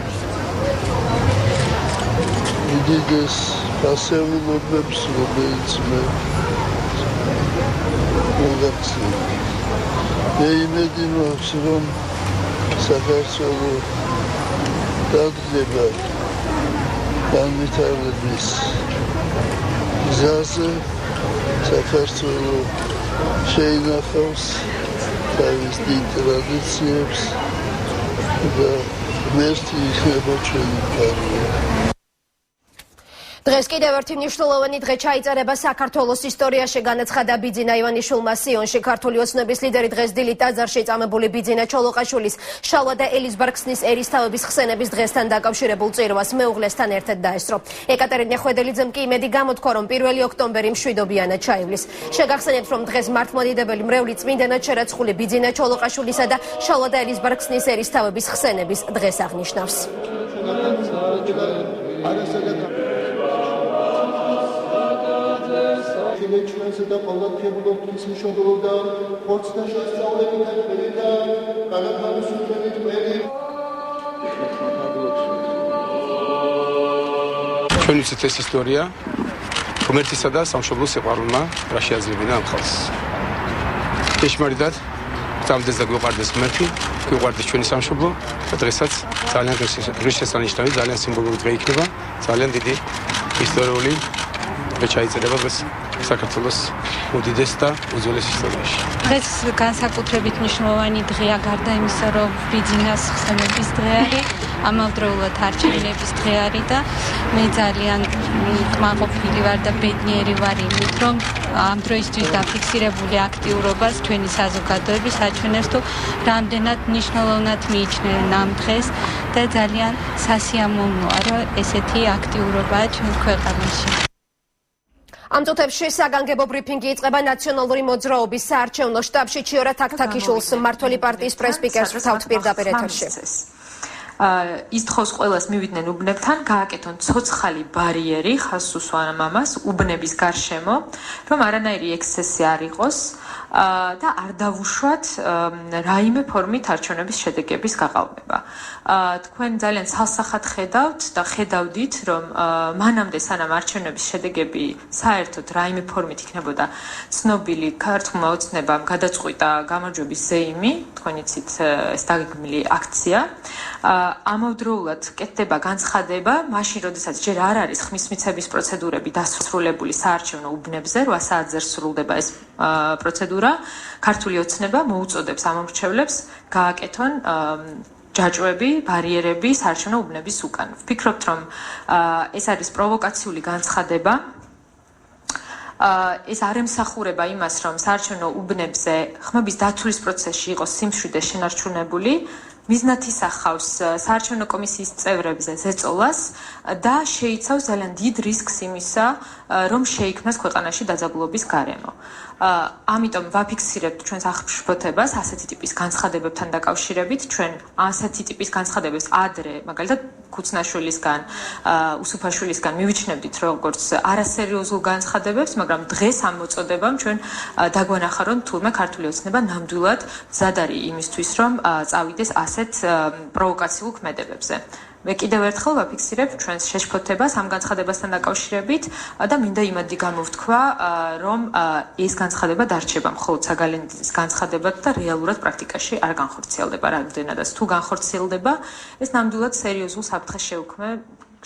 უდიდეს ფასეულობებს, რომელიც მე მოგაქცევი. მე იმედი მაქვს, რომ საქართველო დადგება განვითარების გზაზე საქართველო შეინახავს თავის დიდ ტრადიციებს და ღმერთი იქნება ჩვენი ფარული. დღეს კიდევ ერთი მნიშვნელოვანი დღე ჩაიწერება საქართველოს ისტორიაში, განაცხადა ბიძინა ივანიშვილმა სიონში. ქართული ოცნების ლიდერი დღეს დილით ტაძარში წამებული ბიძინა ჩოლოყაშვილის შალვა და ელიზბარ-ქსნის ერისთავების ხსენების დღესთან დაკავშირებულ წირვას მეუღლესთან ერთად დაესწრო. ეკატერინე ხვედელიძემ კი იმედი გამოთქვა, რომ 1 ოქტომბერი მშვიდობიანად ჩაივლის. შეგახსენებთ, რომ დღეს მართლმადიდებელი მრევლი წმინდანად შერაცხული ბიძინა ჩოლოყაშვილისა და შალვა და ელიზბარ-ქსნის ერისთავების ხსენების დღეს აღნიშნავს. ჩვენსა და ყოველდღიურ ღვთისმშობლოდა ხორცთა შესწავლებით და განათავისუფლებით მერი ჩვენ ვიცით ეს ისტორია ღმერთისა და სამშობლოს სიყვარულმა რა შეაძლებინა ამ ხალხს. ჭეშმარიტად გწამდეს და გვიყვარდეს ღმერთი, გვიყვარდეს ჩვენი სამშობლო და დღესაც ძალიან ღირსშესანიშნავი, ძალიან სიმბოლური დღე იქნება, ძალიან დიდი ისტორიული ჩაიწერება დღეს საქართველოს უდიდეს და უძველეს ისტორიაში. დღეს განსაკუთრებით მნიშვნელოვანი დღეა, გარდა იმისა, რომ ბიძინას ხსენების დღე არის, ამავდროულად არჩევნების დღე არის და მე ძალიან კმაყოფილი ვარ და ბედნიერი ვარ იმით, რომ ამ დროისთვის დაფიქსირებული აქტიურობას ჩვენი საზოგადოების აჩვენებს, თუ რამდენად მნიშვნელოვნად მიიჩნევენ ამ დღეს და ძალიან სასიამოვნოა, რომ ესეთი აქტიურობაა ჩვენ ქვეყანაში. ამ წუთებში საგანგებო ბრიფინგი იწყება ნაციონალური მოძრაობის საარჩევნო შტაბში. ჩიორა თაქთაქიშვილს მმართველი პარტიის პრეს-სპიკერს ვრთავთ პირდაპირ ეთერში. ის თხოვს ყველას მივიდნენ უბნებთან, გააკეთონ ცოცხალი ბარიერი, ხაზს უსვამს ამას, უბნების გარშემო, რომ არანაირი ექსცესი არ იყოს და არ დავუშვათ რაიმე ფორმით არჩევნების შედეგების გაყალბება. თქვენ ძალიან ცალსახად ხედავთ და ხედავდით, რომ მანამდე სანამ არჩევნების შედეგები საერთოდ რაიმე ფორმით იქნებოდა ცნობილი, ქართულმა ოცნებამ გადაწყვიტა გამარჯვების ზეიმი, თქვენ იცით ეს დაგეგმილი აქცია. ამავდროულად კეთდება განცხადება, მაშინ როდესაც ჯერ არ არის ხმის მიცემის პროცედურები დასრულებული საარჩევნო უბნებზე, 8 საათზე სრულდება ეს პროცედურა. ქართული ოცნება მოუწოდებს ამომრჩევლებს გააკეთონ ჯაჭვები, ბარიერები საარჩევნო უბნების უკან. ვფიქრობთ, რომ ეს არის პროვოკაციული განცხადება. ეს არ ემსახურება იმას, რომ საარჩევნო უბნებზე ხმების დაცვლის პროცესში იყოს სიმშვიდე შენარჩუნებული. მიზნად ისახავს საარჩევნო კომისიის წევრებზე ზეწოლას და შეიცავს ძალიან დიდ რისკს იმისა, რომ შეიქმნას ქვეყანაში დაძაბულობის გარემო. ამიტომ ვაფიქსირებთ ჩვენს აღშფოთებას ასეთი ტიპის განცხადებებთან დაკავშირებით. ჩვენ ასეთი ტიპის განცხადებებს ადრე, მაგალითად ქუცნაშვილისგან, უსუფაშვილისგან მივიჩნევდით როგორც არასერიოზულ განცხადებებს, მაგრამ დღეს ამ მოწოდებამ ჩვენ დაგვანახა, რომ თურმე ქართული ოცნება ნამდვილად მზად არის იმისთვის, რომ წავიდეს ასეთ პროვოკაციულ ქმედებებზე. მე კიდევ ერთხელ ვაფიქსირებ ჩვენს შეშფოთებას ამ განცხადებასთან დაკავშირებით და მინდა იმადი გამოვთქვა, რომ ეს განცხადება დარჩება მხოლოდ საგალენდის განცხადებად და რეალურად პრაქტიკაში არ განხორციელდება. რამდენადაც თუ განხორციელდება, ეს ნამდვილად სერიოზულ საფრთხეს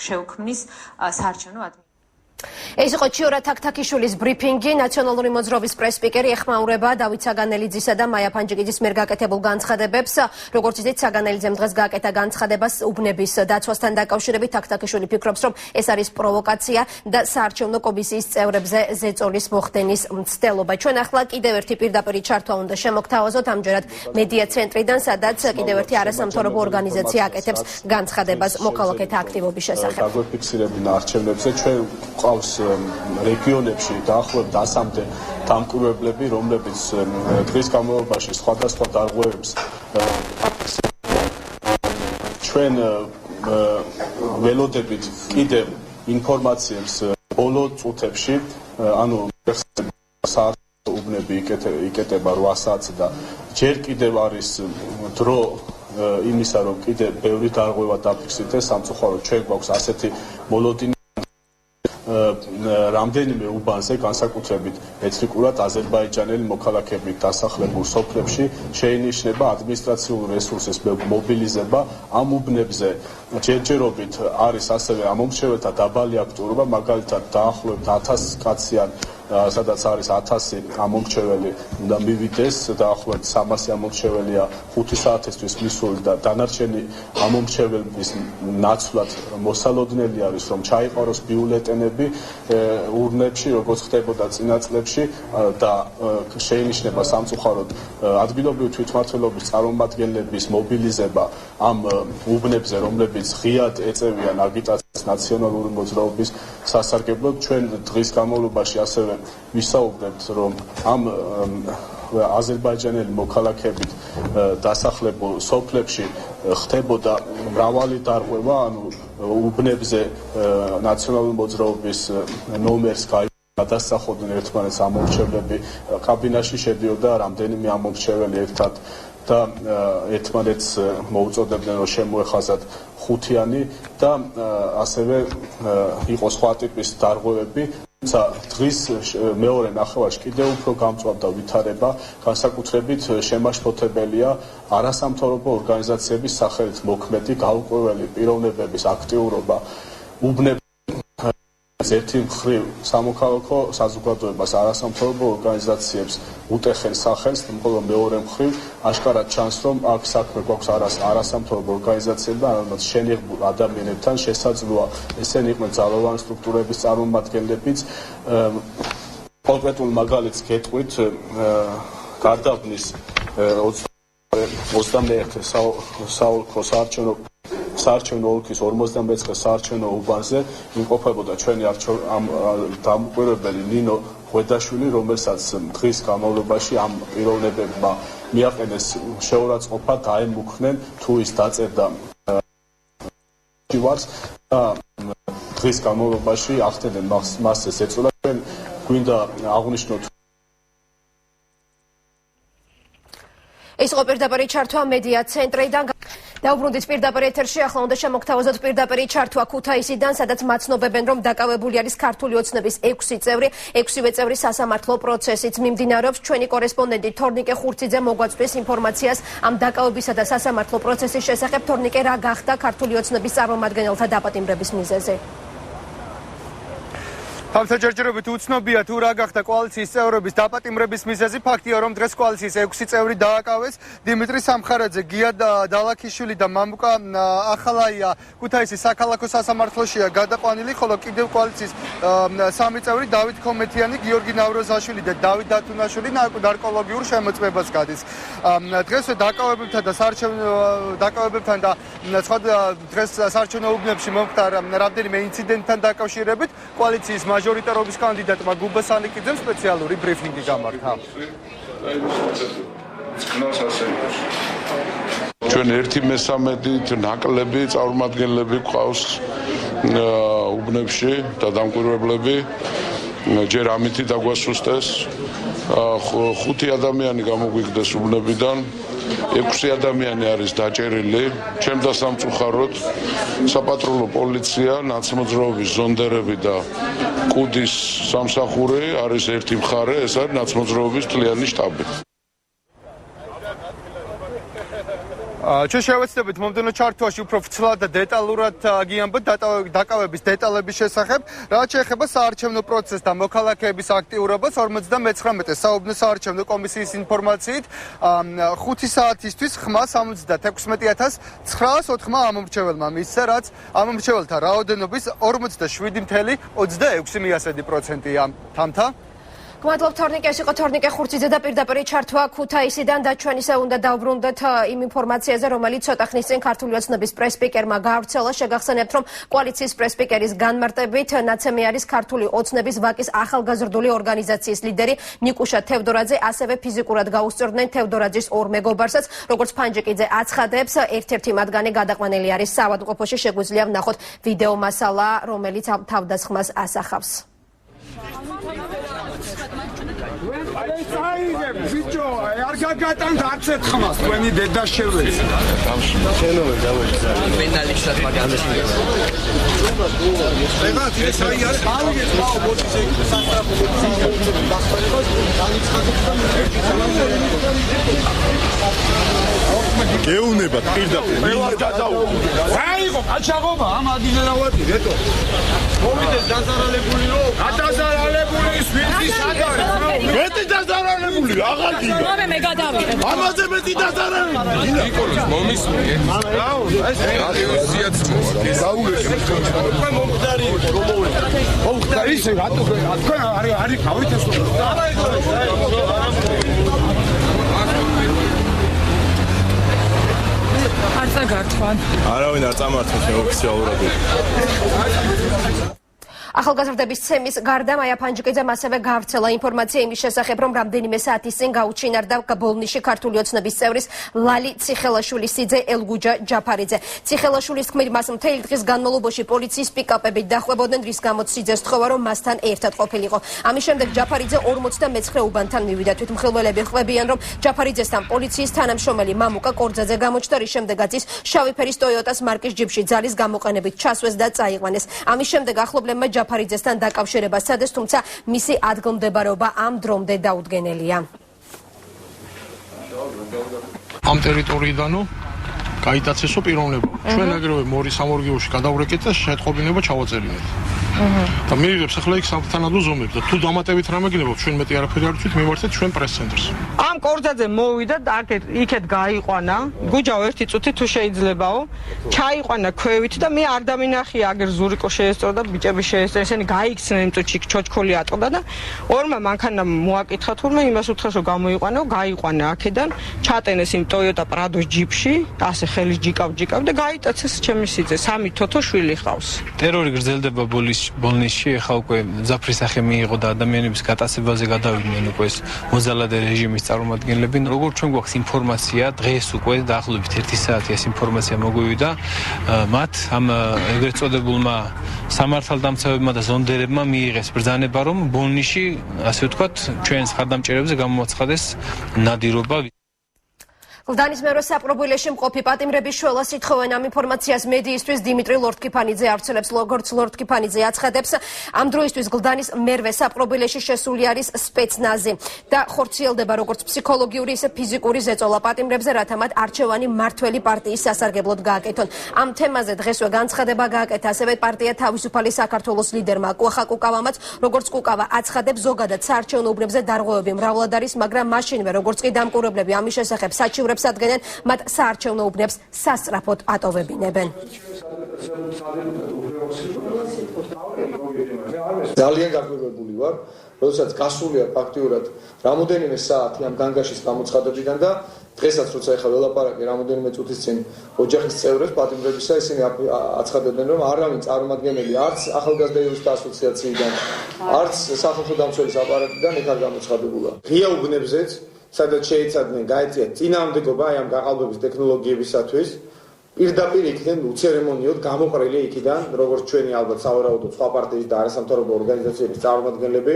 შეუქმნის საარჩევნო ადმინისტრაციას. ეს იყო ჩიორა თაქთაქიშვილის ბრიფინგი. ნაციონალური მოძრაობის პრეს-სპიკერი ეხმაურება დავით საგანელიძისა და მაია ფანჯიკიძის მიერ გაკეთებულ განცხადებებს. როგორც იცით, საგანელიძემ დღეს გააკეთა განცხადებას უბნების დაცვასთან დაკავშირებით. თაქთაქიშვილი ფიქრობს, რომ ეს არის პროვოკაცია და საარჩევნო კომისიის წევრებზე ზეწოლის მოხდენის მცდელობა. ჩვენ ახლა კიდევ ერთი პირდაპირ ჩართვა უნდა შემოგთავაზოთ, ამჯერად მედია ცენტრიდან, სადაც კიდევ ერთი არასამთავრობო ორგანიზაცია აკეთებს განცხადებას მოქალაქეთა აქტივობის შესახებ. დაგვიფიქსირებინა არჩევნებზე ჩვენ ყავს რეგიონებში დაახლოებით 100-მდე დამკვირვებლები, რომლებიც დღის განმავლობაში სხვადასხვა დარღვევებს ჩვენ ველოდებით კიდევ ინფორმაციებს ბოლო წუთებში, ანუ საარჩევნო უბნები იკეტება 8 საათზე და ჯერ კიდევ არის დრო იმისა, რომ კიდევ ბევრი დარღვევა დაფიქსირდეს, სამწუხაროდ ჩვენ გვაქვს ასეთი მოლოდინი რამდენიმე უბანზე განსაკუთრებით ეთნიკურად აზერბაიჯანელი მოქალაქეებით დასახლებულ სოფლებში შეინიშნება ადმინისტრაციული რესურსის მობილიზება. ამ უბნებზე ჯერჯერობით არის ასევე ამომრჩეველთა დაბალი აქტიურობა, მაგალითად დაახლოებით 1000 კაციან სადაც არის 1000 ამომრჩეველი უნდა მივიდეს, დაახლოებით 300 ამომრჩეველია 5 საათისთვის მისული და დანარჩენი ამომრჩეველების ნაცვლად მოსალოდნელი არის, რომ ჩაიყაროს ბიულეტენები ურნებში, როგორც ხდებოდა წინა წლებში და შეინიშნება სამწუხაროდ ადგილობრივი თვითმმართველობის წარმომადგენლების მობილიზება ამ უბნებზე, რომლებიც ღიად ეწევიან აგიტაციას ნაციონალური მოძრაობის სასარგებლოდ. ჩვენ დღის განმავლობაში ასევე ვისაუბრებთ, რომ ამ აზერბაიჯანელი მოქალაქეებით დასახლებულ სოფლებში ხდებოდა მრავალი დარღვევა, ანუ უბნებზე ნაციონალური მოძრაობის ნომერს გადასახოდნენ ერთმანეთს ამომრჩევლები, კაბინაში შედიოდა რამდენიმე ამომრჩეველი ერთად და ერთმანეთს მოუწოდებდნენ, რომ შემოეხაზათ ხუთიანი და ასევე იყო სხვა ტიპის დარღვევები. დღის მეორე ნახევარში კიდევ უფრო გამწვავდა ვითარება, განსაკუთრებით შემაშფოთებელია არასამთავრობო ორგანიზაციების სახელით მოქმედი გაურკვეველი პიროვნებების აქტიურობა უბნებში. ერთი მხრივ სამოქალაქო საზოგადოებას არასამთავრობო ორგანიზაციებს უტეხენ სახელს, ხოლო მეორე მხრივ აშკარად ჩანს, რომ აქ საქმე გვაქვს არასამთავრობო ორგანიზაციებთან, რომელთა შენიღბულ ადამიანებთან შესაძლოა ესენი იყვნენ ძალოვანი სტრუქტურების წარმომადგენლებიც. კონკრეტულ მაგალითს გეტყვით, გარდაბნის 21 საოლქო საარჩევნო ოლქის 56 საარჩევნო უბანზე იმყოფებოდა ჩვენი დამკვირვებელი ნინო ღვედაშვილი, რომელსაც დღის განმავლობაში ამ პიროვნებებმა მიაყენეს შეურაცხყოფა, დაემუქრნენ თუ ის დაწერდა ვარს და დღის განმავლობაში ახდენენ მას ეს ეწოლა. ჩვენ გვინდა აღვნიშნოთ ეს იყო პირდაპირი ჩართვა მედია ცენტრიდან. დაუბრუნდით პირდაპირ ეთერში, ახლა უნდა შემოგთავაზოთ პირდაპირი ჩართვა ქუთაისიდან, სადაც მაცნობებენ, რომ დაკავებული არის ქართული ოცნების 6 წევრი, 6-ვე წევრი სასამართლო პროცესიც მიმდინარეობს. ჩვენი კორესპონდენტი თორნიკე ხურციძე მოგვაწვდის ინფორმაციას ამ დაკავებისა და სასამართლო პროცესის შესახებ. თორნიკე, რა გახდა ქართული ოცნების წარმომადგენელთა დაპატიმრების მიზეზი? თამსაჯერჯერობით უცნობია თუ რა გახდა კოალიციის წევრების დაპატიმრების მიზეზი. ფაქტია, რომ დღეს კოალიციის 6 წევრი დააკავეს. დიმიტრი სამხარაძე, გია დალაქიშვილი და მამუკა ახალაია ქუთაისის საქალაქო სასამართლოშია გადაყვანილი, ხოლო კიდევ კოალიციის 3 წევრი დავით ქომეთიანი, გიორგი ნავროზაშვილი და დავით დათუნაშვილი ნარკოლოგიურ შემოწმებას გადის. დღესვე დაკავებებთან და სხვა დღეს საარჩევნო უბნებში მომხდა რამდენიმე ინციდენტთან დაკავშირებით კოალიციის მაჟორიტარობის კანდიდატმა გუბა სანიკიძემ სპეციალური ბრიფინგი გამართა. ჩვენ 1/13 ნაკლები წარმომადგენლები გვყავს უბნებში და დამკვირვებლები, ჯერ ამითი დაგვასუსტეს. 5 ადამიანი გამოგვიგდეს უბნებიდან, 6 ადამიანი არის დაჭერილი. ჩემ დასამწუხაროდ საპატრულო პოლიცია, ნაცმოძრაობის ზონდერები და კუდის სამსახური არის ერთი მხარე, ეს არის ნაცმოძრაობის თლიანი შტაბი. ჩვენ შევეცდებით მომდევნო ჩართვაში უფრო ფრთხილად და დეტალურად გიამბოთ დაკავების დეტალების შესახებ, რაც შეეხება საარჩევნო პროცესს და მოქალაქეების აქტიურობას. 59 საუბნო საარჩევნო კომისიის ინფორმაციით 5 საათისთვის ხმა 76904 ამომრჩეველმა მისცა, რაც ამომრჩეველთა რაოდენობის 47.26%-ია. თამთა გმადლობთ თორნიკე, ეს იყო თორნიკე ხურციძე და პირდაპირი ჩართვა ქუთაისიდან და ჩვენ ისე უნდა დავბრუნდეთ იმ ინფორმაციაზე, რომელიც ცოტა ხნის წინ ქართული ოცნების პრესპიკერმა გაავრცელა. შეგახსენებთ, რომ კოალიციის პრესპიკერის განმარტებით ნაცემი არის ქართული ოცნების ვაკის ახალგაზრდული ორგანიზაციის ლიდერი ნიკუშა თევდორაძე, ასევე ფიზიკურად გაუსწორდნენ თევდორაძის 2 მეგობარსაც, როგორც ფანჯიკიძე აცხადებს, ერთ-ერთი მათგანი გადაყვანილი არის საავადმყოფოში. შეგვიძლია ვნახოთ ვიდეო მასალა, რომელიც თავდასხმას ასახავს. წაიღებ ბიჭო, არ გაგატანთ არც ერთხმას თქვენი დედა შევლეცი. შენოვე დავეჭა. პენალისტად მაგამეს მიღება. ეხლა ეს აი არის ავიღეთ მაო მოდის ეგ სასწრაფო დასწრებას განიცხადებს და გეუნება პირდაპირ მე გადაუვიდე. აიღო კაჩაღობა ამ ადინელავატი რეტო. მოვიდეს დაზარალებული რო გადაზარალებული ის ვინც არის. მეტი დაზარალებული აღარგი. მე გადავიღე. ამაზე მეტი დაზარალებული. ნიკოლოს მომისმენ. რაო, ეს ზიაც დაუგეს. მომხდარი რომოვიდა. მომხდარი ისე რატო თქვენ არის გავით ეს. არ წაგართვან. არავინ არ წამართავს ოფიციალურად. ახალგაზრდების ცემის გარდა მაია ფანჯიკიძემ ასევე გავრცელა ინფორმაცია იმის შესახებ, რომ რამდენიმე საათის წინ გაუჩინარდა ბოლნიში ქართული ოცნების წევრის ლალი ციხელაშვილის სიძე ელგუჯა ჯაფარიძე. ციხელაშვილის თქმით, მას მთელი დღის განმავლობაში პოლიციის პიკაპებით დახვებოდნენ, რის გამოც სიძეს თხოვა, რომ მასთან ერთად ყოფილიყო. ამის შემდეგ ჯაფარიძე 49 უბანთან მივიდა. თვითმხილველები ხვდებიან, რომ ჯაფარიძესთან პოლიციის თანამშრომელი მამუკა კორძაძე გამოჩნდა, რის შემდეგაც ის შავი ფერის ტოიოტას მარკის ჯიპში ძალის გამოყენებით ჩასვეს და წაიყვანეს. ამის შემდეგ ახლობლებმა ჯაფარიძესთან დაკავშირებას სცადეს, თუმცა მისი ადგილმდებარეობა ამ დრომდე დაუდგენელია. ამ ტერიტორიიდანო გაიტაცესო პიროვნება. ჩვენ აგრევე მორის სამორგეოში გადავრეკეთ და შეტყობინება ჩავაწერინეთ. და მივიღებს ახლა იქ სამთანადო ზომებს და თუ დამატებით რამე გინებობთ, ჩვენ მეტი არაფერი არ ვთქვით, მივართეთ ჩვენ პრეს-ცენტრს. ამ კორძაძე მოვიდა და იქეთ გაიყვანა. გუჯაო ერთი წუთი თუ შეიძლებაო. ჩაიყვანა ქვევით და მე არ დამინახია აგერ ზურიკო შეესწრო და ბიჭები შეესწრო. ესენი გაიქცნენ იმ წუთში ჩოჩქოლი ატყდა და ორმა მანქანამ მოაკითხა თურმე იმას უთხრას რომ გამოიყვანო, გაიყვანა აქედან, ჩატენეს იმ Toyota Prado ჯიპში, ასე ხელის ჯიკავ და გაიტაცეს ჩემი სიძე. 3 თოთო შვილი ხავს. ტერორი გრძელდება ბოლნიში, ახლა უკვე ზაფრის სახე მიიღო და ადამიანების გატაცებაზე გადავიდნენ უკვე ეს მოძალადე რეჟიმის წარმომადგენლები. როგორც ჩვენ გვაქვს ინფორმაცია, დღეს უკვე დაახლოებით 1 საათი ეს ინფორმაცია მოგვივიდა. მათ ამ ეგრეთ წოდებულმა სამართალდამცავებმა და ზონდერებმა მიიღეს ბრძანება, რომ ბოლნიში, ასე ვთქვათ, ჩვენს ხარდამჭერებზე გამოაცხადეს ნადირობა. გლდანის მეროს საპყრობილეში მყოფი პატიმრების შველას ითხოვენ ამ ინფორმაციას მედიისთვის დიმიტრი ლორთქიფანიძე ავრცელებს, როგორც ლორთქიფანიძე აცხადებს, ამ დროისთვის გლდანის მერვე საპყრობილეში შესული არის სპეცნაზი და ხორციელდება როგორც ფსიქოლოგიური, ისე ფიზიკური ზეწოლა პატიმრებზე, რათა მათ არჩევანი მართველი პარტიის სასარგებლოდ გააკეთონ. ამ თემაზე დღესვე განცხადება გააკეთა ასევე პარტია თავისუფალი საქართველოს ლიდერმა კუახა კუკავამაც, როგორც კუკავა აცხადებს, ზოგადად საარჩევნო უბნებზე დარღვევები მრავლად არის, მაგრამ მაშინვე როგორც კი დამკვირვებლები ამის შესახებ საჩივრებს ადგენენ, მათ საარჩევნო უბნებს სასწრაფოდ ატოვებინებენ. ძალიან გაგვირებული ვარ, როდესაც გასულია ფაქტიურად რამოდენიმე საათი ამ განგაშის გამოცხადებიდან და დღესაც როცა ეხლა ველაპარაკე რამოდენიმე წუთის წინ ოჯახის წევრებს პატიმრებისა, ისინი აცხადებდნენ, რომ არავინ წარმომადგენელი არც ახალგაზრდა იურისტთა ასოციაციიდან, არც სახალხო დამცველის აპარატიდან იქ არ გამოცხადებულა. ღია უბნებზეც სადაც შეიცადნენ გაეწიათ წინააღმდეგობა აი ამ გაყალბების ტექნოლოგიებისათვის, პირდაპირ იქნენ უცერემონიოდ გამოყრილი იქიდან, როგორც ჩვენი ალბათ სავარაუდო სხვა პარტიის და არასამთავრობო ორგანიზაციების წარმომადგენლები.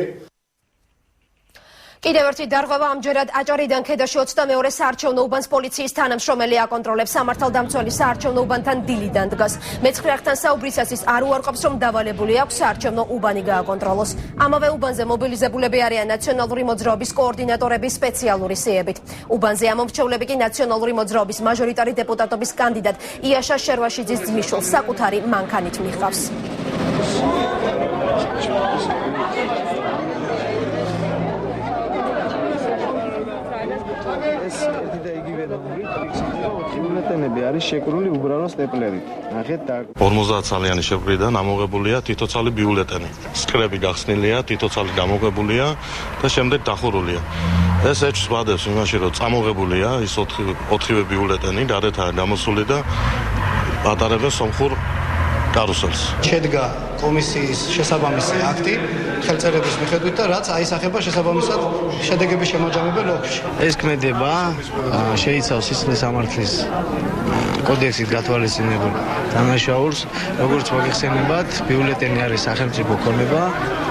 კიდევ ერთი დარღვევა ამჯერად აჭარიდან ქედაში 22 საარჩევნო უბანს პოლიციის თანამშრომელი აკონტროლებს. სამართალდამცველი საარჩევნო უბანთან დილიდან დგას. მეცხრეახთან საუბრისას ის არ უარყოფს, რომ დავალებული აქვს საარჩევნო უბანი გააკონტროლოს. ამავე უბანზე მობილიზებულები არიან ნაციონალური მოძრაობის კოორდინატორების სპეციალური სიებით. უბანზე ამომრჩევლები კი ნაციონალური მოძრაობის მაჟორიტარი დეპუტატობის კანდიდატ იაშა შერვაშიძის ძმისშვილს საკუთარი მანქანით მიჰყავს. ბიულეტენები არის შეკრული უბრალო სტეპლერით. ნახეთ და 50 ცალიანი შეკვრიდან ამოღებულია თითოცალი ბიულეტენი. სკრები გახსნილია, თითოცალი გამოღებულია და შემდეგ დახურულია. ეს ეჭვს ვადებს იმაში, რომ წამოღებულია ის 4 ბიულეტენი, გარეთ არის გამოსული და ატარებენ სომხურ კარუსელს. შედგა კომისიის შესაბამისი აქტი ხელწერების მიხედვით და რაც აისახება შესაბამისად შედეგების შემაჯამებელ ოლქში. ეს ქმედება შეიცავს სისხლის სამართლის კოდექსით გათვალისწინებულ დანაშაულს, როგორც მოგეხსენებათ, ბიულეტენი არის სახელმწიფო ქონება,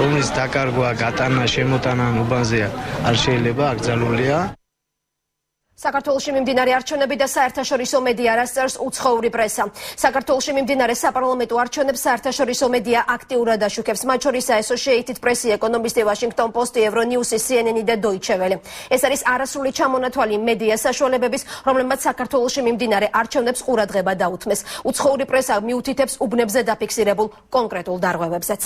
რომლის დაკარგვა, გატანა, შემოტანა უბანზე არ შეიძლება, აკრძალულია. საქართველოში მიმდინარე არჩევნები და საერთაშორისო მედია არასწერს უცხოური პრესა. საქართველოში მიმდინარე საპარლამენტო არჩევნებს საერთაშორისო მედია აქტიურად აშუქებს, მათ შორისაა Associated Press, ეკონომისტი, Washington Post, Euronews, CNN და Deutsche Welle. ეს არის არასრული ჩამონათვალი მედია საშუალებების, რომლებმაც საქართველოში მიმდინარე არჩევნებს ყურადღება დაუთმეს. უცხოური პრესა მიუთითებს უბნებზე დაფიქსირებულ კონკრეტულ დარღვევებზეც.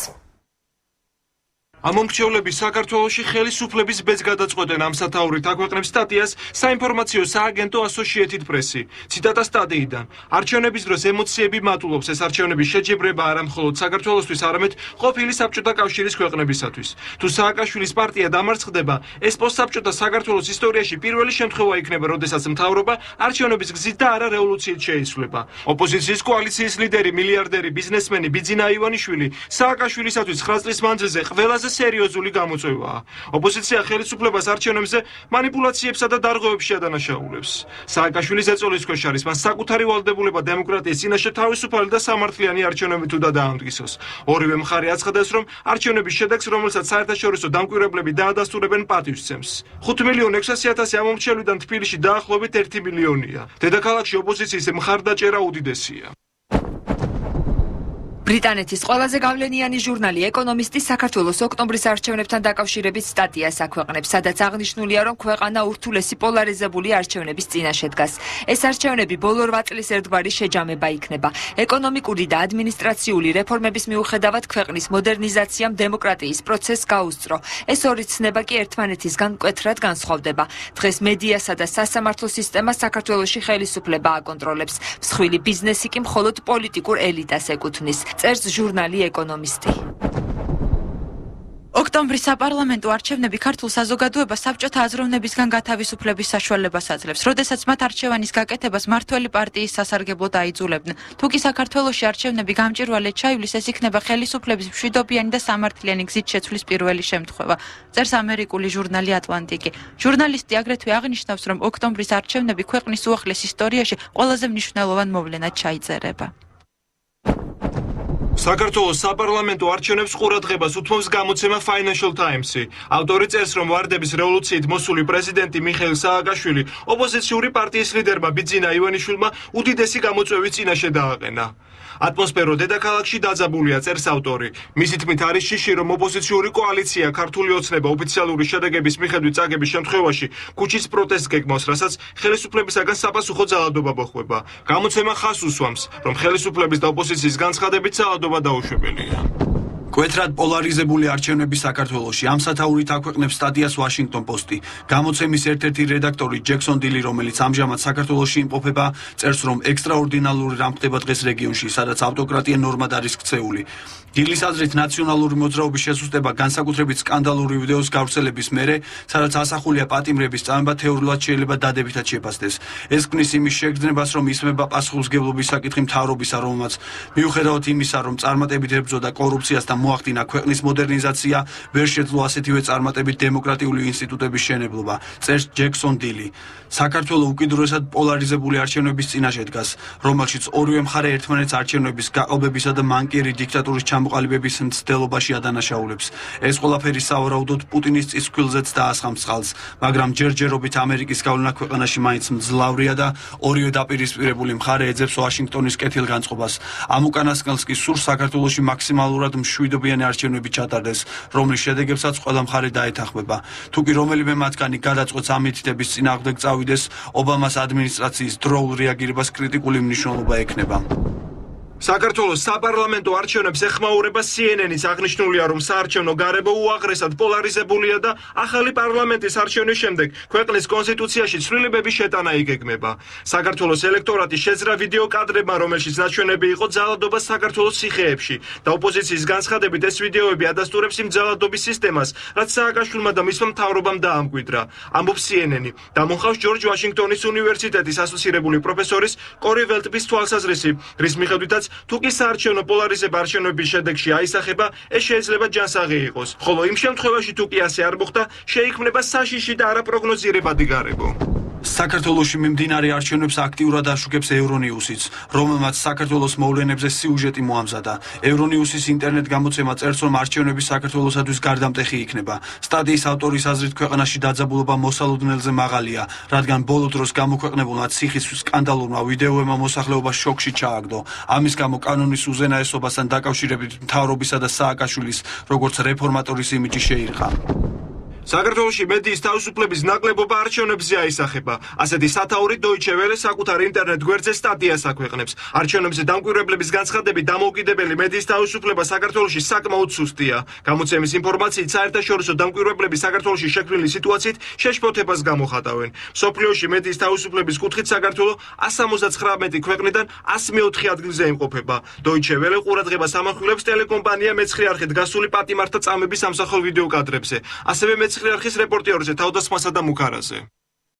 ამომრჩევლების საქართველოში ხელისუფლების ბედს გადაწყვეტენ ამ სათაურით აქვეყნებს სტატიას საინფორმაციო სააგენტო Associated Press. ციტატა სტატიიდან. არჩევნების დროს ემოციები მატულობს. ეს არჩევნების შეჯიბრება არა მხოლოდ საქართველოსთვის, არამედ ყოფილი საბჭოთა კავშირის ქვეყნებისათვის. თუ სააკაშვილის პარტია დამარცხდება, ეს პოსტსაბჭოთა საქართველოს ისტორიაში პირველი შემთხვევა იქნება, როდესაც მთავრობა არჩევნების გზით და არა რევოლუციით შეიცვლება. ოპოზიციის კოალიციის ლიდერი, მილიარდერი, ბიზნესმენი ბიძინა ივანიშვილი სააკაშვილისათვის 9 წლის მანძილზე ყველაზე სერიოზული გამოწვევაა. ოპოზიცია ხელისუფლებას არჩევნებზე манипуляციებსა და დარღვევებში ადანაშაულებს. სააკაშვილის ეწოლის ქვეშ არის მას საკუთარი ვალდებულება დემოკრატიის წინაშე თავისუფალი და სამართლიანი არჩევნები თუ დაამტკიცოს. ორივე მხარე აცხადებს, რომ არჩევნების შედეგს, რომელსაც საერთაშორისო დამკვირვებლები დაადასტურებენ, პატივს. 5,600,000 ამომრჩევლიდან თბილისში დაახლოებით 1 მილიონია. დედაქალაქში ოპოზიციის მხარდაჭერა უდიდესია. ბრიტანეთის ყველაზე გავლენიანი ჟურნალი ეკონომისტი საქართველოს ოქტომბრის არჩევნებთან დაკავშირებით სტატიას აქვეყნებს, სადაც აღნიშნულია, რომ ქვეყანა ურთულესი პოლარიზებული არჩევნების წინაშე დგას. ეს არჩევნები ბოლო 8 წლის ერთგვარი შეჯამება იქნება. ეკონომიკური და ადმინისტრაციული რეფორმების მიუხედავად ქვეყნის მოდერნიზაციამ დემოკრატიის პროცესს გაუსწრო. ეს ორი ცნება კი ერთმანეთისგან მკვეთრად განსხვავდება. დღეს მედიასა და სასამართლო სისტემას საქართველოში ხელისუფლება აკონტროლებს. მსხვილი ბიზნესი კი მხოლოდ პოლიტიკურ ელიტას ეკუთვნის. წერს ჟურნალი ეკონომისტი. ოქტომბრის საპარლამენტო არჩევნები ქართულ საზოგადოებას საბჭოთა აზროვნებისგან გათავისუფლების საშუალებას აძლევს, როდესაც მათ არჩევანის გაკეთებას მმართველი პარტიის სასარგებლოდ აიძულებდნენ. თუ კი საქართველოში არჩევნები გამჭვირვალედ ჩაივლის, ეს იქნება ხელისუფლების მშვიდობიანი და სამართლიანი გზით შეცვლის პირველი შემთხვევა. წერს ამერიკული ჟურნალი ატლანტიკი. ჟურნალისტი აგრეთვე აღნიშნავს, რომ ოქტომბრის არჩევნები ქვეყნის უახლეს ისტორიაში ყველაზე მნიშვნელოვან მოვლენად ჩაიწერება. საქართველოს საპარლამენტო არჩევნებს ყურადღებას უთმობს გამოცემა Financial Times. ავტორი წერს, რომ ვარდების რევოლუციით მოსული პრეზიდენტი მიხეილ სააკაშვილი ოპოზიციური პარტიის ლიდერმა ბიძინა ივანიშვილმა უდიდესი გამოწვევის წინაშე დააყენა. ატმოსფერო დედაქალაქში დაძაბულია, წერს ავტორი. მისი თქმით არის შიში, რომ ოპოზიციური კოალიცია ქართული ოცნება ოფიციალური შედეგების მიხედვით წაგების შემთხვევაში ქუჩის პროტესტს გეგმავს, რასაც ხელისუფლებისაგან საპასუხო ძალადობა მოხვდება. გამოცემა ხაზს უსვამს, რომ ხელისუფლების და ოპოზიციის განცხადებით ძალადობა დაუშვებელია. მკვეთრად პოლარიზებული არჩევნები საქართველოში. ამ სათაურით აქვეყნებს სტატიას Washington Post-ი. გამოცემის ერთ-ერთი რედაქტორი ჯექსონ დილი, რომელიც ამჟამად საქართველოში იმყოფება, წერს, რომ ექსტრაორდინალური რამ ხდება დღეს რეგიონში, სადაც ავტოკრატია ნორმად არის ქცეული. დილის აზრით, ნაციონალური მოძრაობის შესუსტება განსაკუთრებით სკანდალური ვიდეოს გავრცელების მერე, სადაც ასახულია პატიმრების წამება თეორიულად შეიძლება დადებითად შეფასდეს. ეს ქმნის იმის შეგრძნებას, რომ ისმება პასუხისმგებლობის საკითხი მთავრობისა, რომელმაც მიუხედავად იმისა, რომ წარმატებით ებრძოდა კორუფციას და მოახდინა ქვეყნის მოდერნიზაცია, ვერ შეძლო ასეთივე წარმატებით დემოკრატიული ინსტიტუტების შენებლობა, წერს ჯექსონ დილი. საქართველო უკიდურესად პოლარიზებული არჩევნების წინაშე დგას, რომელშიც ორივე მხარე ერთმანეთს არჩევნების გაყალბებისა და მანკიერი დიქტატურის ჩამოყალიბების მცდელობაში ადანაშაულებს. ეს ყველაფერი სავარაუდოდ პუტინის წისქვილზეც დაასხამს წყალს, მაგრამ ჯერჯერობით ამერიკის გავლენა ქვეყანაში მაინც მძლავრია და ორივე დაპირისპირებული მხარე ეძებს ვაშინგტონის კეთილგანწყობას. ამ უკანასკნელს კი სურს საქართველოში მაქსიმალურად მშვიდობიანი არჩევნები ჩატარდეს, რომლის შედეგებსაც ყველა მხარე დაეთანხმება. თუ კი რომელიმე მათგანი გადაწყვეტს ამ მითითების წინააღმდეგ წავიდეს, ობამას ადმინისტრაციის დროულ რეაგირებას კრიტიკული მნიშვნელობა ექნება. საქართველოს საპარლამენტო არჩევნებს ეხმაურება CNN-ის. აღნიშნულია, რომ საარჩევნო გარემო უაღრესად პოლარიზებულია და ახალი პარლამენტის არჩევნის შემდეგ ქვეყნის კონსტიტუციაში ცვლილებების შეტანა იგეგმება. საქართველოს ელექტორატი შეძრა ვიდეო კადრებმა, რომელშიც ნაჩვენები იყო ძალადობა საქართველოს ციხეებში და ოპოზიციის განცხადებით ეს ვიდეოები ადასტურებს იმ ძალადობის სისტემას, რაც სააკაშვილმა და მისმა მთავრობამ დაამკვიდრა. ამბობს CNN-ი. დამონხავს ჯორჯ ვაშინგტონის უნივერსიტეტის ასოცირებული პროფესორის კორი ველტბის თვალსაზრისი, რის მიხედვითაც თუ კი საარჩევნო პოლარიზება არჩევნების შედეგში აისახება, ეს შეიძლება ჯანსაღი იყოს. ხოლო იმ შემთხვევაში თუ კი ასე არ მოხდა, შეიქმნება საშიში და არაპროგნოზირებადი გარემო. საქართველოში მიმდინარე არჩევნებს აქტიურად აშუქებს ევრონიუსიც, რომელმაც საქართველოს მოვლენებზე სიუჟეტი მოამზადა. ევრონიუსის ინტერნეტ გამოცემა წერს, რომ არჩევნები საქართველოსათვის გარდამტეხი იქნება. სტატიის ავტორის აზრით, ქვეყანაში დაძაბულობა მოსალოდნელზე მაღალია, რადგან ბოლო დროს გამოქვეყნებულმა ციხის სკანდალურმა ვიდეოებმა მოსახლეობას შოკში ჩააგდო. ამის გამო კანონის უზენაესობასთან დაკავშირებით მთავრობისა და სააკაშვილის, როგორც რეფორმატორის იმიჯი შეირყა. საქართველოში მედიის თავისუფლების ნაკლებობა არჩევნებზე აისახება. ასეთი სათაური Deutsche Welle საკუთარ ინტერნეტ გვერდზე სტატიას აქვეყნებს. არჩევნებზე დამკვირვებლების განცხადებით დამოუკიდებელი მედიის თავისუფლება საქართველოში საკმაოდ სუსტია. გამოცემის ინფორმაციით საერთაშორისო დამკვირვებლები საქართველოში შექმნილი სიტუაციით შეშფოთებას გამოხატავენ. მსოფლიოში მედიის თავისუფლების კუთხით საქართველო 179 ქვეყნიდან 104 ადგილზე იმყოფება. Deutsche Welle ყურადღებას ამახვილებს ტელეკომპანია მეცხრე არხით გასული პატიმართა წამების ამსახველ ვიდეო კადრებზე. ასევე მეცხრე არხის რეპორტიორზე თავდასხმასა და მუქარაზე.